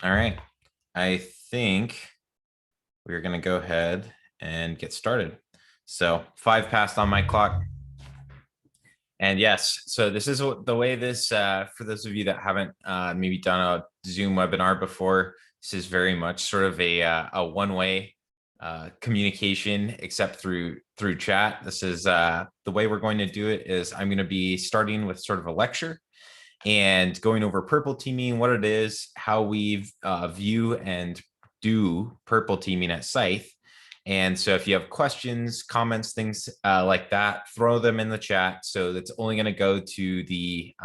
All right. I think we're going to go ahead and get started. So 5 passed on my clock. And yes, so this is the way this, for those of you that haven't maybe done a Zoom webinar before, this is very much sort of a one-way communication, except through chat. This is the way we're going to do it is I'm going to be starting with sort of a lecture and going over purple teaming, what it is, how we view and do purple teaming at Scythe. And so if you have questions, comments, things like that, throw them in the chat. So that's only going to go to the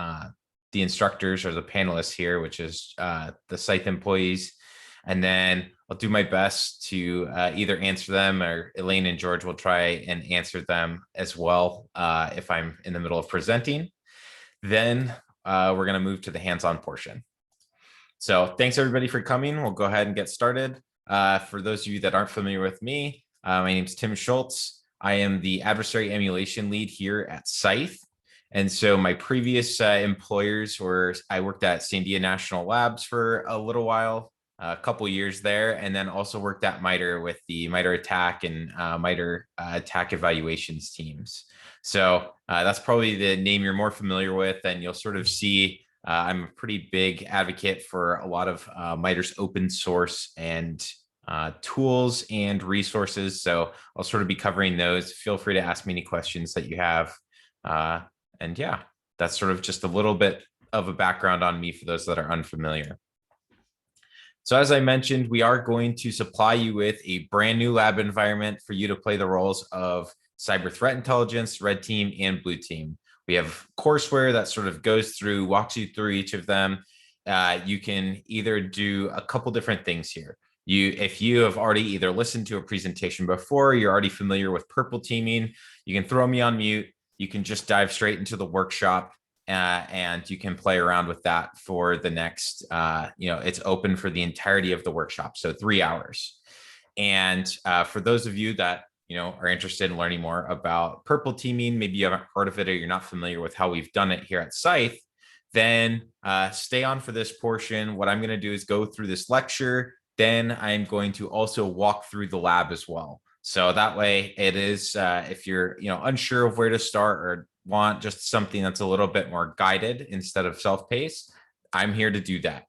instructors or the panelists here, which is the Scythe employees. And then I'll do my best to either answer them, or Elaine and George will try and answer them as well if I'm in the middle of presenting. Then we're going to move to the hands-on portion. So thanks everybody for coming. We'll go ahead and get started. For those of you that aren't familiar with me, my name is Tim Schulz. I am the Adversary Emulation lead here at Scythe. And so my previous employers were, I worked at Sandia National Labs for a little while, a couple years there, and then also worked at MITRE with the MITRE attack and MITRE attack evaluations teams. So that's probably the name you're more familiar with, and you'll sort of see I'm a pretty big advocate for a lot of MITRE's open source and tools and resources. So I'll sort of be covering those. Feel free to ask me any questions that you have. And yeah, that's sort of just a little bit of a background on me for those that are unfamiliar. So as I mentioned, we are going to supply you with a brand new lab environment for you to play the roles of cyber threat intelligence, red team, and blue team. We have courseware that sort of goes through, walks you through each of them. You can either do a couple different things here. If you have already either listened to a presentation before, you're already familiar with purple teaming, you can throw me on mute. You can just dive straight into the workshop and you can play around with that for the next, it's open for the entirety of the workshop. So 3 hours. And for those of you that are interested in learning more about purple teaming, maybe you haven't heard of it or you're not familiar with how we've done it here at Scythe, then stay on for this portion. What I'm going to do is go through this lecture. Then I'm going to also walk through the lab as well. So that way it is, if you're unsure of where to start or want just something that's a little bit more guided instead of self-paced, I'm here to do that.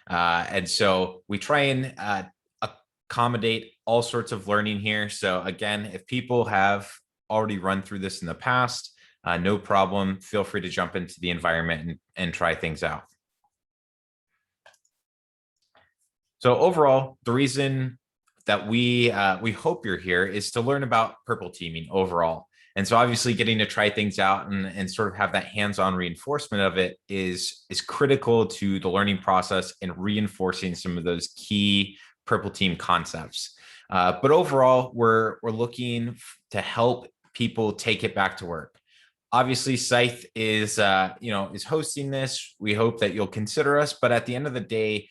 And so we try and accommodate all sorts of learning here. So again, if people have already run through this in the past, no problem. Feel free to jump into the environment and try things out. So overall, the reason that we hope you're here is to learn about purple teaming overall. And so obviously getting to try things out and sort of have that hands-on reinforcement of it is critical to the learning process and reinforcing some of those key purple team concepts. But overall, we're looking to help people take it back to work. Obviously, Scythe is hosting this. We hope that you'll consider us. But at the end of the day,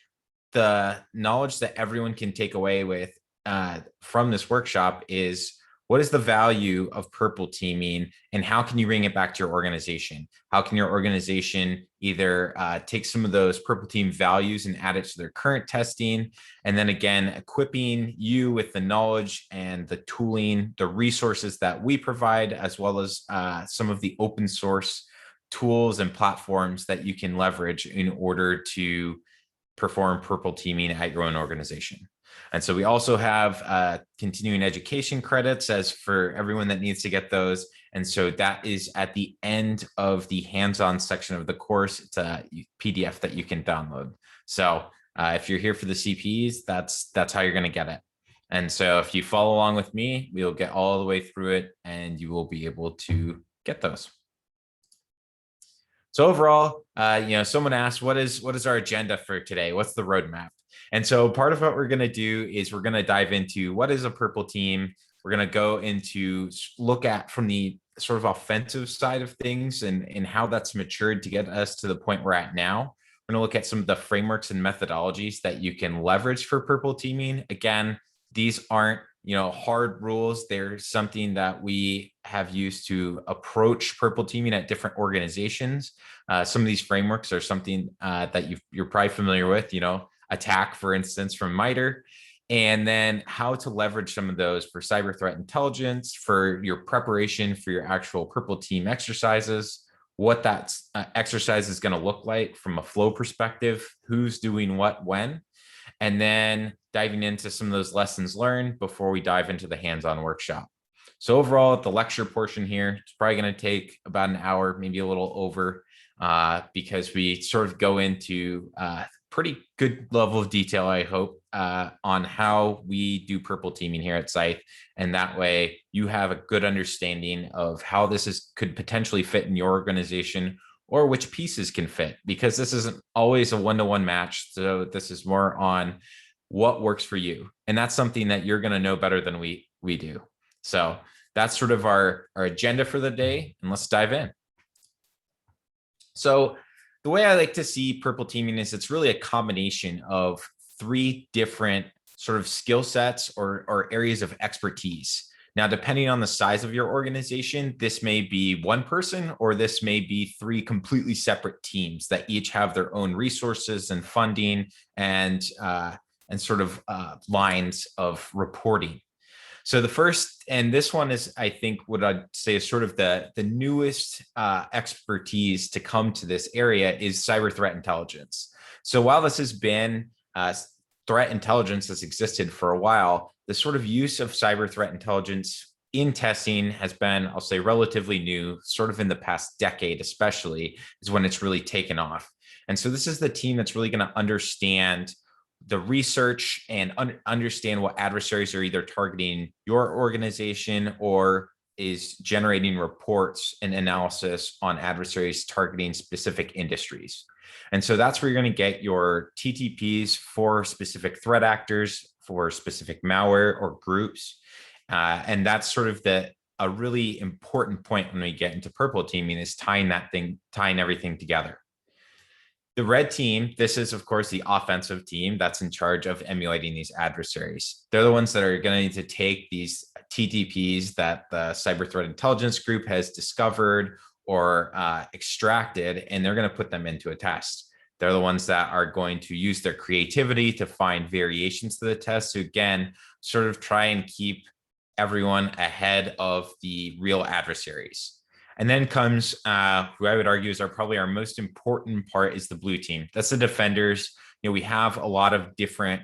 the knowledge that everyone can take away with from this workshop is, what is the value of purple teaming and how can you bring it back to your organization? How can your organization either take some of those purple team values and add it to their current testing? And then again, equipping you with the knowledge and the tooling, the resources that we provide, as well as some of the open source tools and platforms that you can leverage in order to perform purple teaming at your own organization. And so we also have continuing education credits as for everyone that needs to get those. And so that is at the end of the hands-on section of the course. It's a PDF that you can download. So if you're here for the CPEs, that's how you're going to get it. And so if you follow along with me, we'll get all the way through it and you will be able to get those. So overall, someone asked, what is our agenda for today? What's the roadmap? And so part of what we're going to do is we're going to dive into what is a purple team. We're going to go into look at from the sort of offensive side of things and how that's matured to get us to the point we're at now. We're going to look at some of the frameworks and methodologies that you can leverage for purple teaming. Again, these aren't hard rules. They're something that we have used to approach purple teaming at different organizations. Some of these frameworks are something that you're probably familiar with. attack, for instance, from MITRE, and then how to leverage some of those for cyber threat intelligence, for your preparation for your actual purple team exercises, what that exercise is going to look like from a flow perspective, who's doing what when, and then diving into some of those lessons learned before we dive into the hands-on workshop. So overall, the lecture portion here, it's probably going to take about an hour, maybe a little over, because we sort of go into pretty good level of detail, I hope, on how we do purple teaming here at SCYTHE. And that way you have a good understanding of how this could potentially fit in your organization, or which pieces can fit, because this isn't always a one-to-one match. So this is more on what works for you. And that's something that you're going to know better than we do. So that's sort of our agenda for the day, and let's dive in. So the way I like to see purple teaming is it's really a combination of 3 different sort of skill sets or areas of expertise. Now, depending on the size of your organization, this may be one person, or this may be 3 completely separate teams that each have their own resources and funding and sort of lines of reporting. So the first, and this one is, I think, what I'd say is sort of the newest expertise to come to this area is cyber threat intelligence. So while this has been threat intelligence has existed for a while, the sort of use of cyber threat intelligence in testing has been, I'll say, relatively new, sort of in the past decade, especially, is when it's really taken off. And so this is the team that's really going to understand the research and understand what adversaries are either targeting your organization or is generating reports and analysis on adversaries targeting specific industries. And so that's where you're going to get your TTPs for specific threat actors, for specific malware or groups. And that's sort of a really important point when we get into purple teaming, is tying everything together. The red team, this is, of course, the offensive team that's in charge of emulating these adversaries. They're the ones that are going to need to take these TTPs that the cyber threat intelligence group has discovered or extracted, and they're going to put them into a test. They're the ones that are going to use their creativity to find variations to the test. So again, sort of try and keep everyone ahead of the real adversaries. And then comes who I would argue is probably our most important part, is the blue team. That's the defenders. You know, we have a lot of different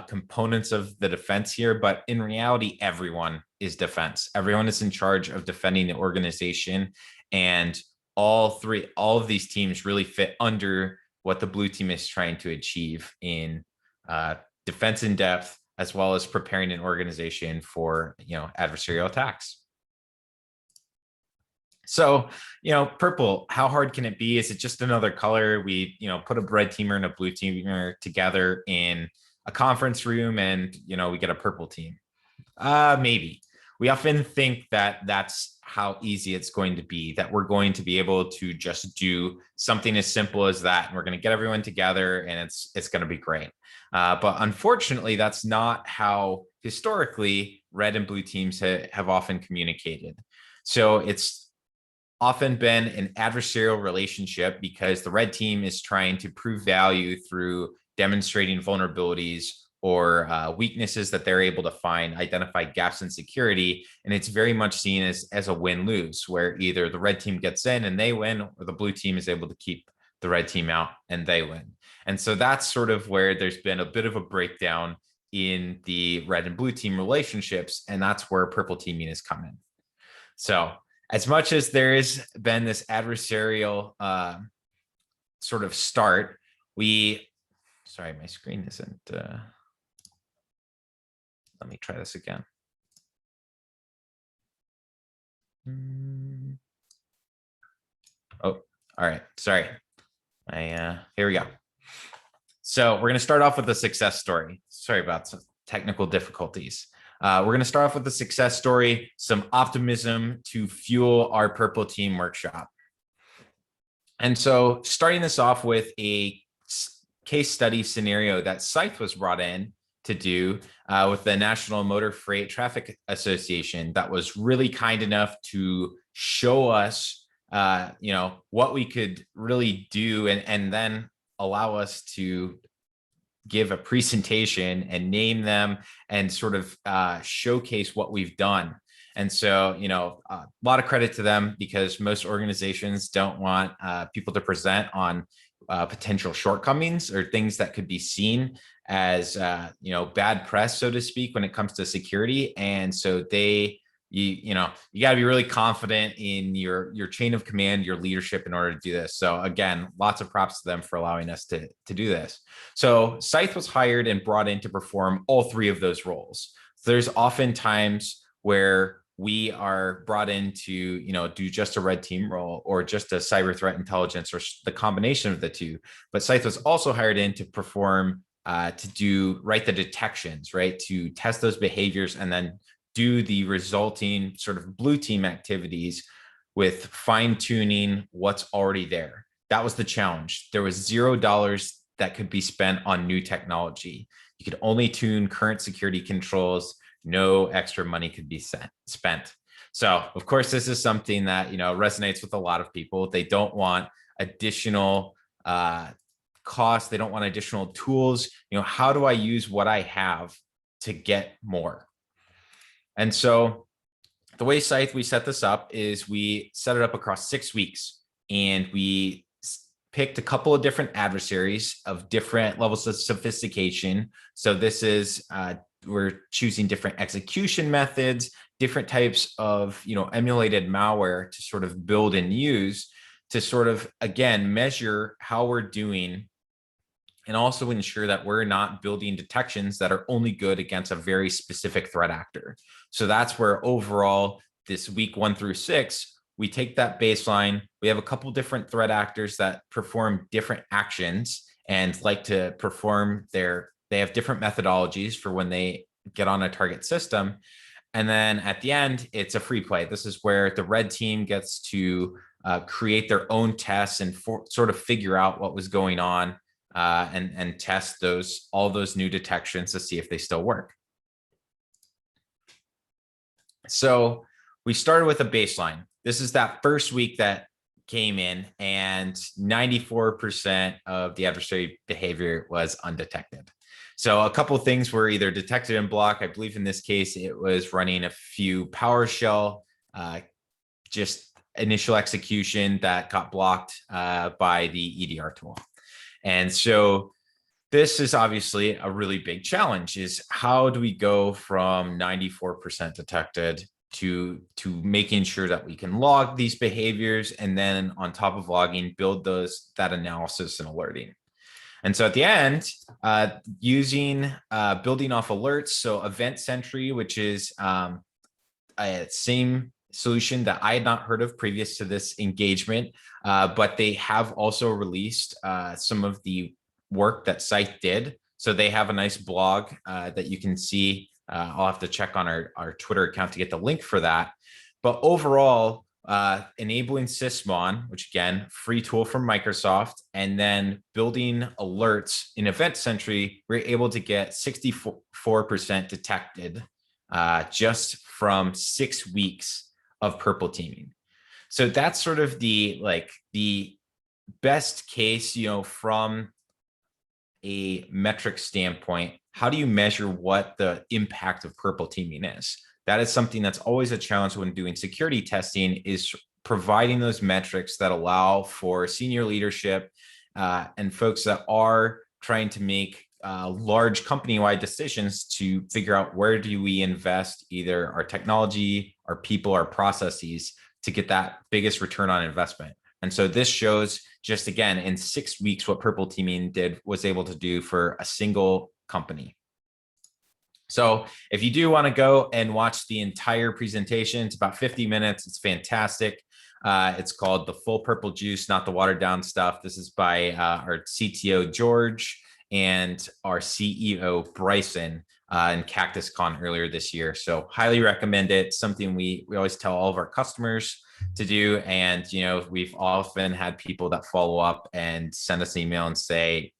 components of the defense here, but in reality, everyone is defense. Everyone is in charge of defending the organization, and all of these teams really fit under what the blue team is trying to achieve in defense in depth, as well as preparing an organization for, adversarial attacks. So, purple, how hard can it be? Is it just another color? We, put a red teamer and a blue teamer together in a conference room and, we get a purple team. Maybe. We often think that that's how easy it's going to be, that we're going to be able to just do something as simple as that. And we're going to get everyone together and it's going to be great. But unfortunately, that's not how historically red and blue teams have often communicated. So it's often been an adversarial relationship because the red team is trying to prove value through demonstrating vulnerabilities or weaknesses that they're able to find, identify gaps in security. And it's very much seen as a win-lose, where either the red team gets in and they win, or the blue team is able to keep the red team out and they win. And so that's sort of where there's been a bit of a breakdown in the red and blue team relationships. And that's where purple teaming is coming. So as much as there has been this adversarial sort of start, sorry, my screen isn't, let me try this again. Oh, all right, sorry. Here we go. So we're going to start off with a success story. Sorry about some technical difficulties. We're going to start off with a success story, some optimism to fuel our purple team workshop. And so starting this off with a case study scenario that SCYTHE was brought in to do with the National Motor Freight Traffic Association, that was really kind enough to show us, what we could really do and then allow us to give a presentation and name them and sort of showcase what we've done. And so, a lot of credit to them, because most organizations don't want people to present on potential shortcomings or things that could be seen as, bad press, so to speak, when it comes to security. And so you got to be really confident in your chain of command, your leadership, in order to do this. So again, lots of props to them for allowing us to do this. So SCYTHE was hired and brought in to perform all three of those roles. So there's often times where we are brought in to, do just a red team role or just a cyber threat intelligence, or the combination of the two. But SCYTHE was also hired in to perform, to write the detections, right? To test those behaviors and then do the resulting sort of blue team activities with fine tuning what's already there. That was the challenge. There was $0 that could be spent on new technology. You could only tune current security controls. No extra money could be spent. So of course, this is something that, resonates with a lot of people. They don't want additional costs. They don't want additional tools. How do I use what I have to get more? And so the way SCYTHE, we set this up is we set it up across 6 weeks, and we picked a couple of different adversaries of different levels of sophistication. So this is, we're choosing different execution methods, different types of, emulated malware to sort of build and use to sort of, again, measure how we're doing, and also ensure that we're not building detections that are only good against a very specific threat actor. So that's where overall, this week 1 through 6, we take that baseline. We have a couple different threat actors that perform different actions and like to perform they have different methodologies for when they get on a target system. And then at the end, it's a free play. This is where the red team gets to create their own tests and sort of figure out what was going on, and test all those new detections to see if they still work. So we started with a baseline. This is that first week that came in, and 94% of the adversary behavior was undetected. So a couple of things were either detected and blocked. I believe in this case, it was running a few PowerShell, just initial execution that got blocked by the EDR tool. And so this is obviously a really big challenge, is how do we go from 94% detected to making sure that we can log these behaviors, and then on top of logging, build that analysis and alerting. And so at the end, using building off alerts, so Event Sentry, which is a same solution that I had not heard of previous to this engagement, but they have also released some of the work that SCYTHE did. So they have a nice blog that you can see. I'll have to check on our Twitter account to get the link for that. But overall, enabling sysmon, which again, free tool from Microsoft, and then building alerts in Event Sentry, we're able to get 64% detected just from 6 weeks of purple teaming. So that's sort of the best case, from a metric standpoint. How do you measure what the impact of purple teaming is? That is something that's always a challenge when doing security testing, is providing those metrics that allow for senior leadership and folks that are trying to make large company-wide decisions to figure out where do we invest either our technology, our people, our processes to get that biggest return on investment. And so this shows just, again, in 6 weeks, what purple teaming was able to do for a single company. So if you do want to go and watch the entire presentation, it's about 50 minutes. It's fantastic. It's called The Full Purple Juice, Not the Watered Down Stuff. This is by our CTO, George, and our CEO, Bryson, in CactusCon earlier this year. So highly recommend it. Something we always tell all of our customers to do. And, we've often had people that follow up and send us an email and say,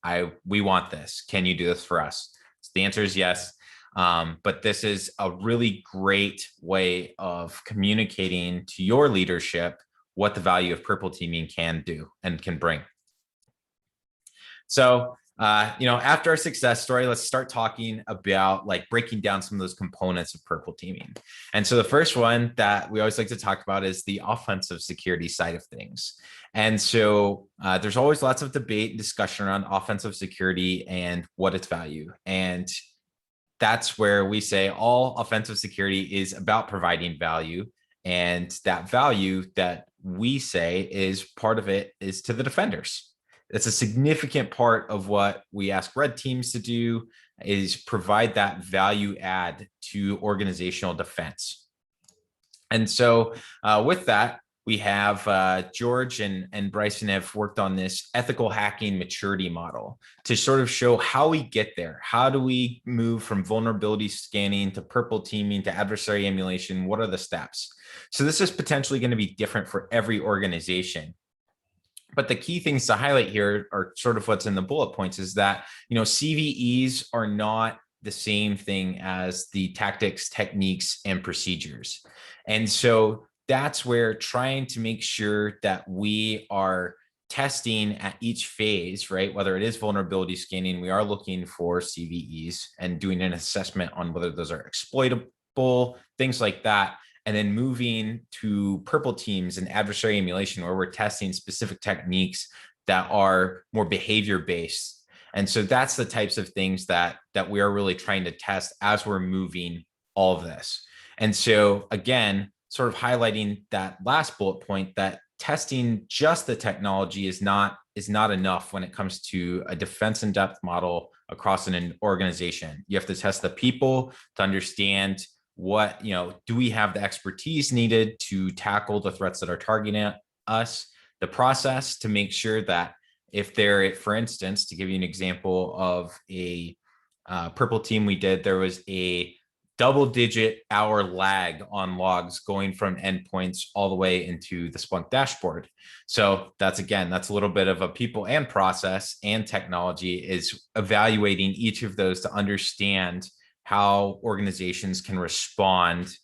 we want this. Can you do this for us? So the answer is yes. But this is a really great way of communicating to your leadership what the value of purple teaming can do and can bring. So After our success story, let's start talking about like breaking down some of those components of purple teaming. And so the first one that we always like to talk about is the offensive security side of things. And so there's always lots of debate and discussion around offensive security and what its value. And that's where we say all offensive security is about providing value. And that value that we say is part of it is to the defenders. That's a significant part of what we ask red teams to do, is provide that value add to organizational defense. And so with that, we have George and Bryson have worked on this ethical hacking maturity model to sort of show how we get there. How do we move from vulnerability scanning to purple teaming to adversary emulation? What are the steps? So this is potentially going to be different for every organization. But the key things to highlight here are sort of what's in the bullet points is that, CVEs are not the same thing as the tactics, techniques, and procedures. And so that's where trying to make sure that we are testing at each phase, right? Whether it is vulnerability scanning, we are looking for CVEs and doing an assessment on whether those are exploitable, things like that. And then moving to purple teams and adversary emulation, where we're testing specific techniques that are more behavior based. And so that's the types of things that we are really trying to test as we're moving all of this. And so again, sort of highlighting that last bullet point, that testing just the technology is not enough when it comes to a defense in depth model across an organization. You have to test the people to understand what, do we have the expertise needed to tackle the threats that are targeting us, the process to make sure that if there, for instance, to give you an example of a purple team we did, there was a double-digit hour lag on logs going from endpoints all the way into the Splunk dashboard. So that's a little bit of a people and process and technology is evaluating each of those to understand how organizations can respond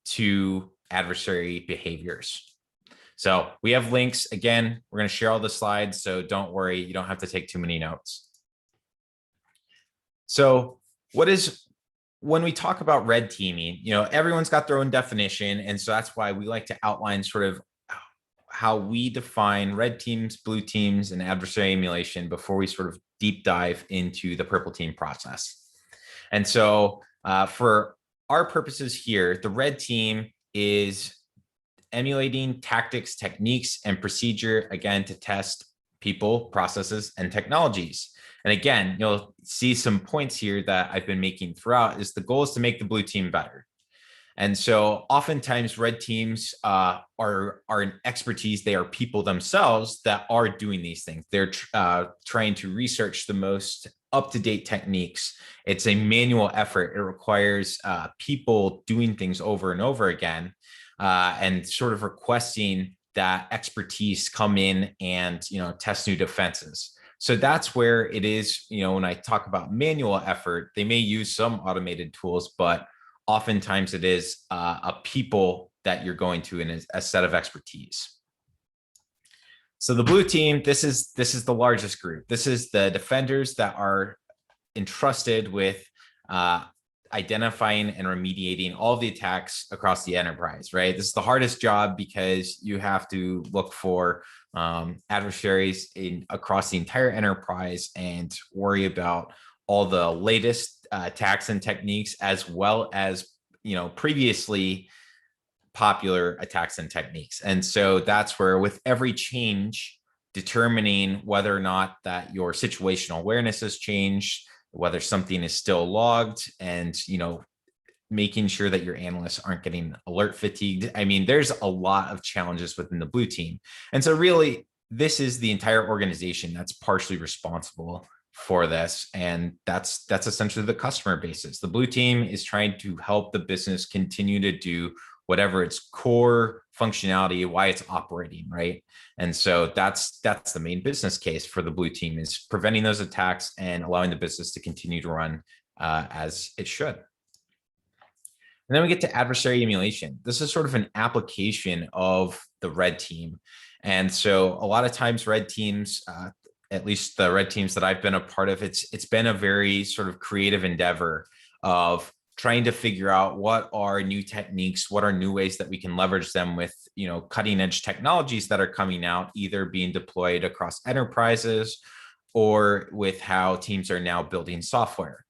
to adversary behaviors. So we have links. Again, we're going to share all the slides, so don't worry, you don't have to take too many notes. So when we talk about red teaming, everyone's got their own definition. And so that's why we like to outline sort of how we define red teams, blue teams, and adversary emulation before we sort of deep dive into the purple team process. And so for our purposes here, the red team is emulating tactics, techniques, and procedure, again, to test people, processes, and technologies. And again, you'll see some points here that I've been making throughout is the goal is to make the blue team better. And so oftentimes red teams are an expertise. They are people themselves that are doing these things. They're trying to research the most up-to-date techniques. It's a manual effort. It requires people doing things over and over again and sort of requesting that expertise come in and, test new defenses. So that's where it is, when I talk about manual effort, they may use some automated tools, but oftentimes it is a people that you're going to in a set of expertise. So the blue team, this is the largest group. This is the defenders that are entrusted with identifying and remediating all the attacks across the enterprise, right? This is the hardest job because you have to look for adversaries across the entire enterprise and worry about all the latest attacks and techniques, as well as, previously popular attacks and techniques. And so that's where with every change, determining whether or not that your situational awareness has changed, whether something is still logged, and, making sure that your analysts aren't getting alert fatigued. I mean, there's a lot of challenges within the blue team. And so really, this is the entire organization that's partially responsible for this. And that's essentially the customer basis. The blue team is trying to help the business continue to do whatever its core functionality, why it's operating, right? And so that's the main business case for the blue team, is preventing those attacks and allowing the business to continue to run as it should. And then we get to adversary emulation. This is sort of an application of the red team. And so a lot of times red teams at least the red teams that I've been a part of, it's been a very sort of creative endeavor of trying to figure out what are new techniques, what are new ways that we can leverage them with, cutting edge technologies that are coming out, either being deployed across enterprises or with how teams are now building software.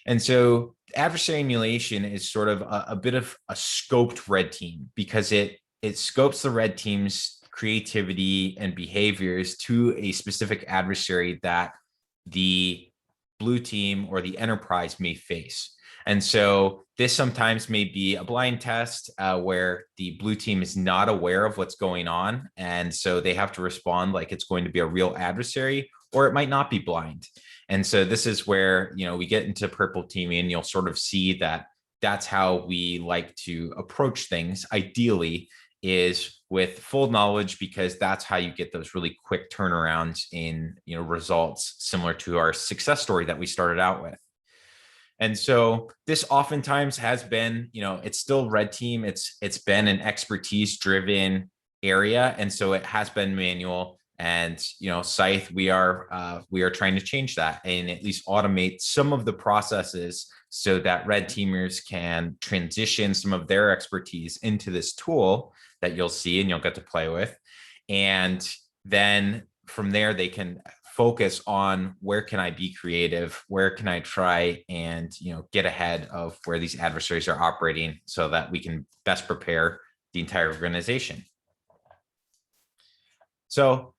And so adversary emulation is sort of a bit of a scoped red team, because it scopes the red team's creativity and behaviors to a specific adversary that the blue team or the enterprise may face. And so this sometimes may be a blind test where the blue team is not aware of what's going on. And so they have to respond like it's going to be a real adversary, or it might not be blind. And so this is where, we get into purple teaming, and you'll sort of see that that's how we like to approach things. Ideally is with full knowledge, because that's how you get those really quick turnarounds in, results similar to our success story that we started out with. And so this oftentimes has been, it's still red team. It's been an expertise driven area. And so it has been manual, and, SCYTHE, we are trying to change that and at least automate some of the processes so that red teamers can transition some of their expertise into this tool that you'll see and you'll get to play with. And then from there, they can focus on where can I be creative, where can I try and get ahead of where these adversaries are operating, so that we can best prepare the entire organization. So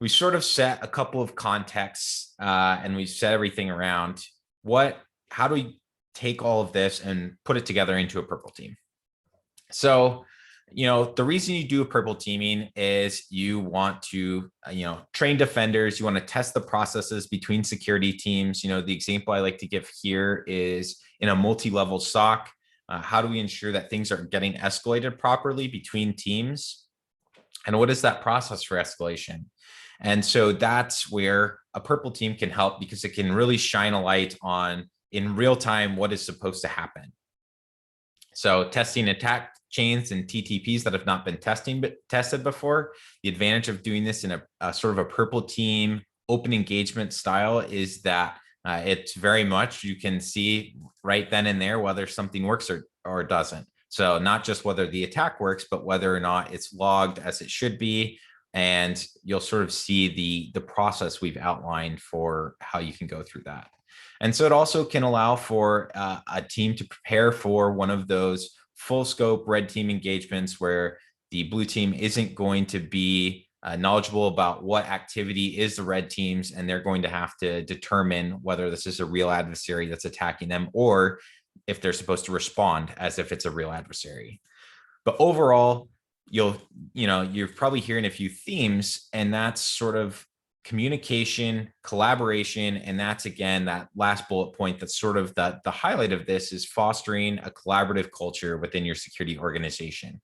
we sort of set a couple of contexts and we set everything around how do we take all of this and put it together into a purple team. So the reason you do a purple teaming is you want to, train defenders. You want to test the processes between security teams. The example I like to give here is in a multi-level SOC. How do we ensure that things are getting escalated properly between teams? And what is that process for escalation? And so that's where a purple team can help, because it can really shine a light on in real time what is supposed to happen. So testing attack chains and TTPs that have not been tested before. The advantage of doing this in a sort of a purple team open engagement style is that it's very much, you can see right then and there whether something works or doesn't. So not just whether the attack works, but whether or not it's logged as it should be. And you'll sort of see the process we've outlined for how you can go through that. And so it also can allow for a team to prepare for one of those full scope red team engagements where the blue team isn't going to be knowledgeable about what activity is the red team's, and they're going to have to determine whether this is a real adversary that's attacking them, or if they're supposed to respond as if it's a real adversary. But overall, you're probably hearing a few themes, and that's sort of communication, collaboration, and that's again that last bullet point that's sort of the highlight of this is fostering a collaborative culture within your security organization.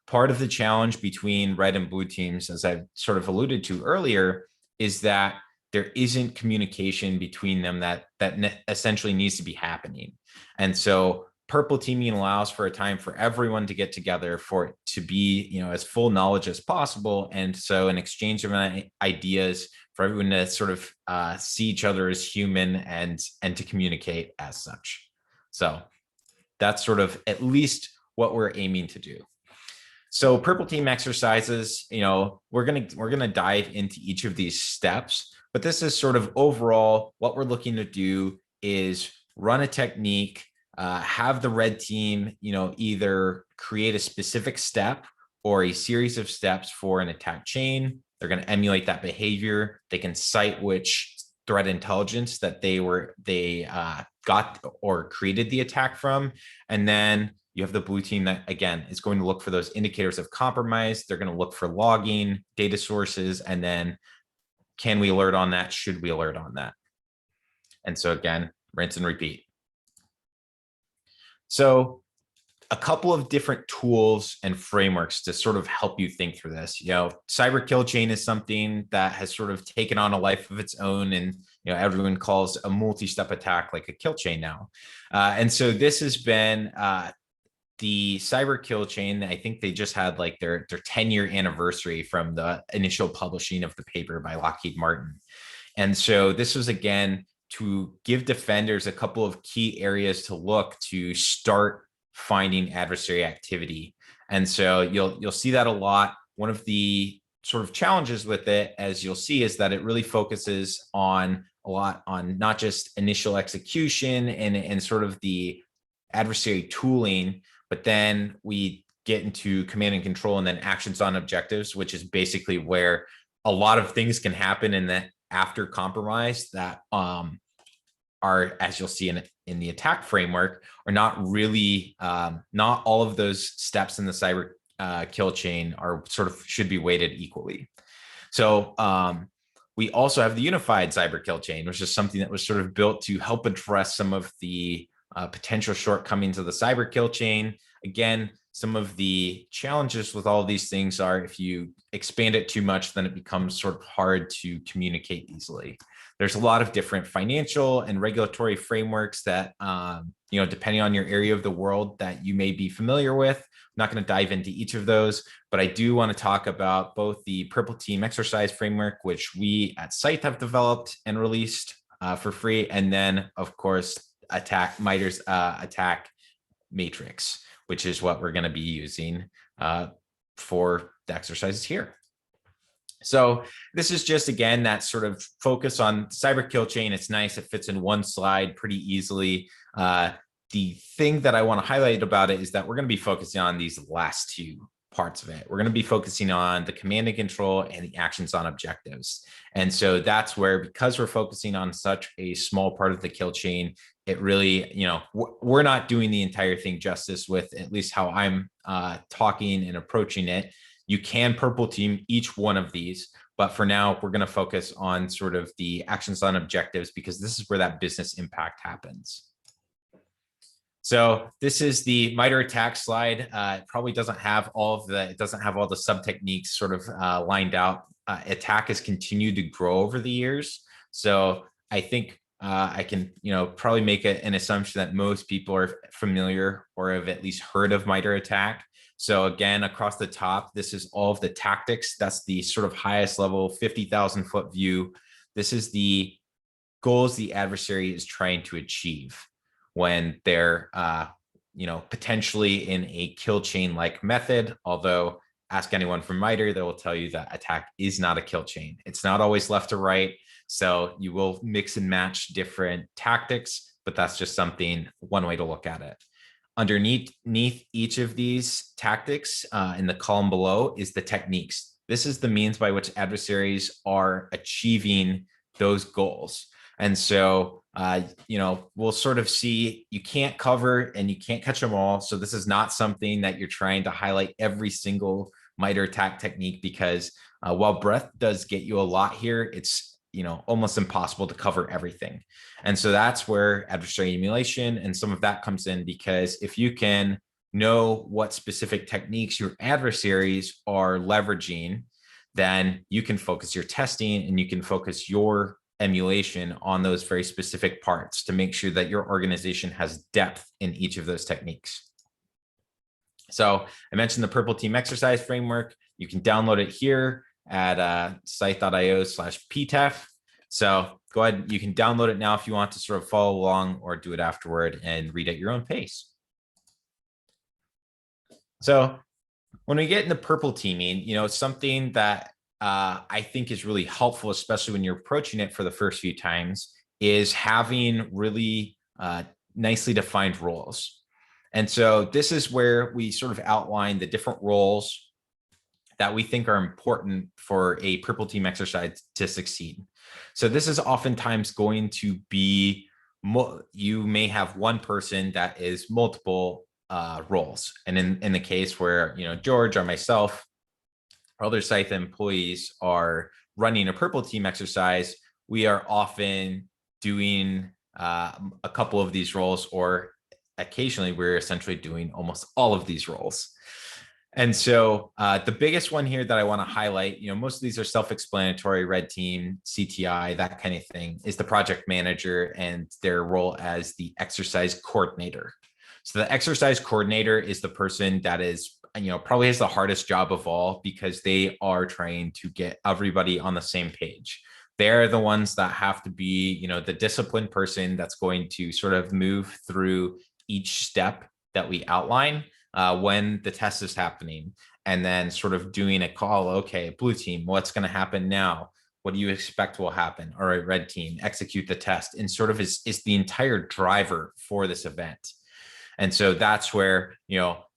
Part of the challenge between red and blue teams, as I've sort of alluded to earlier, is that there isn't communication between them that essentially needs to be happening. And so purple teaming allows for a time for everyone to get together, for it to be, as full knowledge as possible. And so an exchange of ideas for everyone to sort of see each other as human and to communicate as such. So that's sort of at least what we're aiming to do. So purple team exercises, we're gonna dive into each of these steps, but this is sort of overall what we're looking to do is run a technique, have the red team, either create a specific step or a series of steps for an attack chain. They're going to emulate that behavior. They can cite which threat intelligence that they got or created the attack from. And then you have the blue team that, again, is going to look for those indicators of compromise. They're going to look for logging, data sources, and then can we alert on that? Should we alert on that? And so again, rinse and repeat. So a couple of different tools and frameworks to sort of help you think through this. Cyber kill chain is something that has sort of taken on a life of its own, and everyone calls a multi-step attack like a kill chain now. And so this has been the cyber kill chain. I think they just had like their 10-year anniversary from the initial publishing of the paper by Lockheed Martin. And so this was, again, to give defenders a couple of key areas to look to start finding adversary activity. And so you'll see that a lot. One of the sort of challenges with it, as you'll see, is that it really focuses on a lot on not just initial execution and sort of the adversary tooling, but then we get into command and control and then actions on objectives, which is basically where a lot of things can happen in the after compromise that are, as you'll see in the attack framework, are not really, not all of those steps in the cyber kill chain are sort of should be weighted equally. So we also have the unified cyber kill chain, which is something that was sort of built to help address some of the potential shortcomings of the cyber kill chain. Again, some of the challenges with all of these things are if you expand it too much, then it becomes sort of hard to communicate easily. There's a lot of different financial and regulatory frameworks that, depending on your area of the world that you may be familiar with. I'm not going to dive into each of those, but I do want to talk about both the Purple Team exercise framework, which we at SCYTHE have developed and released for free, and then, of course, MITRE's attack matrix, which is what we're going to be using for the exercises here. So this is just, again, that sort of focus on cyber kill chain. It's nice. It fits in one slide pretty easily. The thing that I want to highlight about it is that we're going to be focusing on these last two parts of it. We're going to be focusing on the command and control and the actions on objectives. And so that's where, because we're focusing on such a small part of the kill chain, it really, we're not doing the entire thing justice with at least how I'm talking and approaching it. You can purple team each one of these, but for now, we're going to focus on sort of the actions on objectives, because this is where that business impact happens. So this is the MITRE attack slide. It probably doesn't have all of the sub techniques sort of lined out. Attack has continued to grow over the years. So I think I can, probably make an assumption that most people are familiar or have at least heard of MITRE attack. So again, across the top, this is all of the tactics. That's the sort of highest level 50,000 foot view. This is the goals the adversary is trying to achieve when they're, potentially in a kill chain like method. Although ask anyone from MITRE, they will tell you that attack is not a kill chain. It's not always left to right. So you will mix and match different tactics, but that's just one way to look at it. Underneath each of these tactics in the column below is the techniques. This is the means by which adversaries are achieving those goals. And so, we'll sort of see, you can't cover and you can't catch them all. So this is not something that you're trying to highlight every single MITRE attack technique, because while breadth does get you a lot here, it's almost impossible to cover everything. And so that's where adversary emulation and some of that comes in, because if you can know what specific techniques your adversaries are leveraging, then you can focus your testing and you can focus your emulation on those very specific parts to make sure that your organization has depth in each of those techniques. So I mentioned the Purple Team exercise framework. You can download it here at scythe.io/ptef. So go ahead, you can download it now if you want to sort of follow along, or do it afterward and read at your own pace. So when we get into purple teaming, something that I think is really helpful, especially when you're approaching it for the first few times, is having really nicely defined roles. And so this is where we sort of outline the different roles that we think are important for a purple team exercise to succeed. So this is oftentimes going to be, you may have one person that is multiple roles. And in the case where, George or myself or other SCYTHE employees are running a purple team exercise, we are often doing a couple of these roles, or occasionally we're essentially doing almost all of these roles. And so the biggest one here that I want to highlight, most of these are self-explanatory, red team, CTI, that kind of thing, is the project manager and their role as the exercise coordinator. So the exercise coordinator is the person that is, probably has the hardest job of all, because they are trying to get everybody on the same page. They're the ones that have to be, the disciplined person that's going to sort of move through each step that we outline when the test is happening, and then sort of doing a call. Okay, blue team, what's going to happen now? What do you expect will happen? All right, red team, execute the test, and sort of is the entire driver for this event. And so that's where,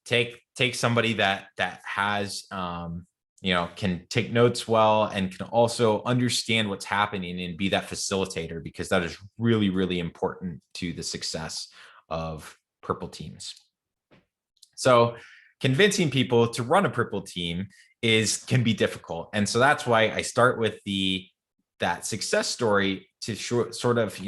take somebody that has, can take notes well and can also understand what's happening and be that facilitator, because that is really, really important to the success of purple teams. So convincing people to run a purple team can be difficult. And so that's why I start with that success story to sort of,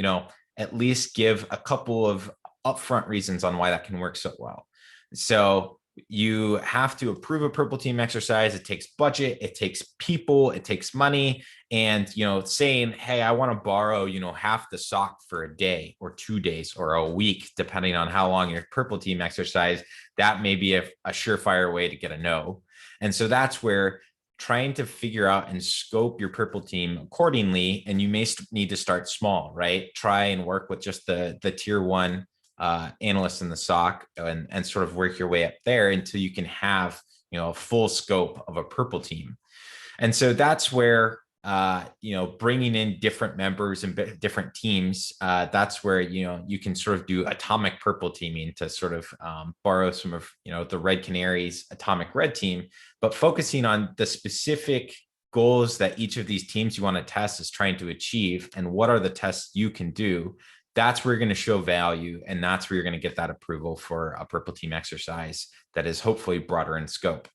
at least give a couple of upfront reasons on why that can work so well. So you have to approve a purple team exercise. It takes budget, it takes people, it takes money. And, saying, hey, I want to borrow, half the sock for a day or 2 days or a week, depending on how long your purple team exercise, that may be a surefire way to get a no. And so that's where trying to figure out and scope your purple team accordingly. And you may need to start small, right? Try and work with just the tier 1 analysts in the SOC and sort of work your way up there until you can have, a full scope of a purple team. And so that's where, bringing in different members and different teams, that's where, you can sort of do atomic purple teaming to sort of borrow some of, the Red Canaries atomic red team, but focusing on the specific goals that each of these teams you want to test is trying to achieve, and what are the tests you can do. That's where you're going to show value, and that's where you're going to get that approval for a purple team exercise that is hopefully broader in scope.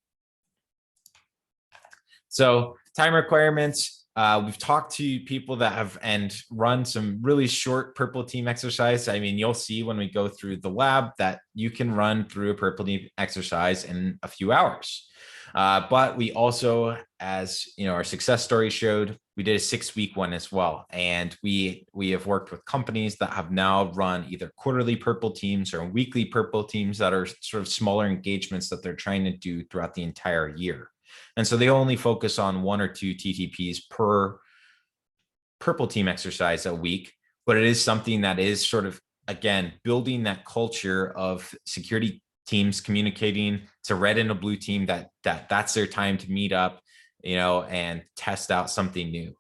So time requirements, we've talked to people that have and run some really short purple team exercise. I mean, you'll see when we go through the lab that you can run through a purple team exercise in a few hours. But we also, as our success story showed, we did a 6-week one as well. And we have worked with companies that have now run either quarterly purple teams or weekly purple teams that are sort of smaller engagements that they're trying to do throughout the entire year. And so they only focus on 1 or 2 TTPs per purple team exercise a week, but it is something that is sort of, again, building that culture of security teams communicating to red and a blue team that's their time to meet up, and test out something new.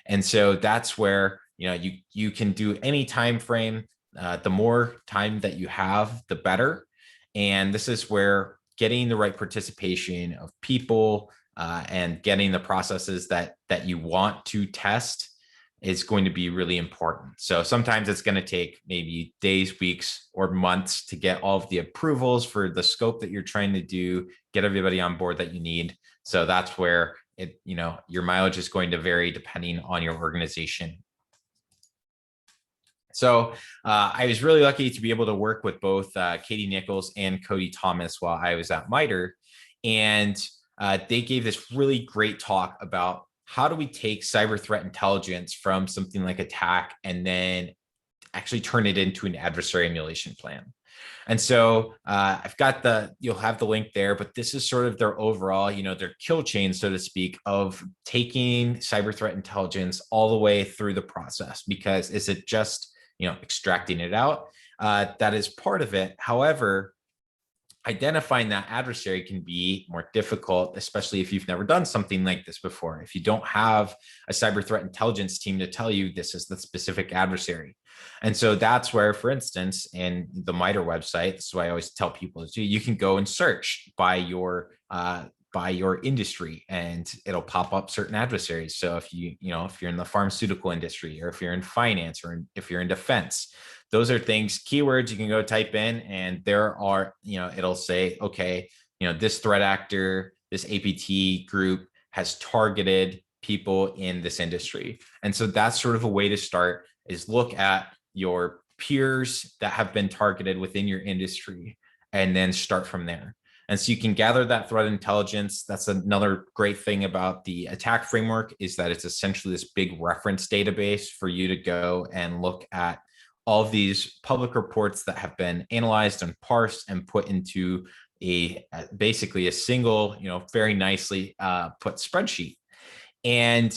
And so that's where, you can do any time frame. The more time that you have, the better. And this is where getting the right participation of people and getting the processes that you want to test is going to be really important. So sometimes it's going to take maybe days, weeks, or months to get all of the approvals for the scope that you're trying to do, get everybody on board that you need. So that's where your mileage is going to vary depending on your organization. So I was really lucky to be able to work with both Katie Nichols and Cody Thomas while I was at MITRE. And they gave this really great talk about how do we take cyber threat intelligence from something like attack and then actually turn it into an adversary emulation plan. And so I've got you'll have the link there, but this is sort of their overall, their kill chain, so to speak, of taking cyber threat intelligence all the way through the process. Because is it just, extracting it out? That is part of it. However, identifying that adversary can be more difficult, especially if you've never done something like this before. If you don't have a cyber threat intelligence team to tell you this is the specific adversary. And so that's where, for instance, in the MITRE website, this is why I always tell people to do, you can go and search by your industry, and it'll pop up certain adversaries. So if if you're in the pharmaceutical industry, or if you're in finance, or if you're in defense, those are things, keywords you can go type in, and there are, it'll say, okay, this threat actor, this APT group has targeted people in this industry. And so that's sort of a way to start, is look at your peers that have been targeted within your industry and then start from there. And so you can gather that threat intelligence. That's another great thing about the attack framework, is that it's essentially this big reference database for you to go and look at all of these public reports that have been analyzed and parsed and put into basically a single, very nicely put spreadsheet. And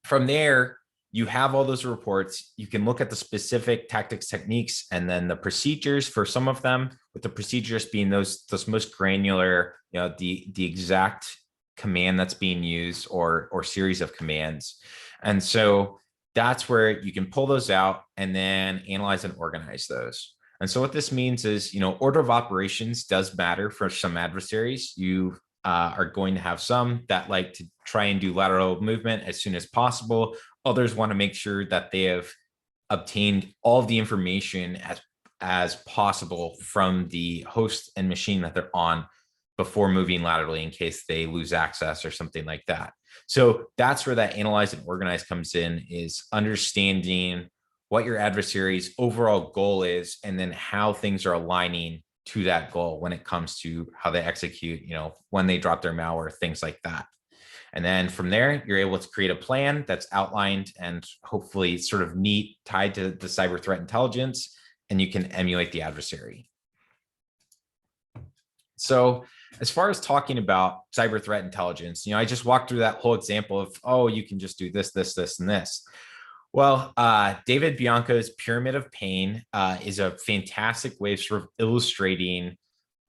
From there, you have all those reports. You can look at the specific tactics, techniques, and then the procedures for some of them, with the procedures being those most granular, the exact command that's being used or series of commands. And so that's where you can pull those out and then analyze and organize those. And so what this means is, order of operations does matter for some adversaries. You are going to have some that like to try and do lateral movement as soon as possible. Others want to make sure that they have obtained all of the information as possible from the host and machine that they're on before moving laterally in case they lose access or something like that. So that's where that analyze and organize comes in, is understanding what your adversary's overall goal is and then how things are aligning to that goal when it comes to how they execute, when they drop their malware, things like that. And then from there, you're able to create a plan that's outlined and hopefully sort of neat, tied to the cyber threat intelligence, and you can emulate the adversary. So as far as talking about cyber threat intelligence, I just walked through that whole example of, oh, you can just do this, this, this, and this. Well, David Bianco's Pyramid of Pain is a fantastic way of sort of illustrating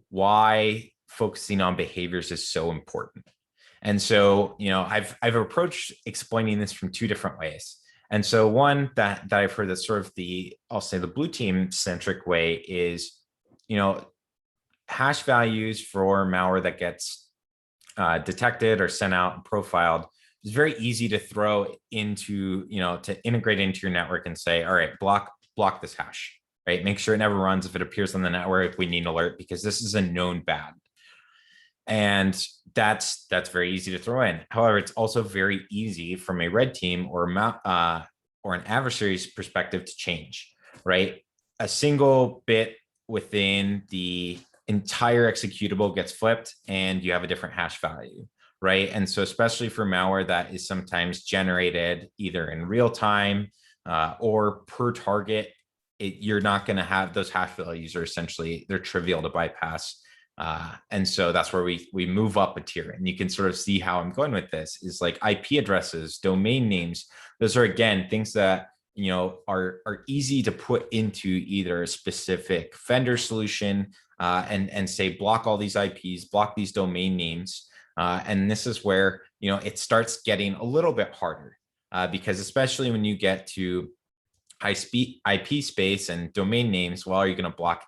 why focusing on behaviors is so important. And so, I've approached explaining this from two different ways. And so one that I've heard that's sort of I'll say the blue team centric way is, hash values for malware that gets detected or sent out and profiled. It's very easy to throw into, to integrate into your network and say, all right, block this hash, right? Make sure it never runs. If it appears on the network, we need an alert because this is a known bad. And that's very easy to throw in. However, it's also very easy from a red team or an adversary's perspective to change, right? A single bit within the entire executable gets flipped and you have a different hash value, right? And so especially for malware that is sometimes generated either in real time or per target, you're not going to have those hash values they're trivial to bypass. And so that's where we move up a tier, and you can sort of see how I'm going with this is like IP addresses, domain names. Those are, again, things that, are easy to put into either a specific vendor solution and say, block all these IPs, block these domain names. And this is where, it starts getting a little bit harder because especially when you get to high speed IP space and domain names, well, are you going to block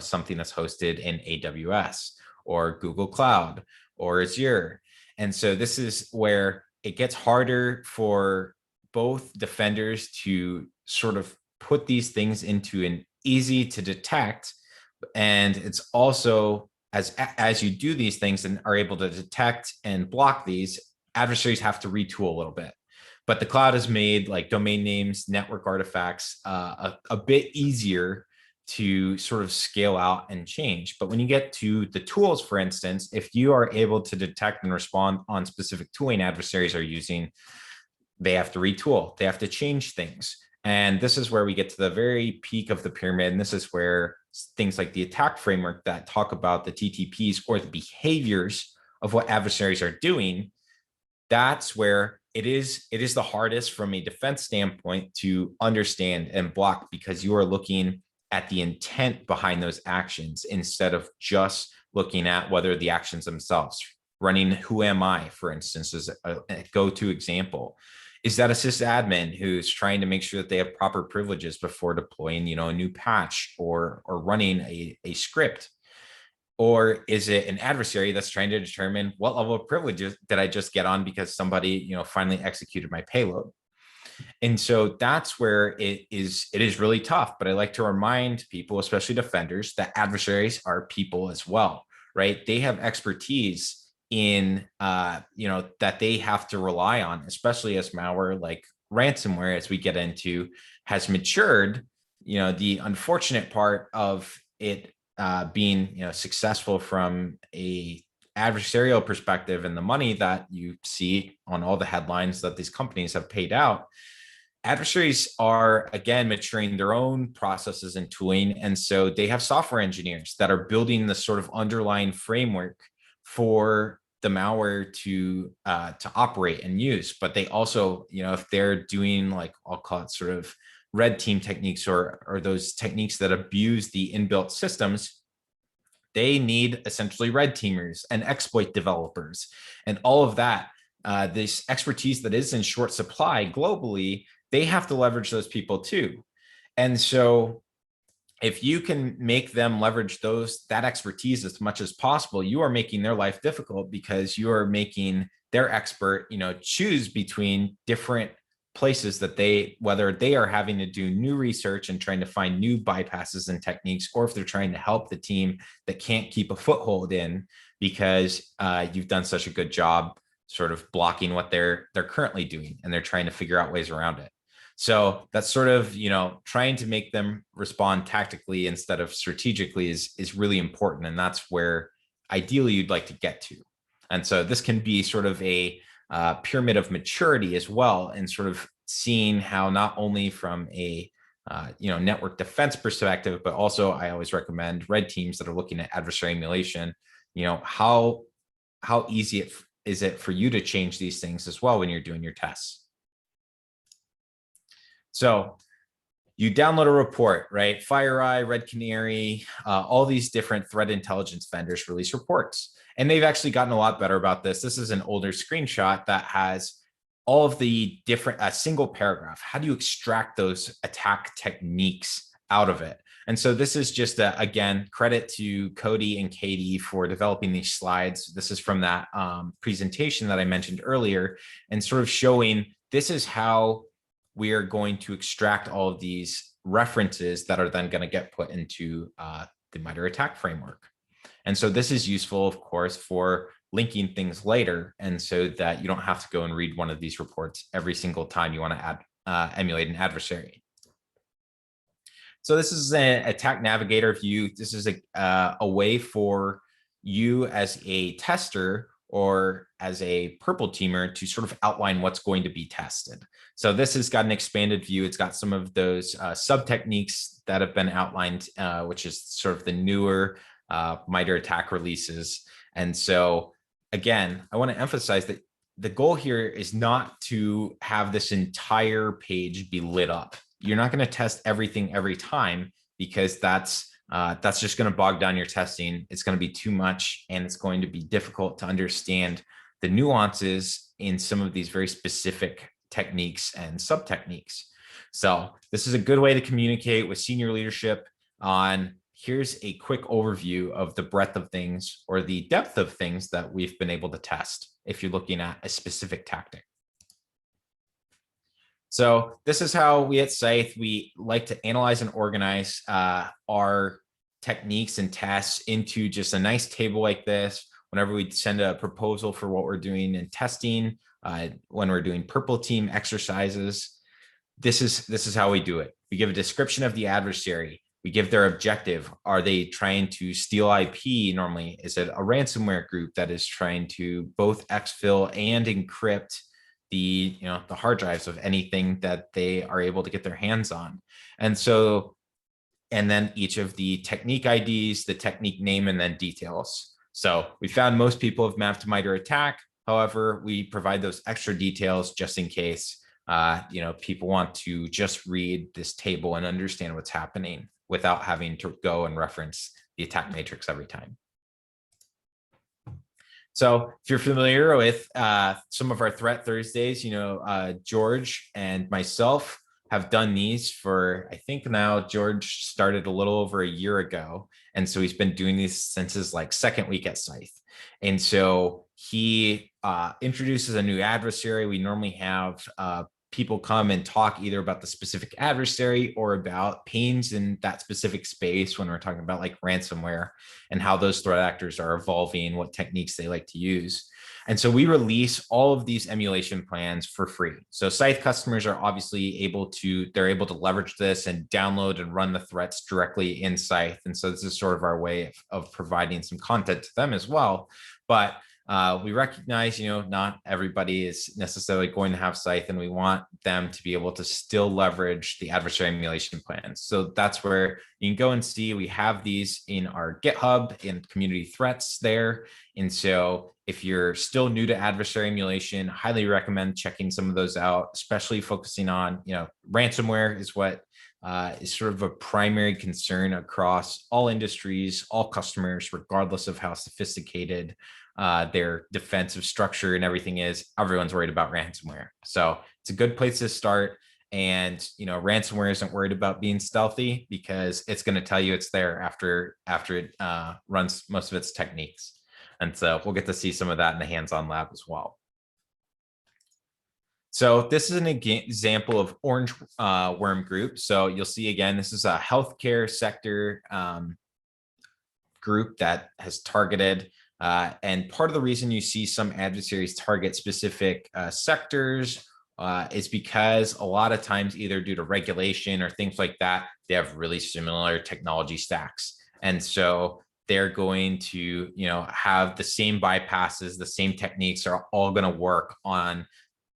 something that's hosted in AWS or Google Cloud or Azure? And so this is where it gets harder for both defenders to sort of put these things into an easy to detect. And it's also, as you do these things and are able to detect and block these, adversaries have to retool a little bit. But the cloud has made like domain names, network artifacts a bit easier to sort of scale out and change. But when you get to the tools, for instance, if you are able to detect and respond on specific tooling adversaries are using, they have to retool, they have to change things. And this is where we get to the very peak of the pyramid. And this is where things like the attack framework that talk about the TTPs or the behaviors of what adversaries are doing, that's where it is the hardest from a defense standpoint to understand and block, because you are looking at the intent behind those actions instead of just looking at whether the actions themselves. Running Who Am I, for instance, is a go-to example. Is that a sysadmin who's trying to make sure that they have proper privileges before deploying, a new patch or running a script? Or is it an adversary that's trying to determine what level of privileges did I just get on because somebody, finally executed my payload? And so that's where it is really tough. But I like to remind people, especially defenders, that adversaries are people as well, right? They have expertise in, that they have to rely on, especially as malware like ransomware, as we get into, has matured. The unfortunate part of it being, successful from a adversarial perspective and the money that you see on all the headlines that these companies have paid out, adversaries are, again, maturing their own processes and tooling. And so they have software engineers that are building the sort of underlying framework for the malware to operate and use, but they also, if they're doing, like, I'll call it sort of red team techniques, or those techniques that abuse the inbuilt systems, they need essentially red teamers and exploit developers and all of that. This expertise that is in short supply globally, they have to leverage those people too. And so if you can make them leverage that expertise as much as possible, you are making their life difficult, because you are making their expert, choose between different places that whether they are having to do new research and trying to find new bypasses and techniques, or if they're trying to help the team that can't keep a foothold in because you've done such a good job sort of blocking what they're currently doing, and they're trying to figure out ways around it. So that's sort of, trying to make them respond tactically instead of strategically is really important. And that's where ideally you'd like to get to. And so this can be sort of a pyramid of maturity as well, and sort of seeing how not only from a network defense perspective, but also I always recommend red teams that are looking at adversary emulation, how easy is it for you to change these things as well when you're doing your tests. So you download a report, right? FireEye, Red Canary, all these different threat intelligence vendors release reports. And they've actually gotten a lot better about this. This is an older screenshot that has all of the different, single paragraph. How do you extract those attack techniques out of it? And so this is just, again, credit to Cody and Katie for developing these slides. This is from that presentation that I mentioned earlier, and sort of showing this is how we are going to extract all of these references that are then going to get put into the MITRE attack framework. And so this is useful, of course, for linking things later, and so that you don't have to go and read one of these reports every single time you want to emulate an adversary. So this is an attack navigator view. This is a way for you as a tester or as a purple teamer to sort of outline what's going to be tested. So this has got an expanded view. It's got some of those sub techniques that have been outlined, which is sort of the newer MITRE attack releases. And so again, I want to emphasize that the goal here is not to have this entire page be lit up. You're not going to test everything every time, because that's just going to bog down your testing. It's going to be too much, and it's going to be difficult to understand the nuances in some of these very specific techniques and sub techniques. So this is a good way to communicate with senior leadership on, here's a quick overview of the breadth of things or the depth of things that we've been able to test if you're looking at a specific tactic. So this is how we at SCYTHE, we like to analyze and organize our techniques and tests into just a nice table like this. Whenever we send a proposal for what we're doing in testing, when we're doing purple team exercises, this is how we do it. We give a description of the adversary. We give their objective. Are they trying to steal IP normally? Is it a ransomware group that is trying to both exfil and encrypt the hard drives of anything that they are able to get their hands on? And so, and then each of the technique IDs, the technique name, and then details. So we found most people have mapped to MITRE attack. However, we provide those extra details just in case people want to just read this table and understand what's happening without having to go and reference the attack matrix every time. So if you're familiar with some of our Threat Thursdays, George and myself have done these for, I think now George started a little over a year ago. And so he's been doing these since his second week at SCYTHE. And so he introduces a new adversary. We normally have people come and talk either about the specific adversary or about pains in that specific space when we're talking about ransomware and how those threat actors are evolving, what techniques they like to use. And so we release all of these emulation plans for free. So SCYTHE customers are obviously able to leverage this and download and run the threats directly in SCYTHE. And so this is sort of our way of providing some content to them as well. But We recognize, not everybody is necessarily going to have Scythe, and we want them to be able to still leverage the adversary emulation plans. So that's where you can go and see we have these in our GitHub and community threats there. And so if you're still new to adversary emulation, highly recommend checking some of those out, especially focusing on, ransomware is what is sort of a primary concern across all industries, all customers, regardless of how sophisticated their defensive structure and everything is. Everyone's worried about ransomware. So it's a good place to start. And, ransomware isn't worried about being stealthy because it's going to tell you it's there after it runs most of its techniques. And so we'll get to see some of that in the hands-on lab as well. So this is an example of orange worm group. So you'll see again, this is a healthcare sector group that has targeted. And part of the reason you see some adversaries target specific sectors is because a lot of times, either due to regulation or things like that, they have really similar technology stacks. And so they're going to, have the same bypasses, the same techniques are all going to work on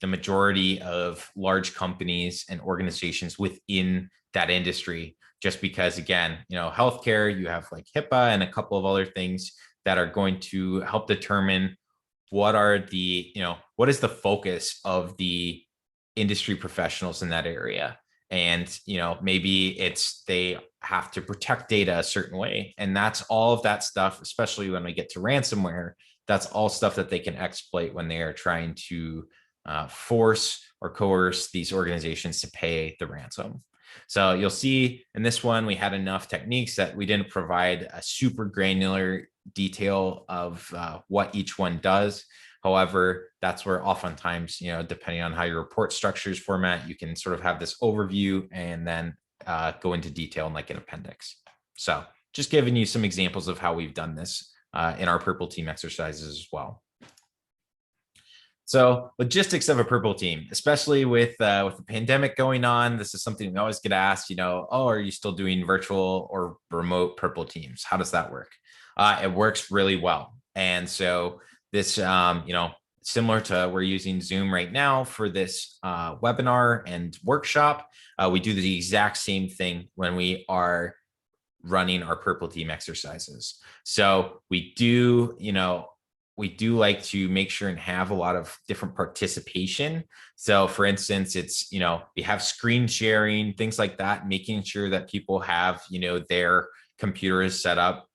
the majority of large companies and organizations within that industry. Just because, again, healthcare, you have like HIPAA and a couple of other things that are going to help determine what is the focus of the industry professionals in that area. And, maybe they have to protect data a certain way. And that's all of that stuff, especially when we get to ransomware, that's all stuff that they can exploit when they are trying to force or coerce these organizations to pay the ransom. So you'll see in this one, we had enough techniques that we didn't provide a super granular detail of what each one does. However, that's where oftentimes, depending on how your report structures format, you can sort of have this overview and then go into detail in like an appendix. So just giving you some examples of how we've done this in our purple team exercises as well. So logistics of a purple team, especially with the pandemic going on, this is something we always get asked, are you still doing virtual or remote purple teams? How does that work? It works really well. And so this, similar to we're using Zoom right now for this webinar and workshop, we do the exact same thing when we are running our purple team exercises. So we do like to make sure and have a lot of different participation. So for instance, it's, we have screen sharing, things like that, making sure that people have, their computer is set up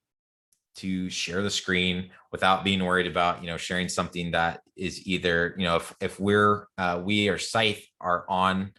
to share the screen without being worried about, sharing something that is either, if we or SCYTHE are on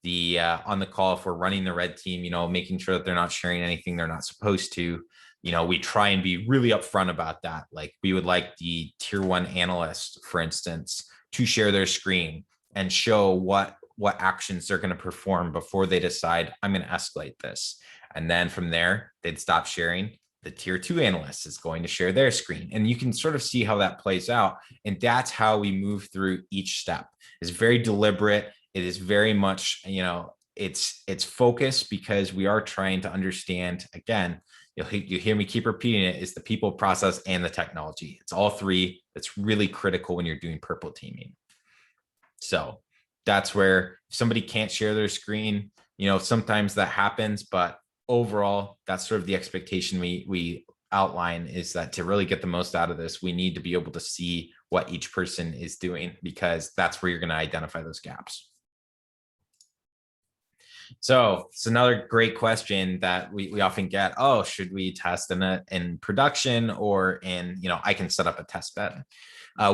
the call, if we're running the red team, making sure that they're not sharing anything they're not supposed to. We try and be really upfront about that. Like we would like the tier 1 analyst, for instance, to share their screen and show what actions they're going to perform before they decide I'm going to escalate this. And then from there, they'd stop sharing. The tier 2 analyst is going to share their screen. And you can sort of see how that plays out. And that's how we move through each step. It's very deliberate. It is very much, it's focused because we are trying to understand, again, you hear me keep repeating it, is the people, process, and the technology. It's all three. That's really critical when you're doing purple teaming. So that's where somebody can't share their screen, sometimes that happens, but overall, that's sort of the expectation we outline, is that to really get the most out of this, we need to be able to see what each person is doing, because that's where you're going to identify those gaps. So it's another great question that we often get. Oh, should we test in production or in, I can set up a test bed.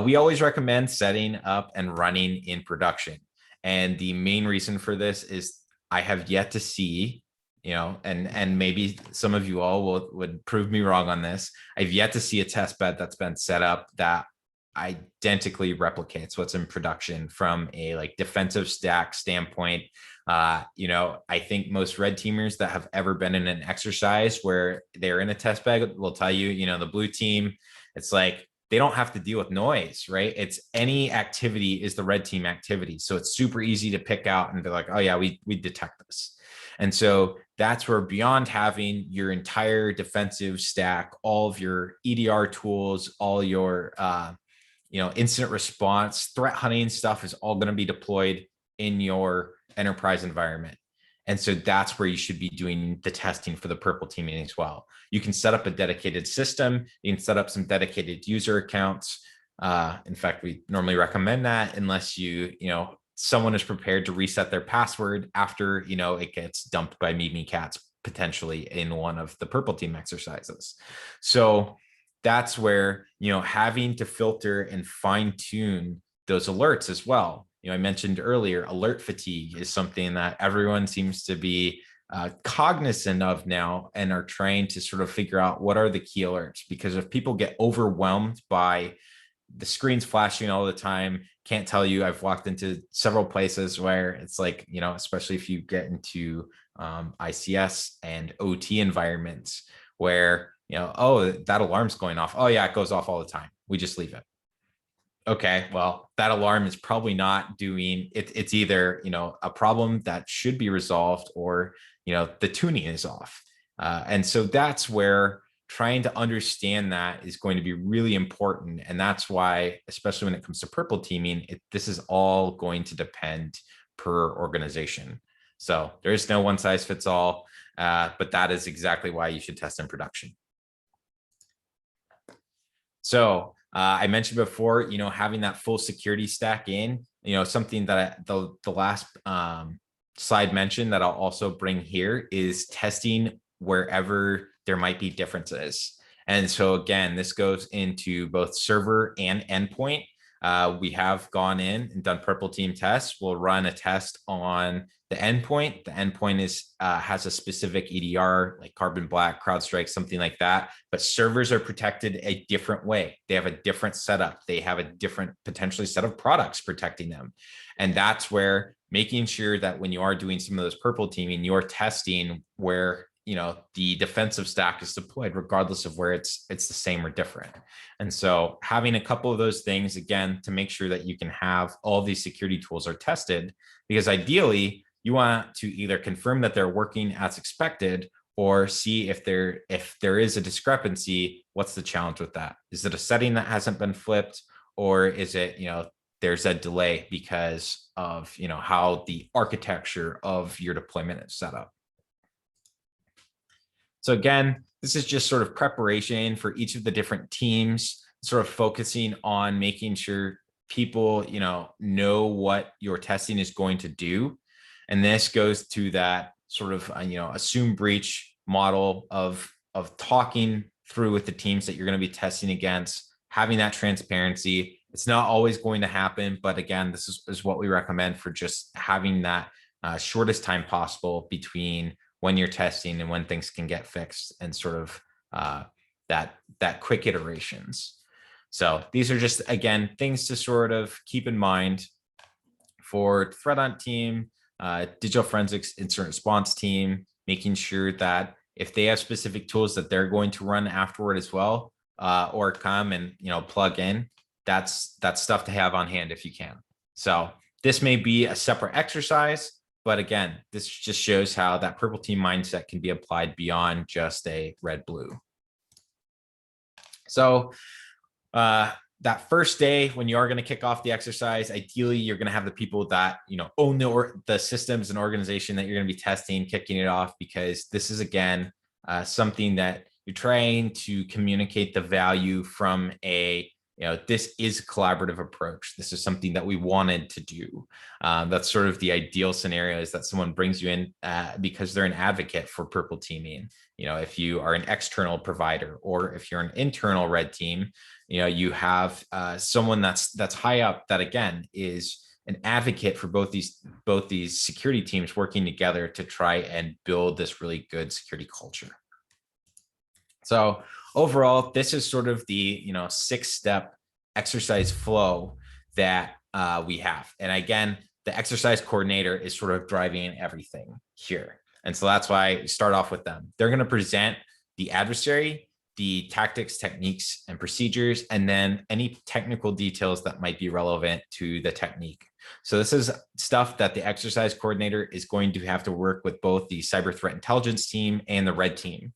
We always recommend setting up and running in production. And the main reason for this is I have yet to see, and maybe some of you all would prove me wrong on this. I've yet to see a test bed that's been set up that identically replicates what's in production from a defensive stack standpoint. I think most red teamers that have ever been in an exercise where they're in a test bed will tell you, the blue team, it's like they don't have to deal with noise, right? It's any activity is the red team activity. So it's super easy to pick out and be like, oh yeah, we detect this. And so that's where, beyond having your entire defensive stack, all of your EDR tools, all your incident response, threat hunting stuff is all going to be deployed in your enterprise environment. And so that's where you should be doing the testing for the purple teaming as well. You can set up a dedicated system. You can set up some dedicated user accounts. In fact, we normally recommend that unless someone is prepared to reset their password after, it gets dumped by Mimikatz potentially in one of the purple team exercises. So that's where, having to filter and fine tune those alerts as well. I mentioned earlier, alert fatigue is something that everyone seems to be cognizant of now and are trying to sort of figure out what are the key alerts, because if people get overwhelmed by the screens flashing all the time, can't tell you, I've walked into several places where it's like, especially if you get into ICS and OT environments where, oh, that alarm's going off. Oh yeah, it goes off all the time. We just leave it. Okay, well, that alarm is probably not doing it. It's either, a problem that should be resolved or, the tuning is off. And so that's where trying to understand that is going to be really important. And that's why, especially when it comes to purple teaming, this is all going to depend per organization. So there is no one size fits all, but that is exactly why you should test in production. So I mentioned before, having that full security stack in, something that the last slide mentioned that I'll also bring here is testing wherever there might be differences. And so again, this goes into both server and endpoint. We have gone in and done purple team tests. We'll run a test on the endpoint. The endpoint has a specific EDR, like Carbon Black, CrowdStrike, something like that. But servers are protected a different way. They have a different setup. They have a different potentially set of products protecting them. And that's where making sure that when you are doing some of those purple teaming, you're testing where the defensive stack is deployed, regardless of where it's the same or different. And so having a couple of those things, again, to make sure that you can have all these security tools are tested, because ideally you want to either confirm that they're working as expected or see if there is a discrepancy, what's the challenge with that? Is it a setting that hasn't been flipped, or is it, there's a delay because of, how the architecture of your deployment is set up? So again, this is just sort of preparation for each of the different teams, sort of focusing on making sure people, know what your testing is going to do. And this goes to that sort of, assume breach model of talking through with the teams that you're going to be testing against, having that transparency. It's not always going to happen, but again, this is what we recommend for just having that shortest time possible between when you're testing and when things can get fixed, and sort of that quick iterations. So these are just, again, things to sort of keep in mind for threat hunt team, digital forensics incident response team, making sure that if they have specific tools that they're going to run afterward as well, or come and plug in, that's stuff to have on hand if you can. So this may be a separate exercise, but again, this just shows how that purple team mindset can be applied beyond just a red-blue. So that first day when you are going to kick off the exercise, ideally you're going to have the people that own the systems and organization that you're going to be testing, kicking it off, because this is again something that you're trying to communicate the value from a this is a collaborative approach. This is something that we wanted to do. That's sort of the ideal scenario, is that someone brings you in because they're an advocate for purple teaming. If you are an external provider, or if you're an internal red team, you have someone that's high up that again is an advocate for both these security teams working together to try and build this really good security culture. So overall, this is sort of the 6-step exercise flow that we have. And again, the exercise coordinator is sort of driving everything here. And so that's why we start off with them. They're going to present the adversary, the tactics, techniques, and procedures, and then any technical details that might be relevant to the technique. So this is stuff that the exercise coordinator is going to have to work with both the cyber threat intelligence team and the red team.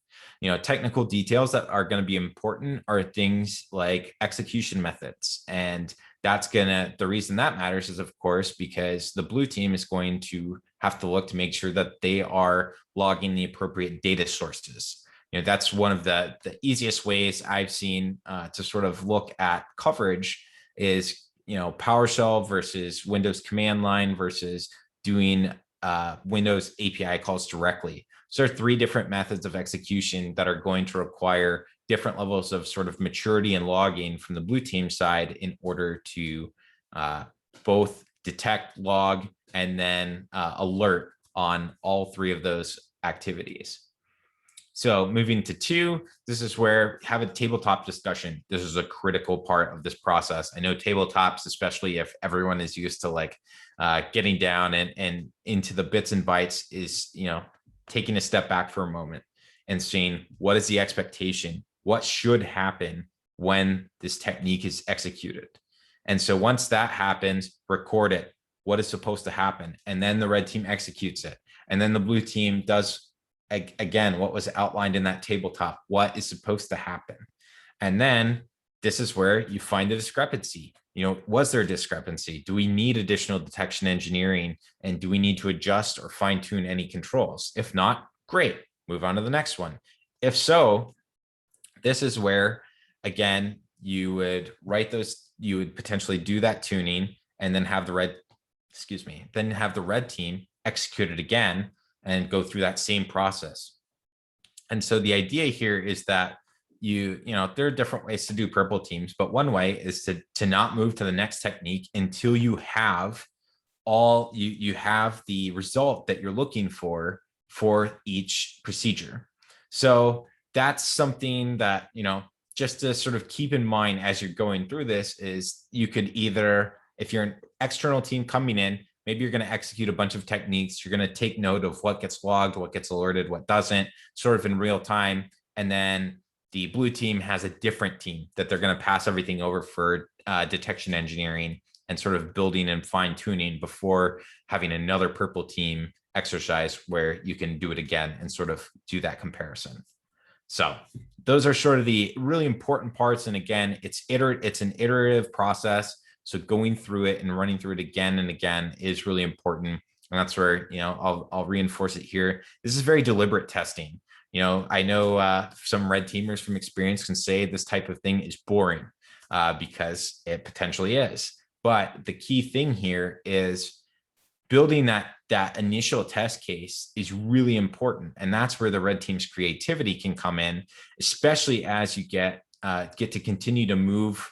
technical details that are going to be important are things like execution methods. And the reason that matters is, of course, because the blue team is going to have to look to make sure that they are logging the appropriate data sources. That's one of the easiest ways I've seen to sort of look at coverage is, PowerShell versus Windows command line versus doing Windows API calls directly. So there are 3 different methods of execution that are going to require different levels of sort of maturity and logging from the blue team side in order to both detect, log, and then alert on all 3 of those activities. So moving to 2, this is where have a tabletop discussion. This is a critical part of this process. I know tabletops, especially if everyone is used to like getting down and into the bits and bytes, is taking a step back for a moment and seeing what is the expectation, what should happen when this technique is executed. And so once that happens, record it, what is supposed to happen, and then the red team executes it, and then the blue team does again what was outlined in that tabletop, what is supposed to happen. And then this is where you find the discrepancy. Was there a discrepancy? Do we need additional detection engineering, and do we need to adjust or fine tune any controls? If not, great, move on to the next one. If so, this is where, again, you would potentially do that tuning and then have the red team execute it again and go through that same process. And so the idea here is that there are different ways to do purple teams, but one way is to not move to the next technique until you have you have the result that you're looking for each procedure. So that's something that, just to sort of keep in mind as you're going through this is you could either, if you're an external team coming in, maybe you're going to execute a bunch of techniques. You're going to take note of what gets logged, what gets alerted, what doesn't, sort of in real time. And then the blue team has a different team that they're going to pass everything over for detection engineering and sort of building and fine tuning before having another purple team exercise where you can do it again and sort of do that comparison. So those are sort of the really important parts. And again, it's an iterative process. So going through it and running through it again and again is really important. And that's where, I'll reinforce it here. This is very deliberate testing. I know some red teamers from experience can say this type of thing is boring because it potentially is. But the key thing here is building that initial test case is really important. And that's where the red team's creativity can come in, especially as you get to continue to move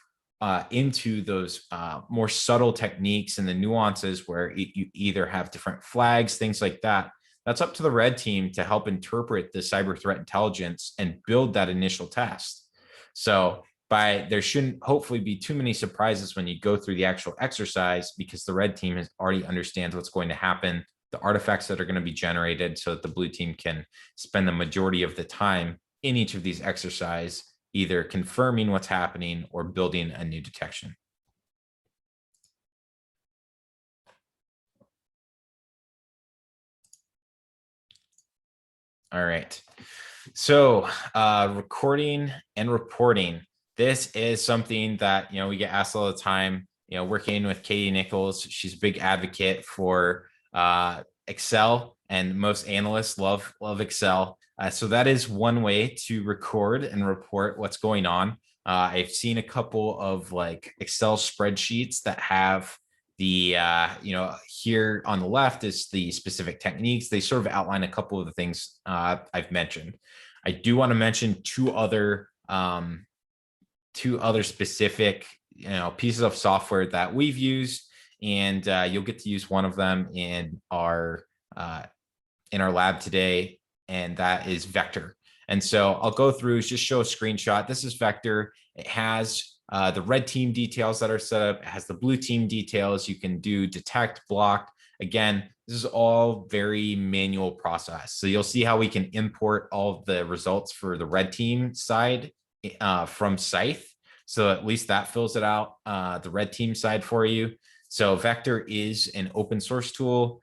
into those more subtle techniques and the nuances where you either have different flags, things like that. That's up to the red team to help interpret the cyber threat intelligence and build that initial test. So there shouldn't hopefully be too many surprises when you go through the actual exercise, because the red team already understands what's going to happen, the artifacts that are going to be generated, so that the blue team can spend the majority of the time in each of these exercises either confirming what's happening or building a new detection. All right. So recording and reporting. This is something that, we get asked all the time, working with Katie Nichols. She's a big advocate for Excel, and most analysts love Excel. So that is one way to record and report what's going on. I've seen a couple of like Excel spreadsheets that have the, here on the left is the specific techniques. They sort of outline a couple of the things I've mentioned. I do want to mention two other specific, pieces of software that we've used, and you'll get to use one of them in our lab today, and that is Vector. And so I'll go through, just show a screenshot. This is Vector. It has the red team details that are set up. It has the blue team details. You can do detect, block. Again, this is all very manual process. So you'll see how we can import all of the results for the red team side from SCYTHE. So at least that fills it out, the red team side for you. So Vector is an open source tool.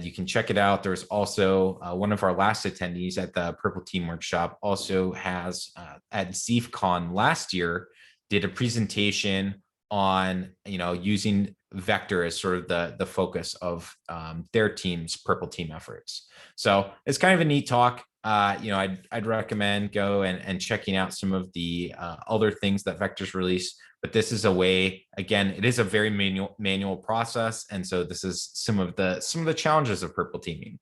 You can check it out. There's also one of our last attendees at the Purple Team Workshop also has at ZeefCon last year did a presentation on using vector as sort of the focus of their team's Purple Team efforts. So it's kind of a neat talk. I'd recommend go and checking out some of the other things that Vector's release. But this is a way, again, it is a very manual process. And so this is some of the challenges of Purple Teaming.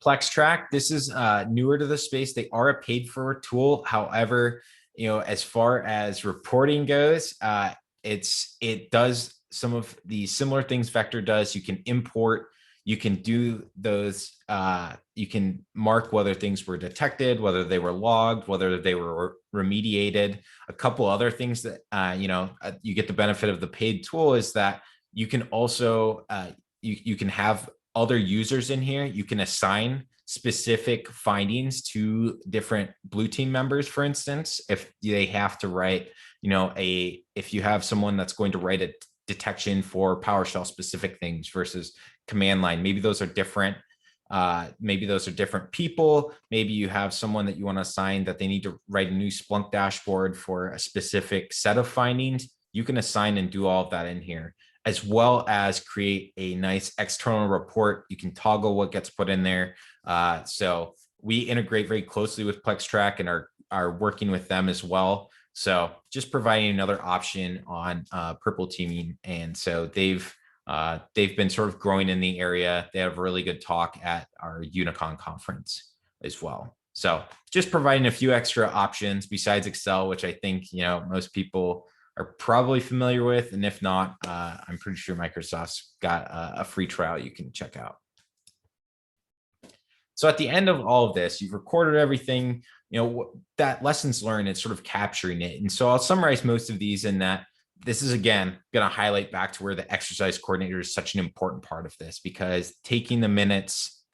PlexTrack, this is newer to the space. They are a paid for tool. However, as far as reporting goes, it does some of the similar things Vector does. You can import, you can do those, you can mark whether things were detected, whether they were logged, whether they were remediated. A couple other things that, you get the benefit of the paid tool is that you can also, you can have other users in here. You can assign specific findings to different blue team members, for instance, if they have to write, if you have someone that's going to write a detection for PowerShell specific things versus command line, maybe those are different. Maybe those are different people. Maybe you have someone that you want to assign that they need to write a new Splunk dashboard for a specific set of findings. You can assign and do all of that in here, as well as create a nice external report. You can toggle what gets put in there. So we integrate very closely with PlexTrack and are working with them as well. So just providing another option on Purple Teaming. And so they've been sort of growing in the area. They have a really good talk at our Unicon conference as well. So just providing a few extra options besides Excel, which I think, most people are probably familiar with. And if not, I'm pretty sure Microsoft's got a free trial you can check out. So at the end of all of this, you've recorded everything, that lessons learned and sort of capturing it. And so I'll summarize most of these in that this is, again, going to highlight back to where the exercise coordinator is such an important part of this, because taking the minutes,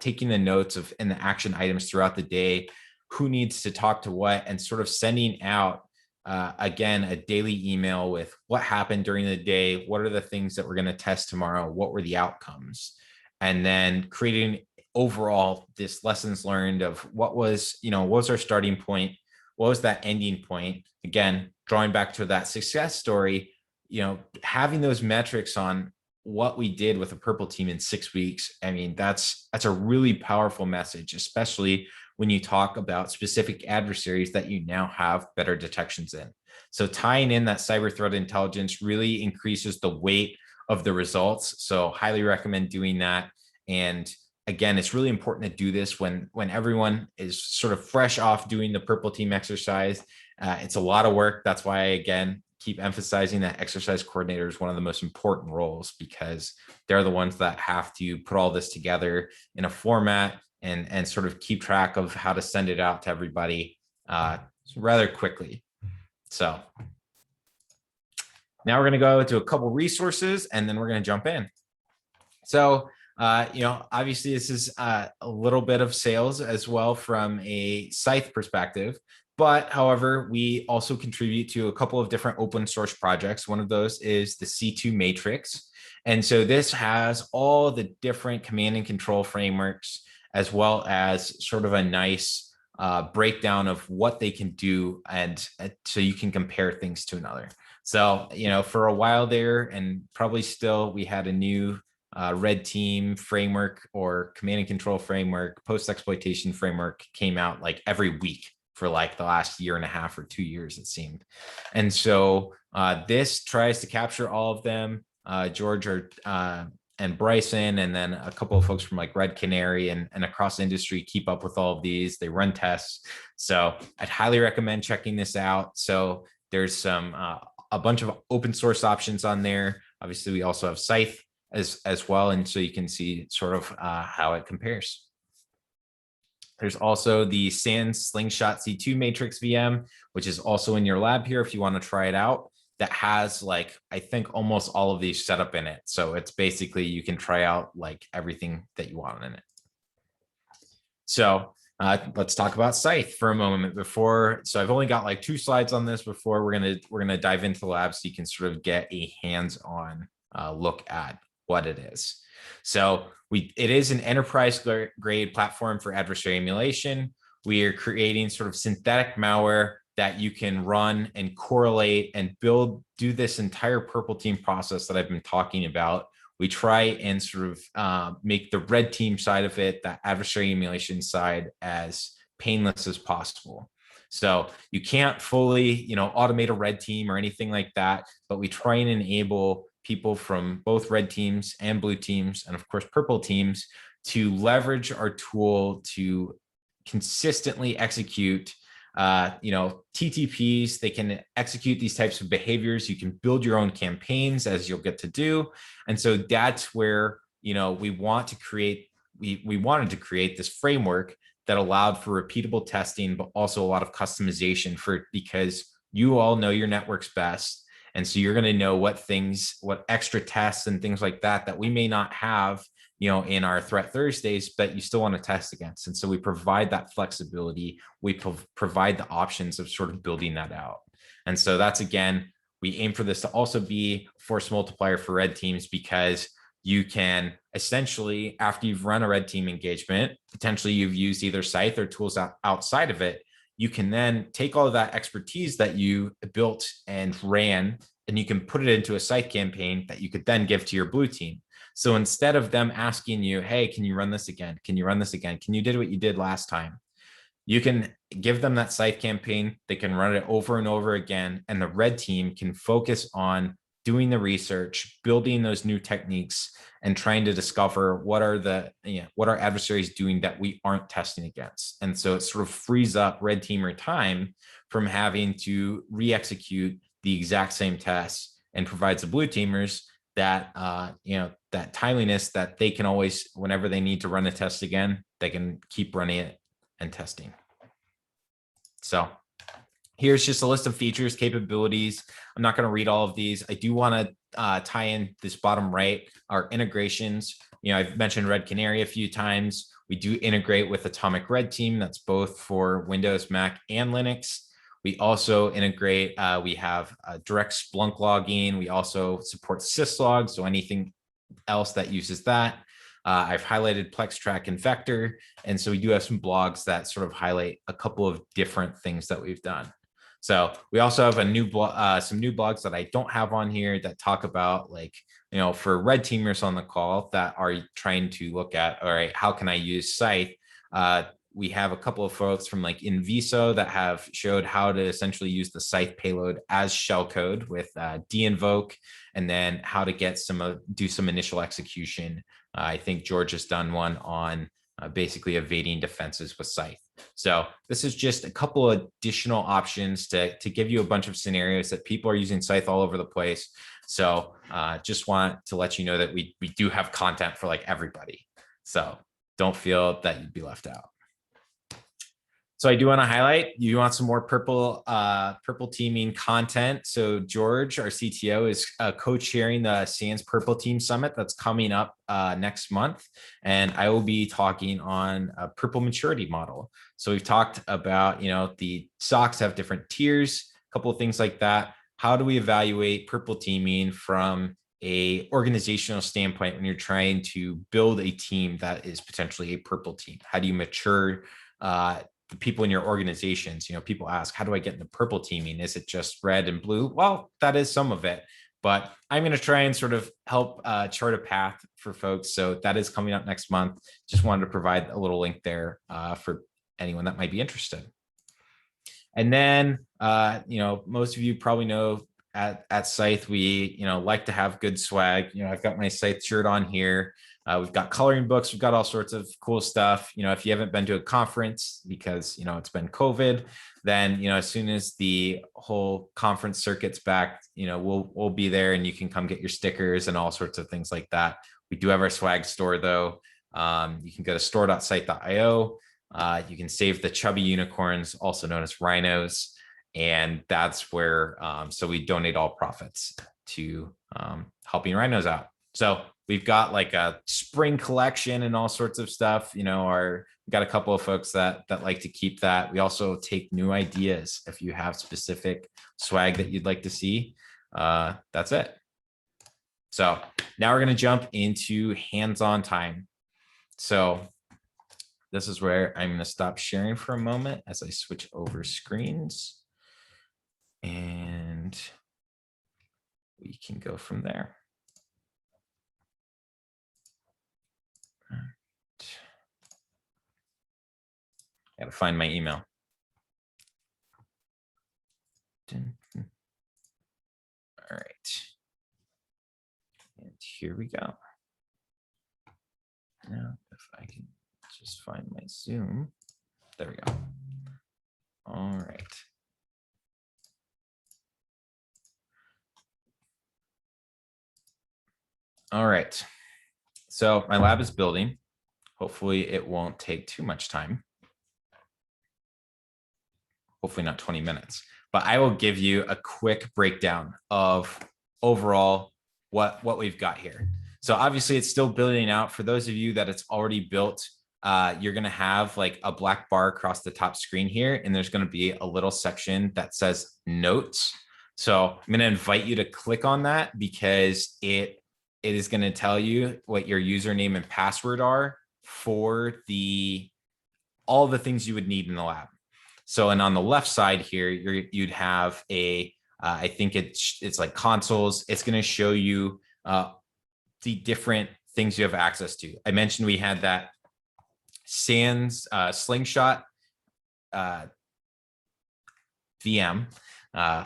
taking the notes of and the action items throughout the day, who needs to talk to what, and sort of sending out, again, a daily email with what happened during the day, what are the things that we're going to test tomorrow, what were the outcomes, and then creating overall this lessons learned of what was our starting point, what was that ending point. Again, drawing back to that success story, having those metrics on what we did with a Purple Team in 6 weeks. I mean, that's a really powerful message, especially when you talk about specific adversaries that you now have better detections in. So tying in that cyber threat intelligence really increases the weight of the results. So highly recommend doing that. And again, it's really important to do this when everyone is sort of fresh off doing the Purple Team exercise. It's a lot of work. That's why I, again, keep emphasizing that exercise coordinator is one of the most important roles, because they're the ones that have to put all this together in a format and sort of keep track of how to send it out to everybody rather quickly. So now we're going to go to a couple resources and then we're going to jump in. So obviously this is a little bit of sales as well from a SCYTHE perspective, but however, we also contribute to a couple of different open source projects. One of those is the C2 Matrix. And so this has all the different command and control frameworks, as well as sort of a nice breakdown of what they can do. And so you can compare things to another. So, for a while there, and probably still, we had a new red team framework or command and control framework, post-exploitation framework came out like every week for like the last year and a half or 2 years, it seemed. And so this tries to capture all of them. George and Bryson, and then a couple of folks from like Red Canary and across industry keep up with all of these. They run tests. So I'd highly recommend checking this out. So there's a bunch of open source options on there. Obviously, we also have SCYTHE as well. And so you can see sort of how it compares. There's also the SANS Slingshot C2 Matrix VM, which is also in your lab here if you want to try it out. That has like, I think almost all of these set up in it. So it's basically, you can try out like everything that you want in it. So let's talk about SCYTHE for a moment before. So I've only got like 2 slides on this before we're gonna dive into the lab so you can sort of get a hands-on look at what it is. So it is an enterprise grade platform for adversary emulation. We are creating sort of synthetic malware that you can run and correlate and do this entire purple team process that I've been talking about. We try and sort of make the red team side of it, that adversary emulation side, as painless as possible. So you can't fully, automate a red team or anything like that, but we try and enable people from both red teams and blue teams, and of course, purple teams, to leverage our tool to consistently execute TTPs. They can execute these types of behaviors. You can build your own campaigns, as you'll get to do. And so that's where, we wanted to create this framework that allowed for repeatable testing, but also a lot of customization because you all know your networks best. And so you're going to know what extra tests and things like that we may not have, in our Threat Thursdays, but you still want to test against. And so we provide that flexibility. We provide the options of sort of building that out. And so that's, again, we aim for this to also be force multiplier for red teams, because you can essentially, after you've run a red team engagement, potentially you've used either SCYTHE or tools outside of it, you can then take all of that expertise that you built and ran, and you can put it into a SCYTHE campaign that you could then give to your blue team. So instead of them asking you, hey, can you run this again? Can you run this again? Can you do what you did last time? You can give them that SCYTHE campaign. They can run it over and over again. And the red team can focus on doing the research, building those new techniques, and trying to discover what are adversaries doing that we aren't testing against. And so it sort of frees up red teamer time from having to re-execute the exact same tests, and provides the blue teamers that that timeliness that they can always, whenever they need to run a test again, they can keep running it and testing. So here's just a list of features, capabilities. I'm not going to read all of these. I do want to tie in this bottom right, our integrations. I've mentioned Red Canary a few times. We do integrate with Atomic Red Team. That's both for Windows, Mac, and Linux. We also integrate, we have direct Splunk logging. We also support syslog, so anything else that uses that. I've highlighted Plextrack and Vector. And so we do have some blogs that sort of highlight a couple of different things that we've done. So we also have some new blogs that I don't have on here that talk about, like, for red teamers on the call that are trying to look at, all right, how can I use SCYTHE? We have a couple of folks from like Inviso that have showed how to essentially use the SCYTHE payload as shellcode with deinvoke, and then how to do some initial execution. I think George has done one on basically evading defenses with SCYTHE. So this is just a couple of additional options to give you a bunch of scenarios that people are using SCYTHE all over the place. So just want to let you know that we do have content for like everybody. So don't feel that you'd be left out. So I do want to highlight, you want some more purple teaming content. So George, our CTO, is co-chairing the SANS Purple Team Summit that's coming up next month. And I will be talking on a purple maturity model. So we've talked about, the SOCs have different tiers, a couple of things like that. How do we evaluate purple teaming from a organizational standpoint when you're trying to build a team that is potentially a purple team? How do you mature the people in your organizations? People ask, how do I get into purple teaming? Is it just red and blue? Well, that is some of it, but I'm going to try and sort of help chart a path for folks. So that is coming up next month. Just wanted to provide a little link there for anyone that might be interested. And then, most of you probably know at SCYTHE, we, like to have good swag. I've got my SCYTHE shirt on here. We've got coloring books. We've got all sorts of cool stuff. If you haven't been to a conference because, it's been COVID, then, as soon as the whole conference circuit's back, we'll be there, and you can come get your stickers and all sorts of things like that. We do have our swag store though. You can go to store.scythe.io. You can save the chubby unicorns, also known as rhinos. And that's where, so we donate all profits to helping rhinos out. So we've got like a spring collection and all sorts of stuff. We've got a couple of folks that like to keep that. We also take new ideas. If you have specific swag that you'd like to see, that's it. So now we're going to jump into hands-on time. So this is where I'm going to stop sharing for a moment as I switch over screens. And we can go from there. I got to find my email. All right. And here we go. Now, if I can just find my Zoom. There we go. All right. All right. So my lab is building. Hopefully it won't take too much time. Hopefully not 20 minutes, but I will give you a quick breakdown of overall what we've got here. So obviously it's still building out. For those of you that it's already built, you're going to have like a black bar across the top screen here, and there's going to be a little section that says notes. So I'm going to invite you to click on that because it is going to tell you what your username and password are for all the things you would need in the lab. So, and on the left side here, you'd have I think it's like consoles. It's going to show you the different things you have access to. I mentioned we had that SANS slingshot VM.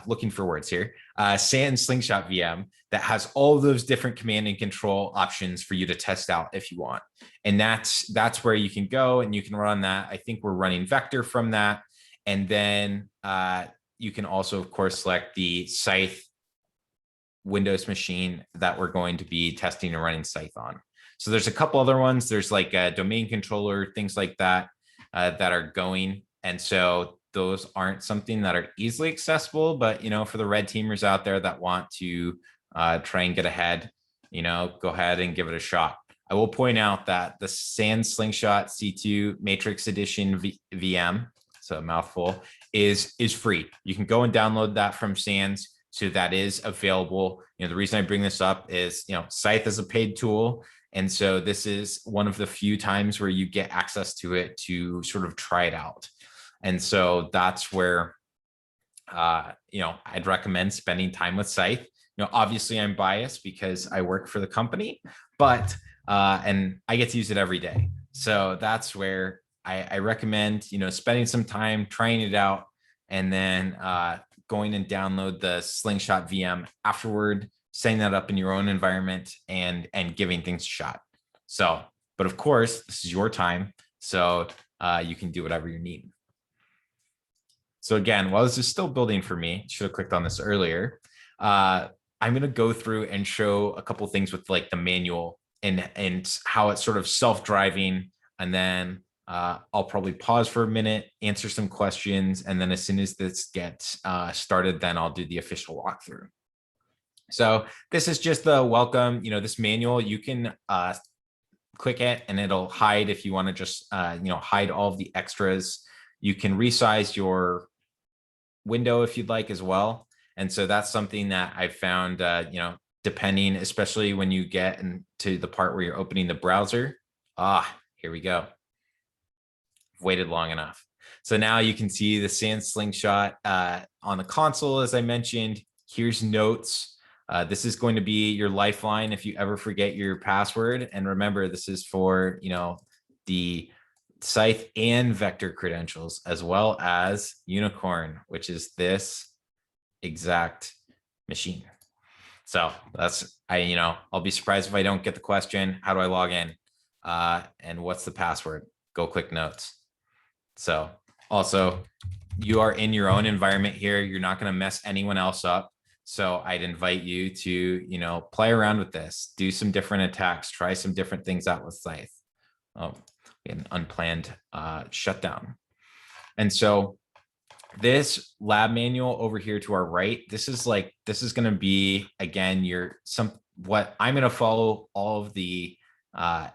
Looking for words here. SANS slingshot VM that has all of those different command and control options for you to test out if you want. And that's where you can go and you can run that. I think we're running vector from that. And then you can also, of course, select the Scythe Windows machine that we're going to be testing and running Scythe on. So there's a couple other ones. There's like a domain controller, things like that, that are going. And so those aren't something that are easily accessible, but, you know, for the red teamers out there that want to try and get ahead, you know, go ahead and give it a shot. I will point out that the SANS Slingshot C2 Matrix Edition VM, so a mouthful, is free. You can go and download that from SANS. So that is available. You know, the reason I bring this up is, you know, Scythe is a paid tool. And so this is one of the few times where you get access to it to sort of try it out. And so that's where, you know, I'd recommend spending time with Scythe. You know, obviously I'm biased because I work for the company, but, and I get to use it every day. So that's where I recommend, you know, spending some time trying it out and then going and download the Slingshot VM afterward, setting that up in your own environment and giving things a shot. So, but of course, this is your time. So you can do whatever you need. So again, while this is still building for me, should have clicked on this earlier. I'm going to go through and show a couple of things with like the manual and how it's sort of self-driving. And then I'll probably pause for a minute, answer some questions. And then as soon as this gets started, then I'll do the official walkthrough. So this is just the welcome, you know, this manual, you can click it and it'll hide if you want to just, you know, hide all of the extras. You can resize your window if you'd like as well. And so that's something that I found, you know, depending, especially when you get into the part where you're opening the browser. Here we go. Waited long enough. So now you can see the SANS Slingshot on the console, as I mentioned. Here's notes. This is going to be your lifeline if you ever forget your password. And remember, this is for, you know, the Scythe and Vector credentials, as well as Unicorn, which is this exact machine. So that's, you know, I'll be surprised if I don't get the question, how do I log in? And what's the password? Go click notes. So also, you are in your own environment here. You're not going to mess anyone else up. So I'd invite you to, you know, play around with this, do some different attacks, try some different things out with Scythe. Oh, we had an unplanned shutdown. And so this lab manual over here to our right, this is going to be, again, what I'm going to follow all of the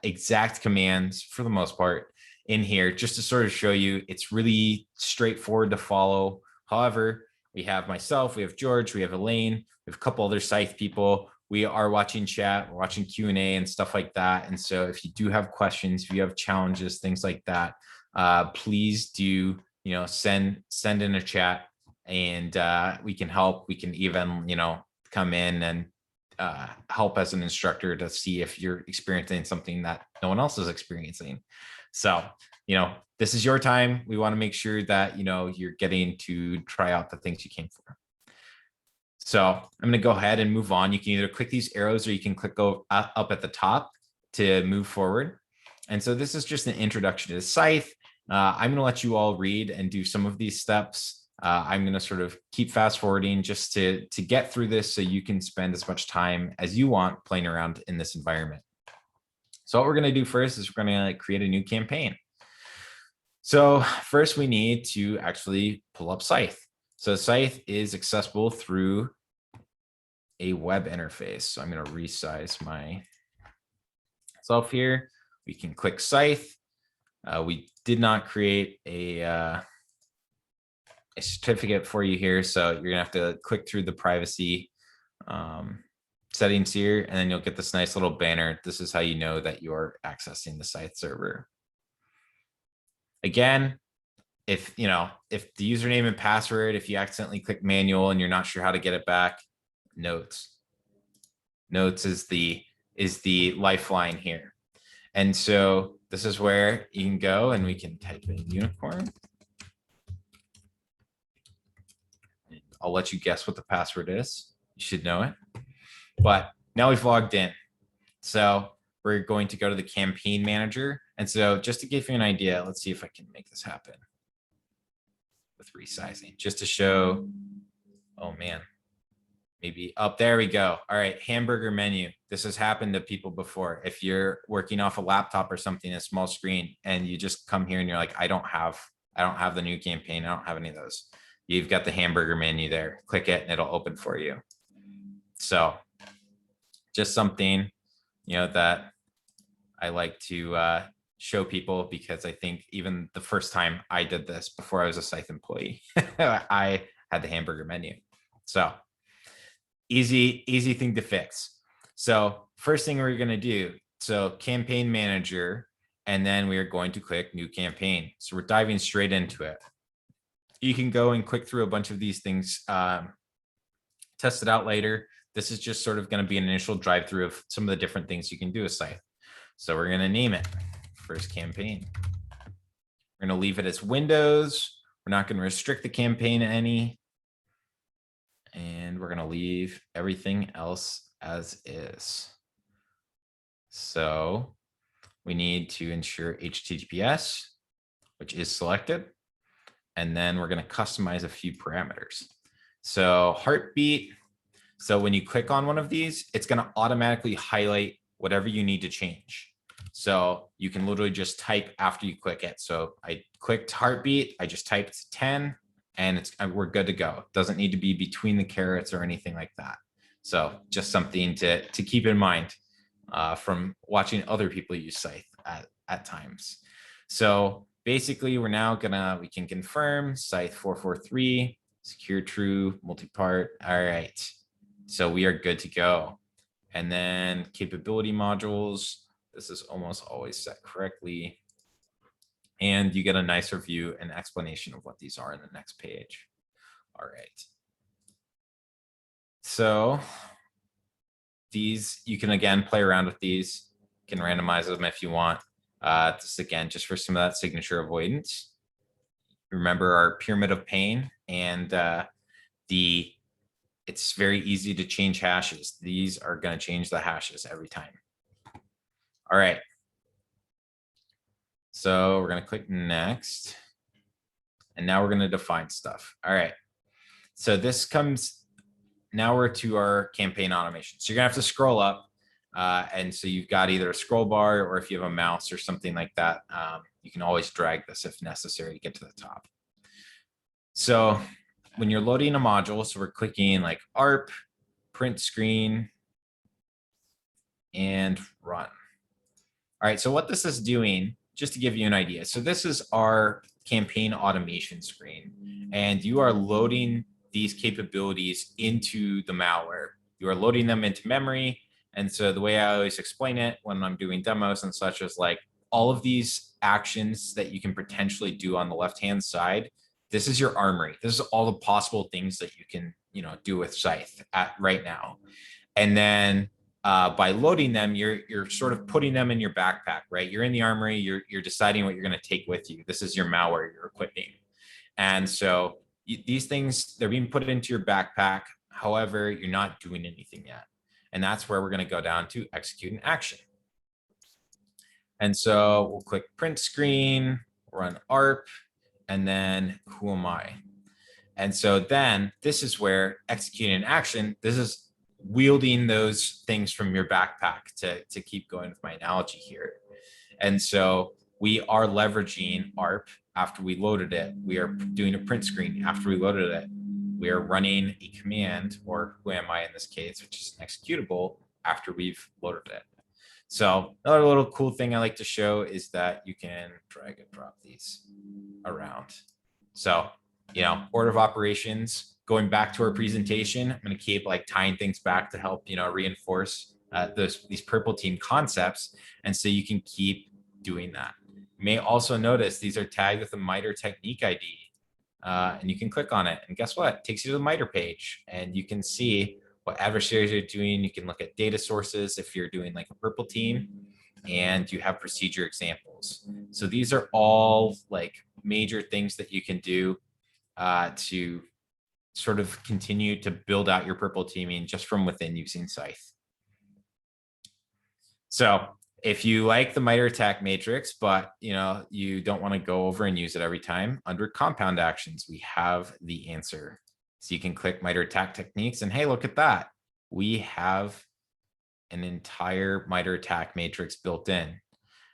exact commands for the most part in here, just to sort of show you it's really straightforward to follow. However, we have myself, we have George, we have Elaine, we have a couple other Scythe people. we are watching chat, we're watching Q&A and stuff like that. And so if you do have questions, if you have challenges, things like that, please do, send in a chat, and we can help. We can even, come in and help as an instructor to see if you're experiencing something that no one else is experiencing. So, this is your time. We want to make sure that, you're getting to try out the things you came for. So I'm going to go ahead and move on. You can either click these arrows or you can click up at the top to move forward. And so this is just an introduction to Scythe. I'm going to let you all read and do some of these steps. I'm going to sort of keep fast forwarding just to get through this so you can spend as much time as you want playing around in this environment. So what we're going to do first is we're going to create a new campaign. So first we need to actually pull up Scythe. So Scythe is accessible through a web interface. So I'm going to resize myself here. We can click Scythe. We did not create a certificate for you here, so you're gonna have to click through the privacy settings here, and then you'll get this nice little banner. This is how you know that you're accessing the Scythe server. Again, if the username and password, if you accidentally click manual and you're not sure how to get it back, notes is the lifeline here. And so this is where you can go, and we can type in unicorn. I'll let you guess what the password is. You should know it. But now we've logged in. So we're going to go to the campaign manager. And so just to give you an idea, let's see if I can make this happen with resizing, just to show, oh man, maybe up there we go. All right, hamburger menu. This has happened to people before. If you're working off a laptop or something, a small screen, and you just come here and you're like, I don't have the new campaign. I don't have any of those. You've got the hamburger menu there. Click it and it'll open for you. So just something, that I like to show people, because I think even the first time I did this before I was a Scythe employee, I had the hamburger menu. So easy thing to fix. So first thing we're going to do, so campaign manager, and then we are going to click new campaign. So we're diving straight into it. You can go and click through a bunch of these things, test it out later. This is just sort of going to be an initial drive through of some of the different things you can do with Scythe. So we're going to name it first campaign. We're going to leave it as Windows. We're not going to restrict the campaign any. And we're going to leave everything else as is. So we need to ensure HTTPS, which is selected. And then we're going to customize a few parameters. So heartbeat. So when you click on one of these, it's going to automatically highlight whatever you need to change. So you can literally just type after you click it. So I clicked heartbeat. I just typed 10 and we're good to go. It doesn't need to be between the carets or anything like that. So just something to keep in mind from watching other people use Scythe at times. So basically, we can confirm Scythe 443, secure true, multi-part. All right. So we are good to go. And then capability modules. This is almost always set correctly. And you get a nice review and explanation of what these are in the next page. All right. So these, you can again play around with these. You can randomize them if you want. This again, just for some of that signature avoidance. Remember our pyramid of pain, and it's very easy to change hashes. These are going to change the hashes every time. All right. So we're going to click next. And now we're going to define stuff. All right. So this comes, now we're to our campaign automation. So you're going to have to scroll up. And so you've got either a scroll bar, or if you have a mouse or something like that, you can always drag this if necessary to get to the top. So when you're loading a module, so we're clicking like ARP, print screen, and run. All right, so what this is doing, just to give you an idea. So this is our campaign automation screen, and you are loading these capabilities into the malware. you are loading them into memory. And so the way I always explain it when I'm doing demos and such is like all of these actions that you can potentially do on the left-hand side, this is your armory. This is all the possible things that you can, do with Scythe right now. And then by loading them, you're sort of putting them in your backpack, right? You're in the armory, you're deciding what you're going to take with you. This is your malware you're equipping. And so these things, they're being put into your backpack. However, you're not doing anything yet. And that's where we're going to go down to execute an action. And so we'll click print screen, run ARP, and then who am I? And so then this is where executing an action, this is wielding those things from your backpack to keep going with my analogy here. And so we are leveraging ARP after we loaded it. We are doing a print screen after we loaded it. We are running a command, or who am I in this case, which is an executable after we've loaded it. So another little cool thing I like to show is that you can drag and drop these around. So, order of operations, going back to our presentation, I'm going to keep like tying things back to help, reinforce these purple team concepts. And so you can keep doing that. You may also notice these are tagged with a MITRE technique ID. And you can click on it. And guess what? It takes you to the MITRE page. And you can see what adversaries are doing. You can look at data sources if you're doing like a purple team. And you have procedure examples. So these are all like major things that you can do to sort of continue to build out your purple teaming just from within using Scythe. So if you like the MITRE attack matrix, but you don't want to go over and use it every time, under compound actions, we have the answer. So you can click MITRE attack techniques and hey, look at that. We have an entire MITRE attack matrix built in.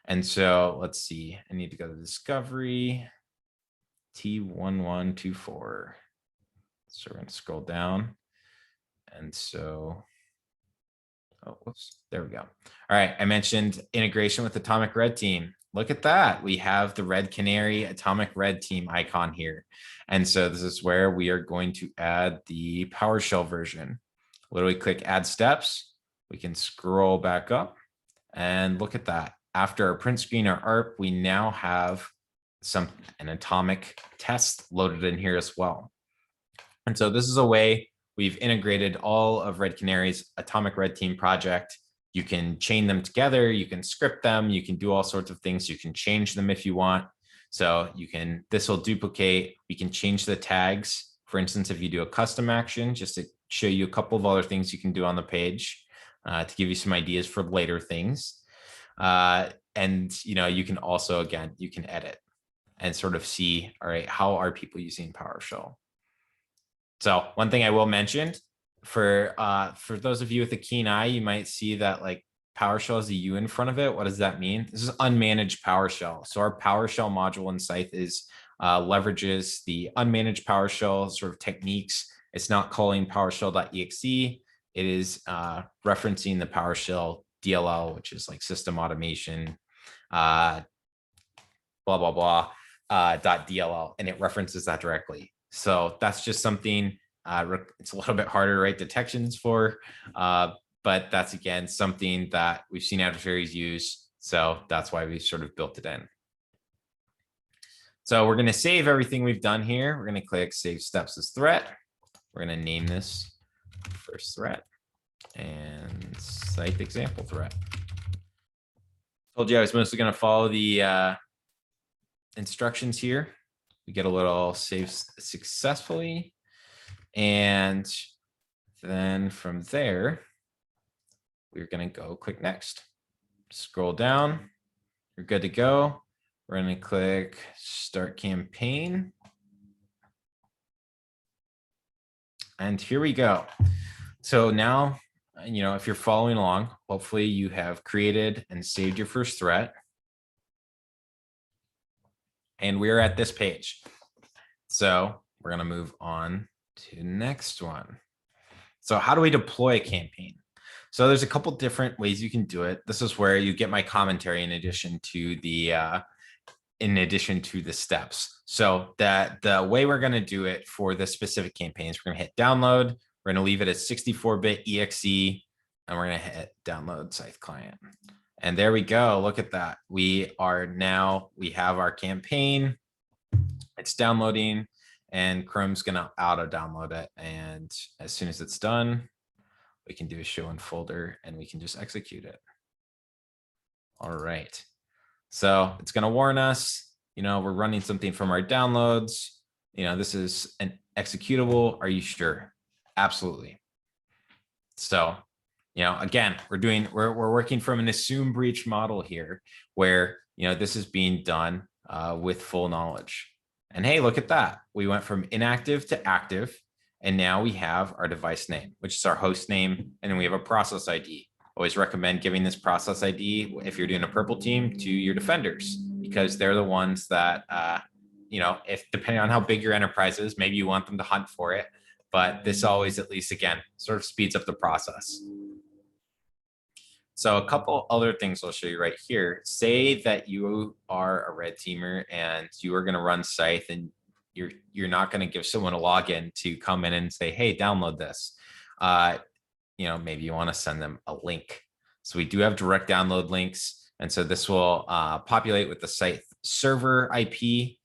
And so let's see, I need to go to discovery, T1124. So we're going to scroll down. And so, oh, whoops, there we go. All right, I mentioned integration with Atomic Red Team. Look at that. We have the Red Canary Atomic Red Team icon here. And so this is where we are going to add the PowerShell version. Literally click add steps. We can scroll back up and look at that. After our print screen or ARP, we now have an atomic test loaded in here as well. And so this is a way we've integrated all of Red Canary's Atomic Red Team project. You can chain them together, you can script them, you can do all sorts of things. You can change them if you want. So this will duplicate, we can change the tags. For instance, if you do a custom action, just to show you a couple of other things you can do on the page to give you some ideas for later things. And you can also, again, you can edit and sort of see, all right, how are people using PowerShell? So one thing I will mention for those of you with a keen eye, you might see that like PowerShell has a U in front of it. What does that mean? This is unmanaged PowerShell. So our PowerShell module in Scythe leverages the unmanaged PowerShell sort of techniques. It's not calling PowerShell.exe. It is referencing the PowerShell DLL, which is like system automation, blah, blah, blah, .dll, and it references that directly. So that's just something, it's a little bit harder to write detections for, but that's, again, something that we've seen adversaries use. So that's why we sort of built it in. So we're going to save everything we've done here. We're going to click save steps as threat. We're going to name this first threat and Scythe example threat. Told you I was mostly going to follow the instructions here. We get a little save successfully. And then from there, we're going to go click next. Scroll down. You're good to go. We're going to click start campaign. And here we go. So now, if you're following along, hopefully you have created and saved your first threat. And we're at this page. So we're going to move on to the next one. So how do we deploy a campaign? So there's a couple different ways you can do it. This is where you get my commentary in addition to the steps. So that the way we're going to do it for this specific campaign is we're going to hit download. We're We're going to leave it as 64-bit exe, and we're going to hit download Scythe client. And there we go. Look at that. We have our campaign. It's downloading, and Chrome's going to auto download it. And as soon as it's done, we can do a show in folder and we can just execute it. All right. So it's going to warn us, we're running something from our downloads. This is an executable. Are you sure? Absolutely. So, again, we're working from an assume breach model here where, this is being done with full knowledge. And hey, look at that. We went from inactive to active. And now we have our device name, which is our host name. And then we have a process ID. Always recommend giving this process ID, if you're doing a purple team, to your defenders, because they're the ones that, if depending on how big your enterprise is, maybe you want them to hunt for it. But this always, at least again, sort of speeds up the process. So a couple other things I'll show you right here. Say that you are a red teamer and you are going to run Scythe, and you're not going to give someone a login to come in and say, hey, download this. Maybe you want to send them a link. So we do have direct download links. And so this will populate with the Scythe server IP,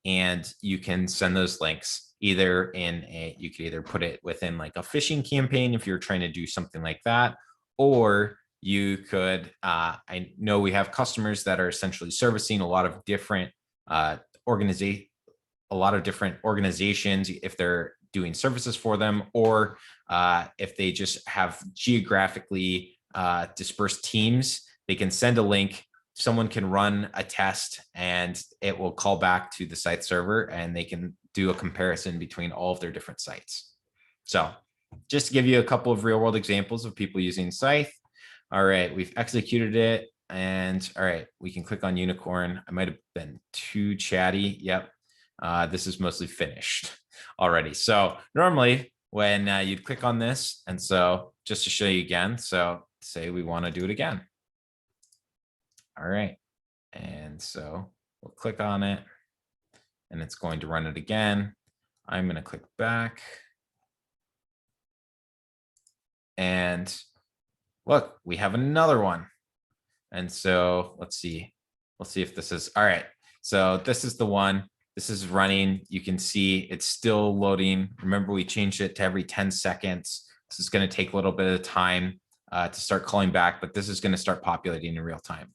and you can send those links you could either put it within like a phishing campaign if you're trying to do something like that, or you could, I know we have customers that are essentially servicing a lot of different organizations if they're doing services for them, or if they just have geographically dispersed teams, they can send a link, someone can run a test, and it will call back to the Scythe server, and they can do a comparison between all of their different sites. So just to give you a couple of real world examples of people using Scythe. All right, we've executed it, and all right, we can click on unicorn. I might have been too chatty. Yep. This is mostly finished already. So normally when you'd click on this, and so just to show you again, so say we want to do it again. All right. And so we'll click on it and it's going to run it again. I'm going to click back. And look, we have another one. And so let's see if this is, all right. So this is the one. This is running. You can see it's still loading. Remember, we changed it to every 10 seconds. This is going to take a little bit of time to start calling back, but this is going to start populating in real time.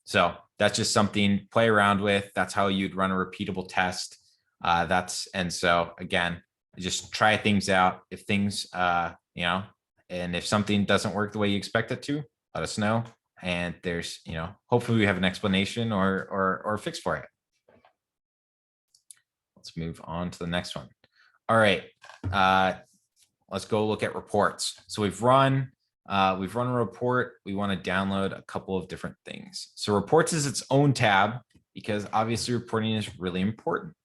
So that's just something play around with. That's how you'd run a repeatable test. And so again, just try things out. If things, and if something doesn't work the way you expect it to, let us know. And there's, hopefully we have an explanation or a fix for it. Let's move on to the next one. All right, let's go look at reports. So we've run a report. We want to download a couple of different things. So reports is its own tab because obviously reporting is really important.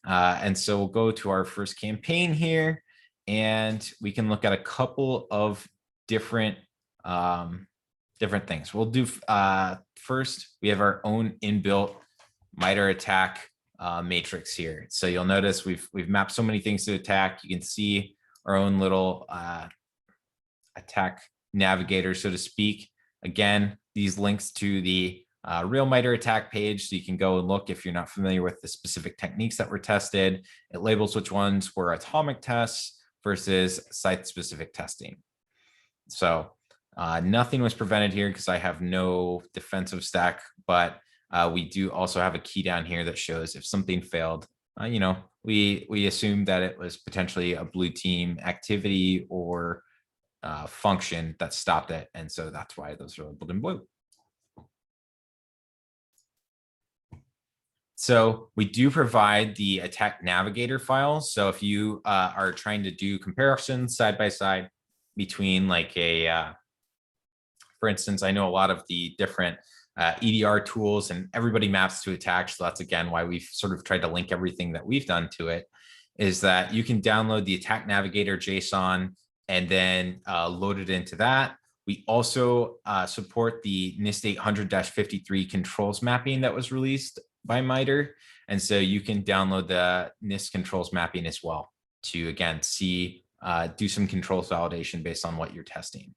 And so we'll go to our first campaign here, and we can look at a couple of different things. We'll do first, we have our own inbuilt MITRE attack matrix here. So you'll notice we've mapped so many things to attack. You can see our own little attack navigator, so to speak. Again, these links to the real MITRE attack page, so you can go and look if you're not familiar with the specific techniques that were tested. It labels which ones were atomic tests versus site-specific testing. So nothing was prevented here because I have no defensive stack, but we do also have a key down here that shows if something failed, we assume that it was potentially a blue team activity or function that stopped it. And so that's why those are labeled in blue. So we do provide the attack navigator file. So if you are trying to do comparisons side by side between like for instance, I know a lot of the different EDR tools and everybody maps to attack. So that's again why we've sort of tried to link everything that we've done to it, is that you can download the attack navigator JSON and then load it into that. We also support the NIST 800-53 controls mapping that was released by MITRE. And so you can download the NIST controls mapping as well to, again, see do some controls validation based on what you're testing.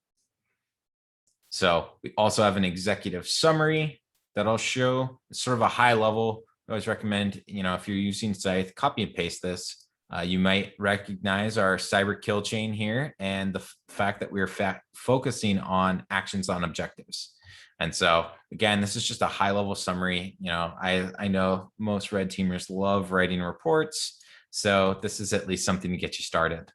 So we also have an executive summary that I'll show. It's sort of a high level. I always recommend, if you're using Scythe, copy and paste this. You might recognize our cyber kill chain here and the fact that we're focusing on actions on objectives. And so again, this is just a high level summary. I know most red teamers love writing reports. So this is at least something to get you started.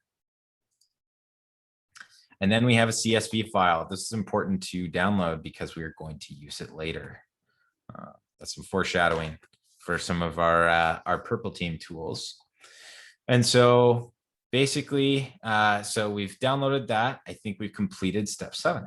And then we have a CSV file. This is important to download because we are going to use it later. That's some foreshadowing for some of our purple team tools. And so basically, so we've downloaded that. I think we've completed step 7.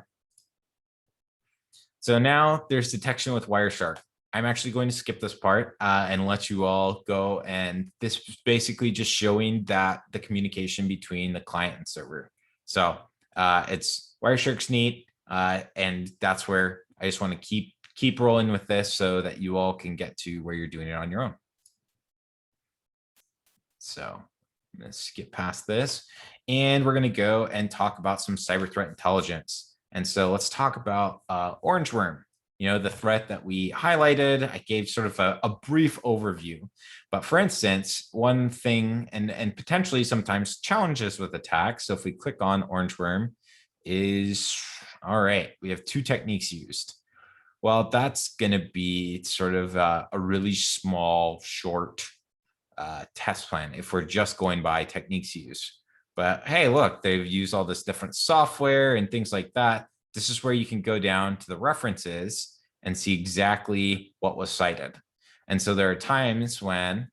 So now there's detection with Wireshark. I'm actually going to skip this part and let you all go. And this is basically just showing that the communication between the client and server. So it's Wireshark's neat. And that's where I just want to keep rolling with this so that you all can get to where you're doing it on your own. So I'm going to skip past this and we're going to go and talk about some cyber threat intelligence. And so let's talk about orange worm, the threat that we highlighted. I gave sort of a brief overview, but for instance, one thing and potentially sometimes challenges with attacks. So if we click on orange worm is, all right, we have 2 techniques used. Well, that's going to be sort of a really small, short test plan if we're just going by techniques used. But hey, look, they've used all this different software and things like that. This is where you can go down to the references and see exactly what was cited. And so there are times when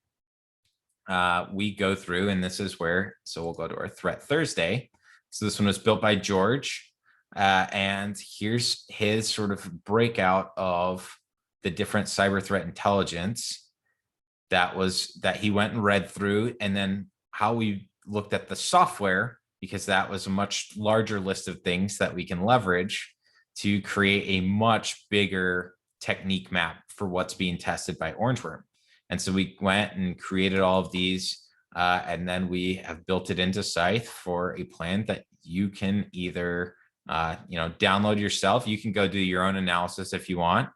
we go through, and this is where, so we'll go to our Threat Thursday. So this one was built by George. And here's his sort of breakout of the different cyber threat intelligence that he went and read through, and then how we looked at the software, because that was a much larger list of things that we can leverage to create a much bigger technique map for what's being tested by Orange Worm. And so we went and created all of these, and then we have built it into Scythe for a plan that you can either download yourself. You can go do your own analysis if you want,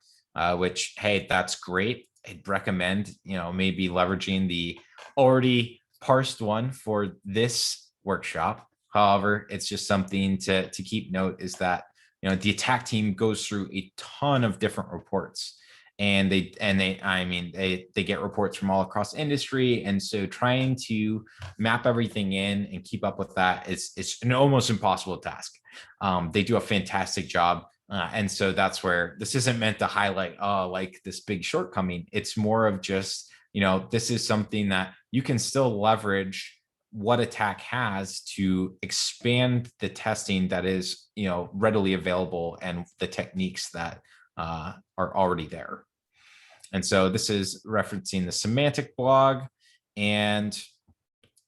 which, hey, that's great. I'd recommend, maybe leveraging the already parsed one for this workshop. However, it's just something to keep note is that, the attack team goes through a ton of different reports, and they get reports from all across industry. And so trying to map everything in and keep up with that it's an almost impossible task. They do a fantastic job. And so that's where this isn't meant to highlight, like this big shortcoming. It's more of just, this is something that you can still leverage what attack has to expand the testing that is, readily available and the techniques that are already there. And so this is referencing the semantic blog. And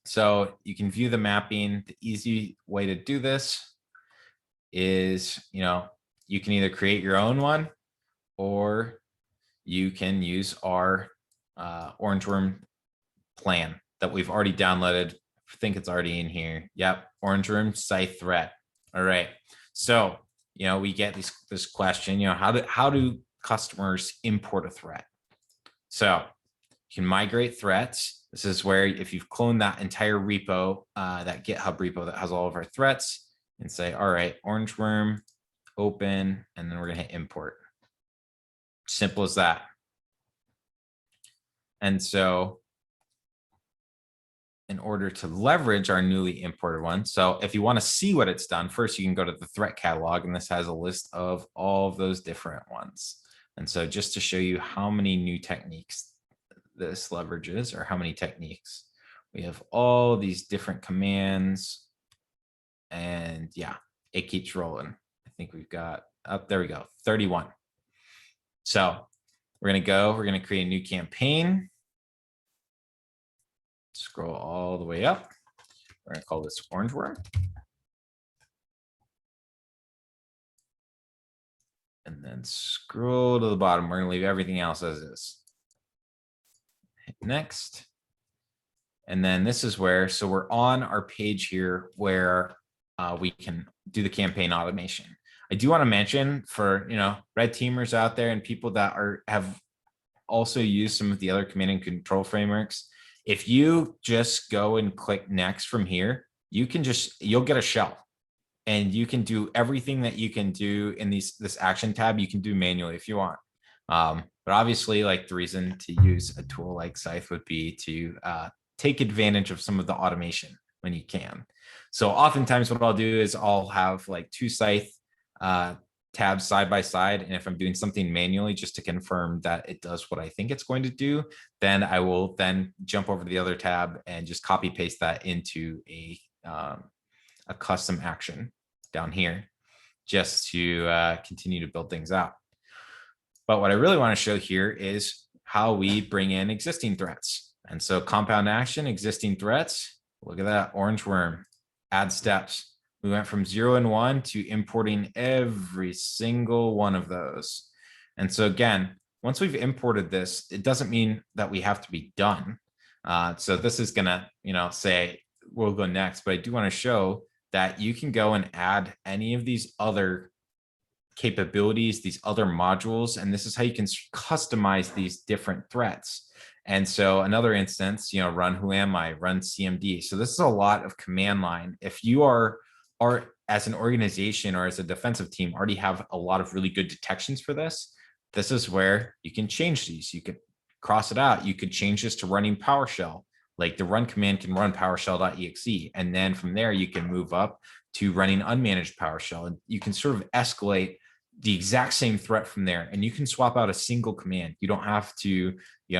so you can view the mapping. The easy way to do this is, you can either create your own one or you can use our Orange Worm plan that we've already downloaded. I think it's already in here. Yep, Orange Worm Scythe threat. All right. So, we get this question, how do customers import a threat? So you can migrate threats. This is where if you've cloned that entire repo, that GitHub repo that has all of our threats, and say, all right, Orange Worm, open, and then we're going to hit import. Simple as that. And so in order to leverage our newly imported one, so if you want to see what it's done, first you can go to the threat catalog, and this has a list of all of those different ones. And so just to show you how many new techniques this leverages, or how many techniques, we have all these different commands, and yeah, it keeps rolling. I think we've got there we go, 31. So we're going to create a new campaign. Scroll all the way up. We're going to call this Orange Worm. And then scroll to the bottom. We're going to leave everything else as is. Hit next. And then this is where, so we're on our page here where we can do the campaign automation. I do want to mention for, red teamers out there and people that have also used some of the other command and control frameworks. If you just go and click next from here, you'll get a shell and you can do everything that you can do in this action tab. You can do manually if you want. But obviously, like, the reason to use a tool like Scythe would be to take advantage of some of the automation when you can. So oftentimes what I'll do is I'll have like 2 Scythe tabs side by side. And if I'm doing something manually just to confirm that it does what I think it's going to do, then I will then jump over to the other tab and just copy paste that into a custom action down here just to continue to build things out. But what I really want to show here is how we bring in existing threats. And so compound action, existing threats, look at that orange worm, add steps. We went from 0 and 1 to importing every single one of those. And so again, once we've imported this, it doesn't mean that we have to be done. So this is gonna, say we'll go next, but I do want to show that you can go and add any of these other capabilities, these other modules, and this is how you can customize these different threats. And so another instance, run who am I, run CMD. So this is a lot of command line. If you are as an organization or as a defensive team already have a lot of really good detections for this, this is where you can change these. You could cross it out. You could change this to running PowerShell. Like the run command can run PowerShell.exe. And then from there, you can move up to running unmanaged PowerShell. And you can sort of escalate the exact same threat from there. And you can swap out a single command. You don't have to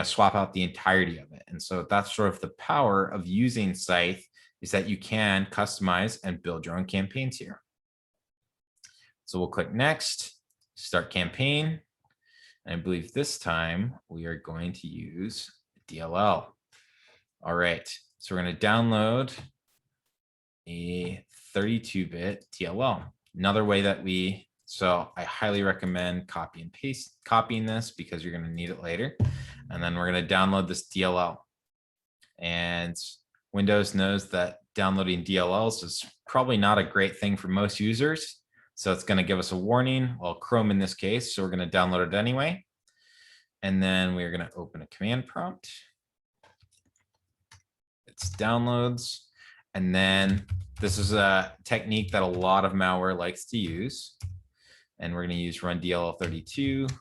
swap out the entirety of it. And so that's sort of the power of using Scythe, is that you can customize and build your own campaigns here. So we'll click next, start campaign. And I believe this time we are going to use DLL. All right, so we're going to download a 32-bit DLL. Another way that so I highly recommend copying this because you're going to need it later. And then we're going to download this DLL. And Windows knows that downloading DLLs is probably not a great thing for most users. So it's going to give us a warning, well, Chrome in this case. So we're going to download it anyway. And then we're going to open a command prompt. It's downloads. And then this is a technique that a lot of malware likes to use. And we're going to use run DLL32.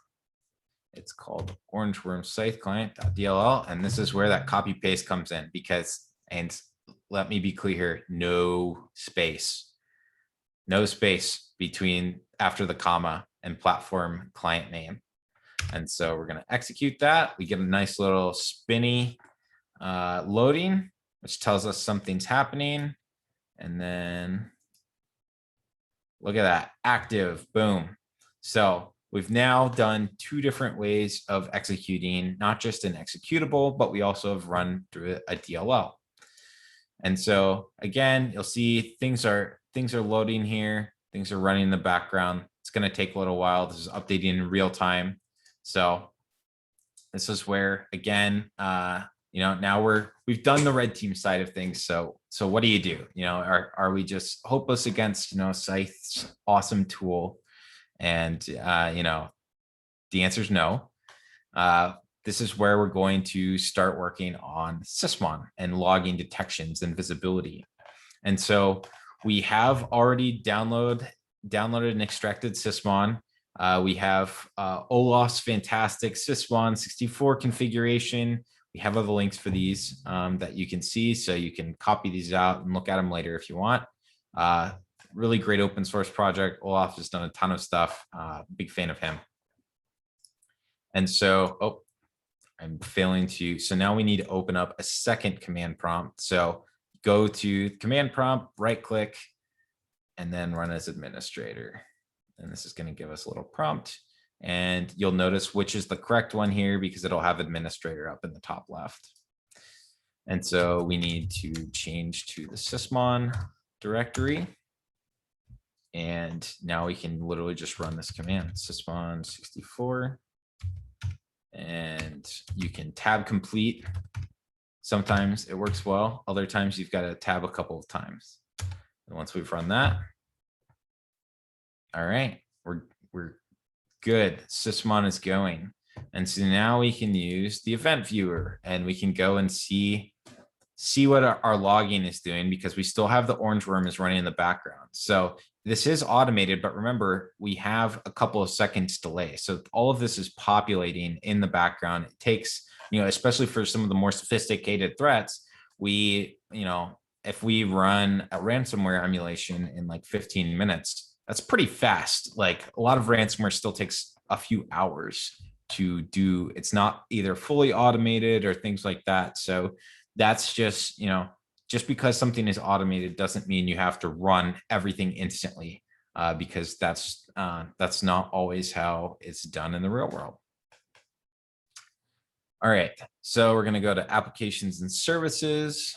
It's called orange worm scythe client.dll. And this is where that copy paste comes in because, and let me be clear here, no space between after the comma and platform client name. And so we're going to execute that. We get a nice little spinny loading, which tells us something's happening. And then look at that, active, boom. So we've now done 2 different ways of executing, not just an executable, but we also have run through a DLL. And so again, you'll see things are loading here. Things are running in the background. It's going to take a little while. This is updating in real time. So this is where, again, now we've done the red team side of things. So what do you do? Are we just hopeless against, Scythe's awesome tool? And, the answer is no. This is where we're going to start working on sysmon and logging detections and visibility. And so we have already downloaded and extracted sysmon. We have Olaf's fantastic sysmon 64 configuration. We have other links for these that you can see, so you can copy these out and look at them later if you want. Really great open source project. Olaf has done a ton of stuff. Big fan of him. And so, I'm failing to. So now we need to open up a second command prompt. So go to command prompt, right click, and then run as administrator. And this is going to give us a little prompt. And you'll notice which is the correct one here because it'll have administrator up in the top left. And so we need to change to the sysmon directory. And now we can literally just run this command, sysmon 64. And you can tab complete. Sometimes it works well. Other times you've got to tab a couple of times. And once we've run that, all right, we're good. Sysmon is going. And so now we can use the event viewer and we can go and see what our logging is doing, because we still have the orange worm is running in the background. So this is automated, but remember, we have a couple of seconds delay. So all of this is populating in the background. It takes, especially for some of the more sophisticated threats, if we run a ransomware emulation in like 15 minutes, that's pretty fast. Like a lot of ransomware still takes a few hours to do. It's not either fully automated or things like that. So that's just, just because something is automated doesn't mean you have to run everything instantly, because that's not always how it's done in the real world. All right, so we're going to go to applications and services,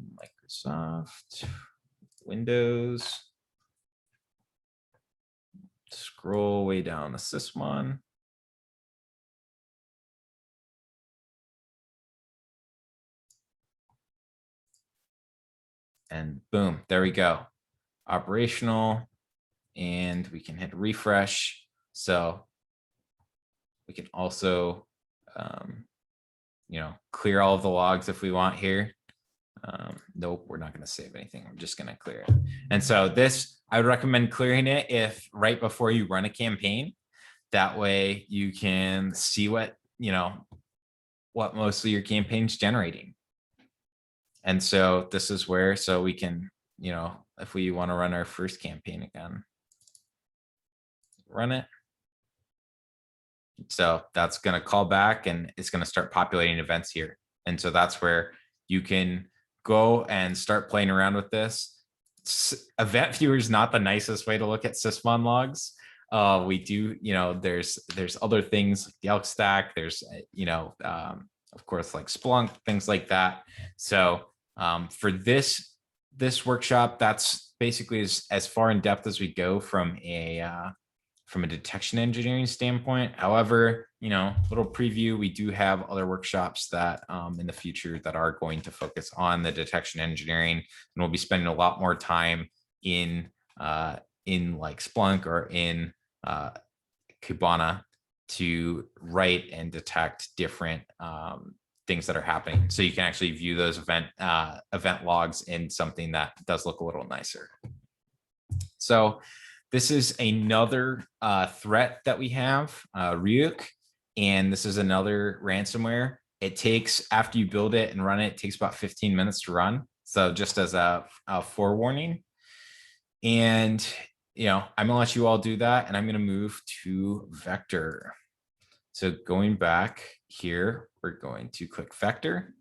Microsoft, Windows, scroll way down to sysmon. And boom, there we go. Operational, and we can hit refresh. So we can also, clear all of the logs if we want here. Nope, we're not going to save anything. We're just going to clear it. And so this, I would recommend clearing it if right before you run a campaign. That way you can see what mostly your campaign's generating. And so this is where, so we can, if we want to run our first campaign again, run it. So that's going to call back and it's going to start populating events here. And so that's where you can go and start playing around with this. Event viewer is not the nicest way to look at sysmon logs. We do, there's other things like the elk stack. There's, of course, like Splunk, things like that. So for this workshop, that's basically as far in depth as we go from a detection engineering standpoint. However, little preview, we do have other workshops that in the future that are going to focus on the detection engineering, and we'll be spending a lot more time in like Splunk or in Kibana to write and detect different things that are happening. So you can actually view those event logs in something that does look a little nicer. So this is another threat that we have, Ryuk, and this is another ransomware. It takes, after you build it and run it, it takes about 15 minutes to run. So just as a forewarning. And, I'm gonna let you all do that, and I'm gonna move to vector. So going back here, we're going to click vector.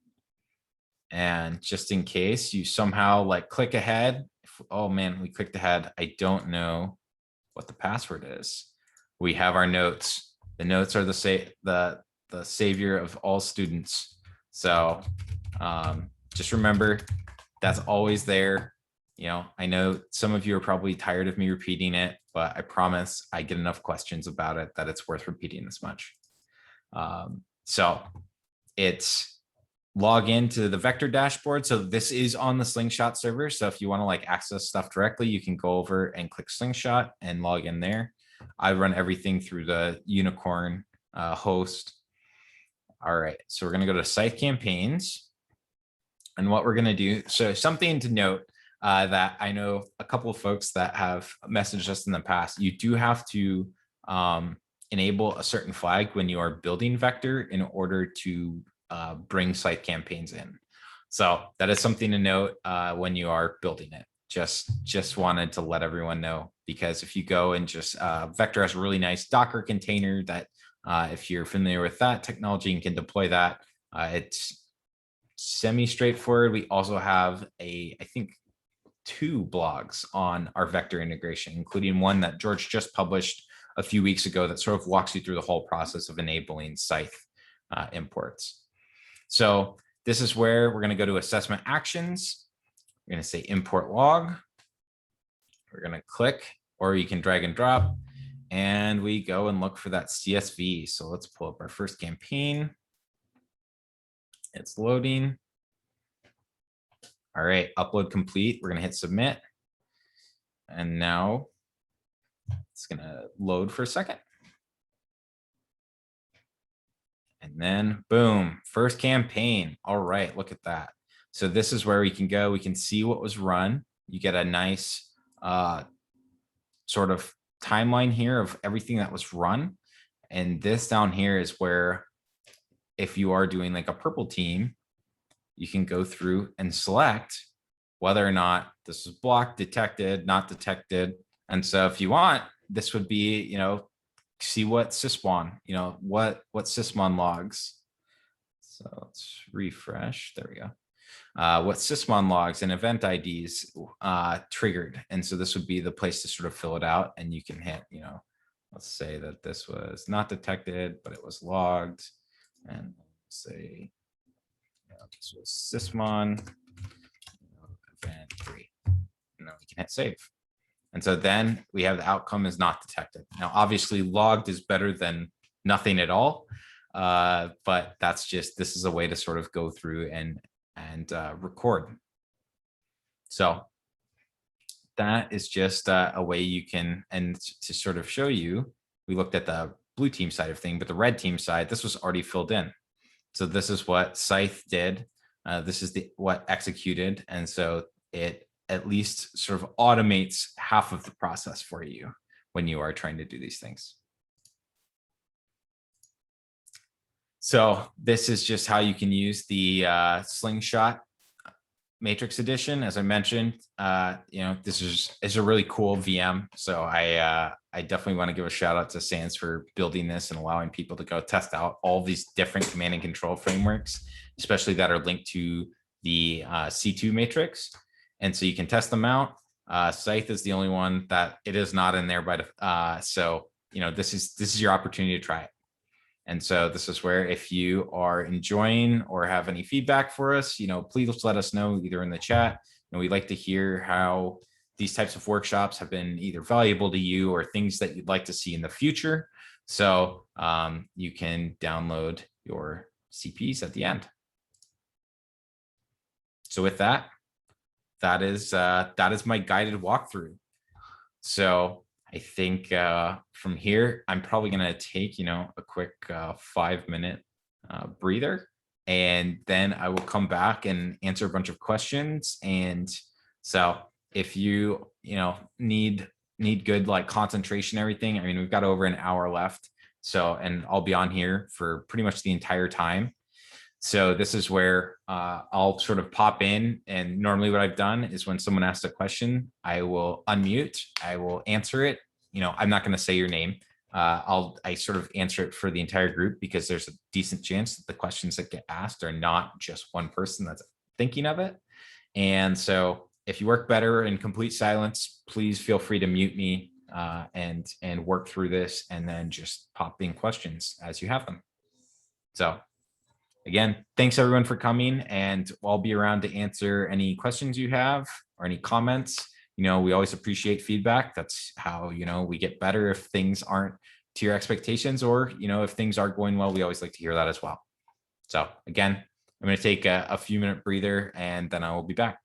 And just in case you somehow like click ahead, oh man, we clicked ahead. I don't know what the password is. We have our notes. The notes are the savior of all students. So just remember, that's always there. I know some of you are probably tired of me repeating it, but I promise I get enough questions about it that it's worth repeating this much. So it's log into the vector dashboard. So this is on the Slingshot server. So if you want to like access stuff directly, you can go over and click Slingshot and log in there. I run everything through the Unicorn host. All right, so we're going to go to Scythe campaigns. And what we're going to do, so something to note that I know a couple of folks that have messaged us in the past, you do have to enable a certain flag when you are building vector in order to bring Scythe campaigns in. So that is something to note when you are building it. Just wanted to let everyone know, because if you go and just Vector has a really nice Docker container that if you're familiar with that technology and can deploy that, it's semi-straightforward. We also have I think 2 blogs on our vector integration, including one that George just published a few weeks ago that sort of walks you through the whole process of enabling Scythe imports. So this is where we're going to go to assessment actions. We're going to say import log. We're going to click, or you can drag and drop, and we go and look for that CSV. So let's pull up our first campaign. It's loading. All right, upload complete. We're gonna hit submit. And now it's gonna load for a second. And then boom, first campaign. All right, look at that. So this is where we can go. We can see what was run. You get a nice sort of timeline here of everything that was run. And this down here is where, if you are doing like a purple team, you can go through and select whether or not this is blocked, detected, not detected. And so if you want, this would be, see what sysmon, what sysmon logs. So let's refresh. There we go. What sysmon logs and event IDs triggered. And so this would be the place to sort of fill it out. And you can hit, let's say that this was not detected, but it was logged. And say this was sysmon event 3. And then we can hit save. And so then we have the outcome is not detected. Now, obviously logged is better than nothing at all. But that's just, this is a way to sort of go through and record. So that is just a way you can, and to sort of show you, we looked at the blue team side of thing, but the red team side, this was already filled in. So this is what Scythe did. This is what executed. And so it at least sort of automates half of the process for you when you are trying to do these things. So this is just how you can use the Slingshot Matrix Edition. As I mentioned, this is a really cool VM. So I definitely want to give a shout out to Sans for building this and allowing people to go test out all these different command and control frameworks, especially that are linked to the C2 matrix. And so you can test them out. Scythe is the only one that it is not in there, but so this is your opportunity to try it. And so this is where, if you are enjoying or have any feedback for us, please let us know either in the chat. We'd like to hear how these types of workshops have been either valuable to you or things that you'd like to see in the future. So you can download your CPs at the end. So with that, that is my guided walkthrough. So I think from here, I'm probably going to take, a quick 5-minute breather, and then I will come back and answer a bunch of questions. And so if you, need good like concentration, everything, I mean, we've got over an hour left. So, and I'll be on here for pretty much the entire time. So this is where I'll sort of pop in, and normally what I've done is when someone asks a question, I will unmute, I will answer it. I'm not going to say your name. I sort of answer it for the entire group, because there's a decent chance that the questions that get asked are not just one person that's thinking of it. And so if you work better in complete silence, please feel free to mute me and work through this, and then just pop in questions as you have them. So again, thanks everyone for coming, and I'll be around to answer any questions you have or any comments. We always appreciate feedback. That's how, we get better if things aren't to your expectations, or, if things are going well, we always like to hear that as well. So again, I'm going to take a few minute breather, and then I will be back.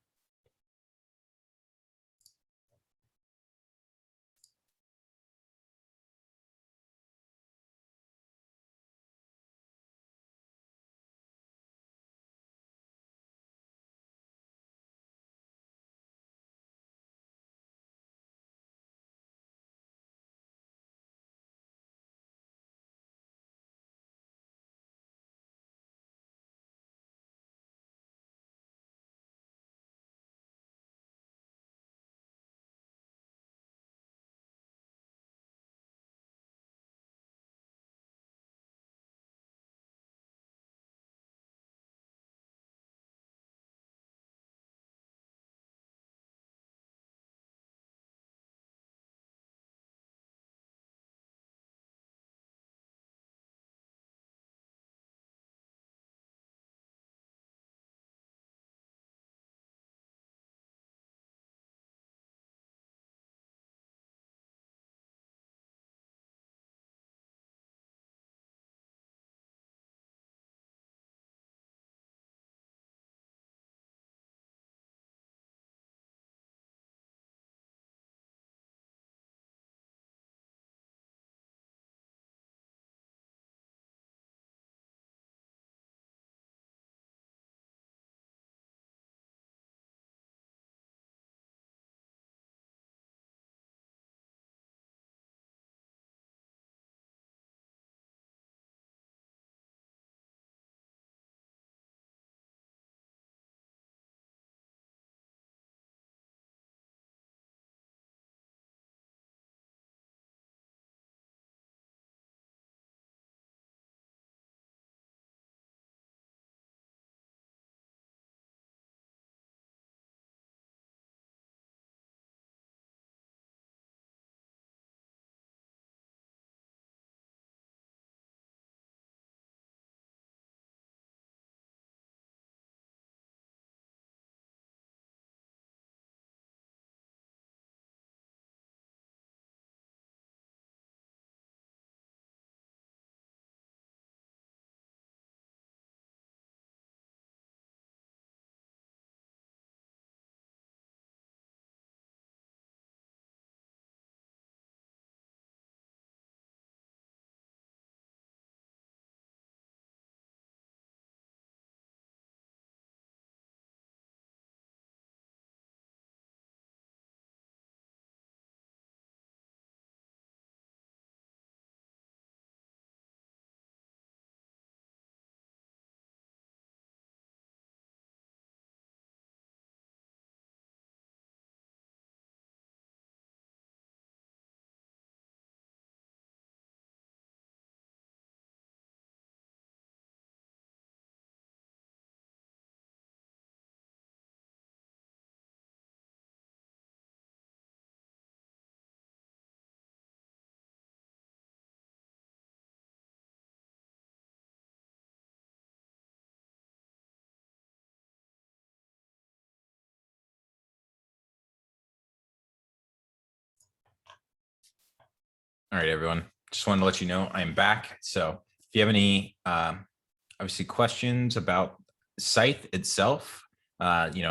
All right, everyone. Just wanted to let you know I'm back. So if you have any obviously questions about Scythe itself,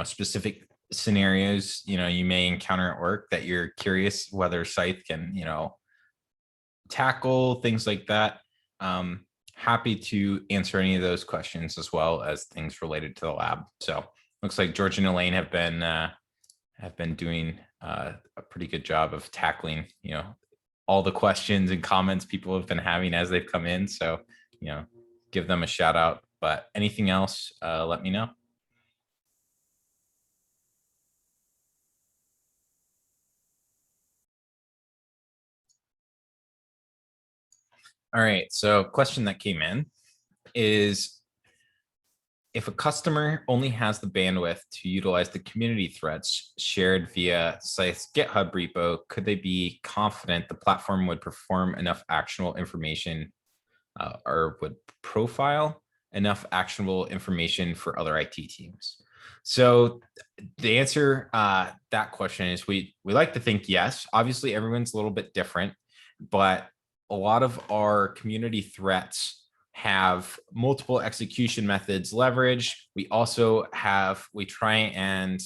specific scenarios, you may encounter at work that you're curious whether Scythe can, tackle things like that. Happy to answer any of those questions as well as things related to the lab. So looks like George and Elaine have been doing a pretty good job of tackling, all the questions and comments people have been having as they've come in. So, give them a shout out. But anything else, let me know. All right. So, question that came in is, if a customer only has the bandwidth to utilize the community threads shared via Scythe's GitHub repo, could they be confident the platform would perform enough actionable information or would profile enough actionable information for other IT teams? So the answer that question is we like to think yes. Obviously, everyone's a little bit different, but a lot of our community threats have multiple execution methods leveraged. We try and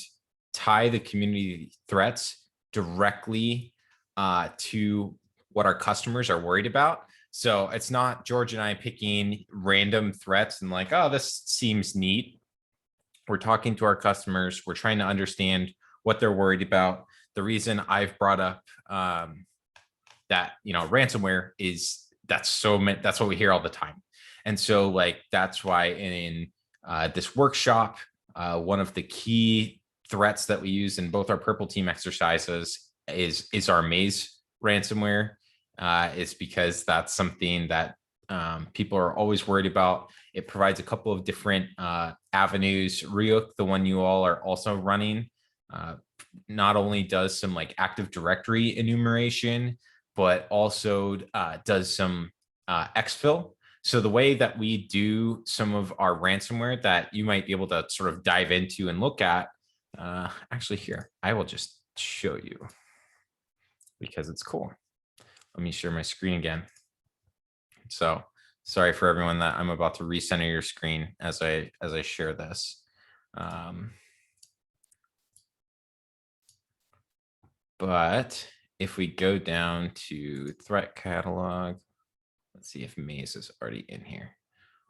tie the community threats directly to what our customers are worried about. So it's not George and I picking random threats and like, oh, this seems neat. We're talking to our customers. We're trying to understand what they're worried about. The reason I've brought up that, ransomware is that's what we hear all the time. And so that's why in this workshop, one of the key threats that we use in both our purple team exercises is our maze ransomware. Is because that's something that people are always worried about. It provides a couple of different avenues. Ryuk, the one you all are also running, not only does some Active Directory enumeration, but also does some exfil. So the way that we do some of our ransomware that you might be able to sort of dive into and look at, actually here, I will just show you because it's cool. Let me share my screen again. So sorry for everyone that I'm about to recenter your screen as I share this. But if we go down to threat catalog, let's see if Maze is already in here.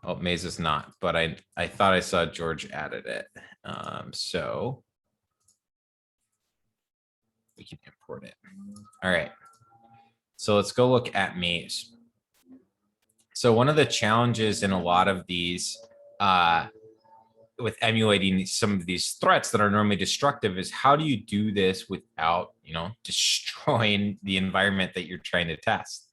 Oh, Maze is not, but I thought I saw George added it. So we can import it. All right. So let's go look at Maze. So one of the challenges in a lot of these with emulating some of these threats that are normally destructive is how do you do this without, destroying the environment that you're trying to test?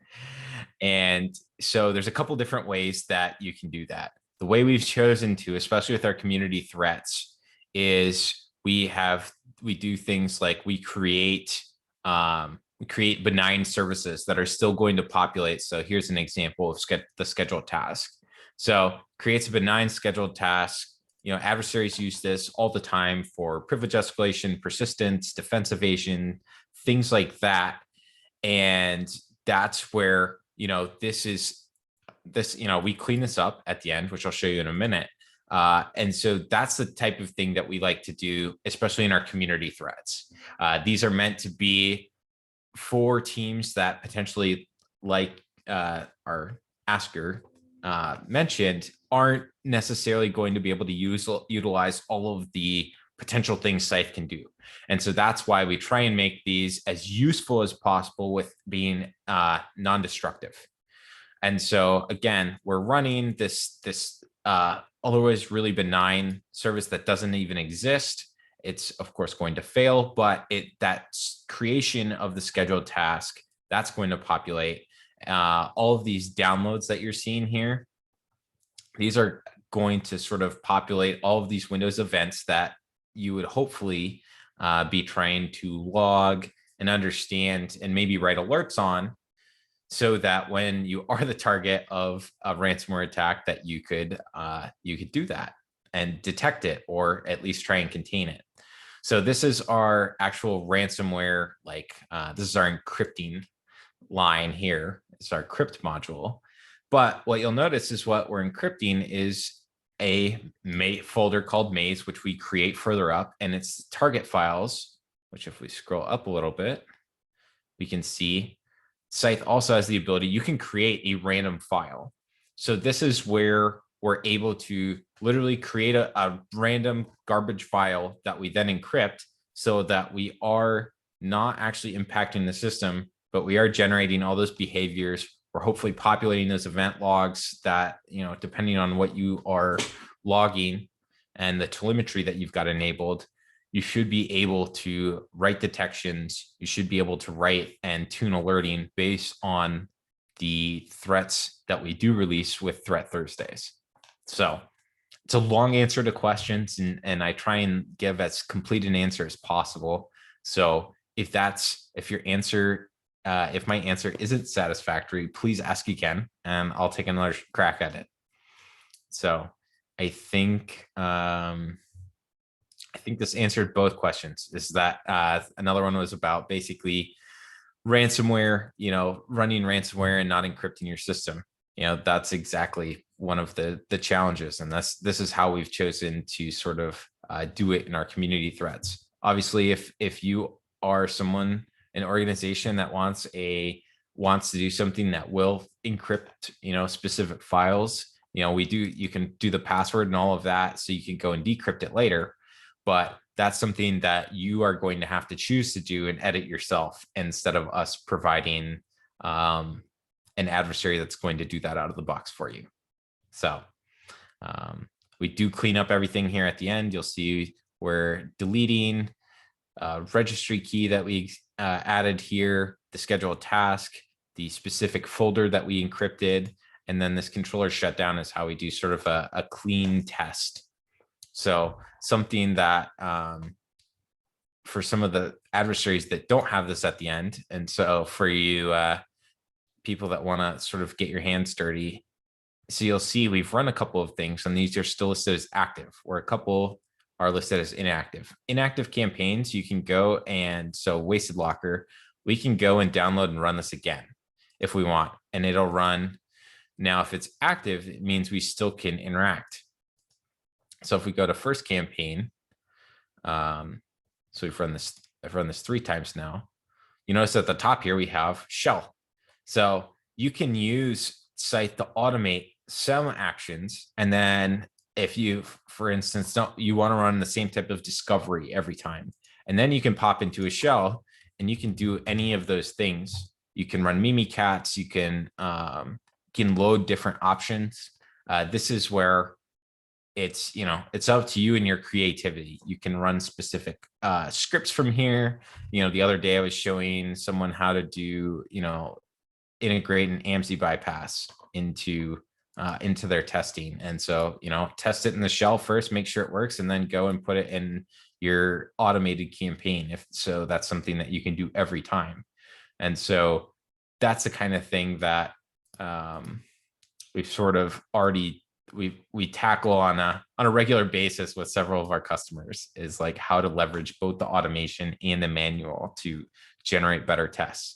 And so there's a couple different ways that you can do that. The way we've chosen to, especially with our community threats, is we do things like we create benign services that are still going to populate. So here's an example of the scheduled task. So creates a benign scheduled task. Adversaries use this all the time for privilege escalation, persistence, defense evasion, things like that. And that's where, we clean this up at the end, which I'll show you in a minute. And so that's the type of thing that we like to do, especially in our community threats. These are meant to be for teams that potentially, like our asker mentioned, aren't necessarily going to be able to utilize all of the potential things Scythe can do. And so that's why we try and make these as useful as possible with being non-destructive. And so again, we're running this otherwise really benign service that doesn't even exist. It's of course going to fail, but that creation of the scheduled task, that's going to populate. All of these downloads that you're seeing here, these are going to sort of populate all of these Windows events that you would hopefully be trying to log and understand and maybe write alerts on, so that when you are the target of a ransomware attack, that you could do that and detect it, or at least try and contain it. So this is our actual ransomware, this is our encrypting line here. It's our crypt module. But what you'll notice is what we're encrypting is a folder called maze, which we create further up, and it's target files, which if we scroll up a little bit, we can see Scythe also has the ability, you can create a random file. So this is where we're able to literally create a random garbage file that we then encrypt so that we are not actually impacting the system, but we are generating all those behaviors. We're hopefully populating those event logs that, depending on what you are logging and the telemetry that you've got enabled, you should be able to write detections. You should be able to write and tune alerting based on the threats that we do release with Threat Thursdays. So it's a long answer to questions, and I try and give as complete an answer as possible. So if my answer isn't satisfactory, please ask again, and I'll take another crack at it. So I think this answered both questions. Is that another one was about basically ransomware, running ransomware and not encrypting your system. That's exactly one of the challenges, and this is how we've chosen to sort of do it in our community threads. Obviously, if you are an organization that wants to do something that will encrypt, specific files, you can do the password and all of that, so you can go and decrypt it later. But that's something that you are going to have to choose to do and edit yourself instead of us providing an adversary that's going to do that out of the box for you. So we do clean up everything here at the end. You'll see we're deleting registry key that we added here, the scheduled task, the specific folder that we encrypted, and then this controller shutdown is how we do sort of a clean test. So something that for some of the adversaries that don't have this at the end, and so for you people that want to sort of get your hands dirty, so you'll see we've run a couple of things, and these are still listed as active, where a couple are listed as inactive. Inactive campaigns, you can go and, so Wasted Locker, we can go and download and run this again if we want, and it'll run. Now, if it's active, it means we still can interact. So if we go to first campaign, so I've run this 3 times now. You notice at the top here, we have shell. So you can use Scythe to automate some actions. And then if you, for instance, you want to run the same type of discovery every time, and then you can pop into a shell and you can do any of those things. You can run Mimikatz, you can load different options. This is where it's up to you and your creativity. You can run specific scripts from here. The other day I was showing someone how to do integrate an AMSI bypass into their testing, and so test it in the shell first, make sure it works, and then go and put it in your automated campaign. If so, that's something that you can do every time. And so that's the kind of thing that we've sort of already we tackle on a regular basis with several of our customers, is like how to leverage both the automation and the manual to generate better tests.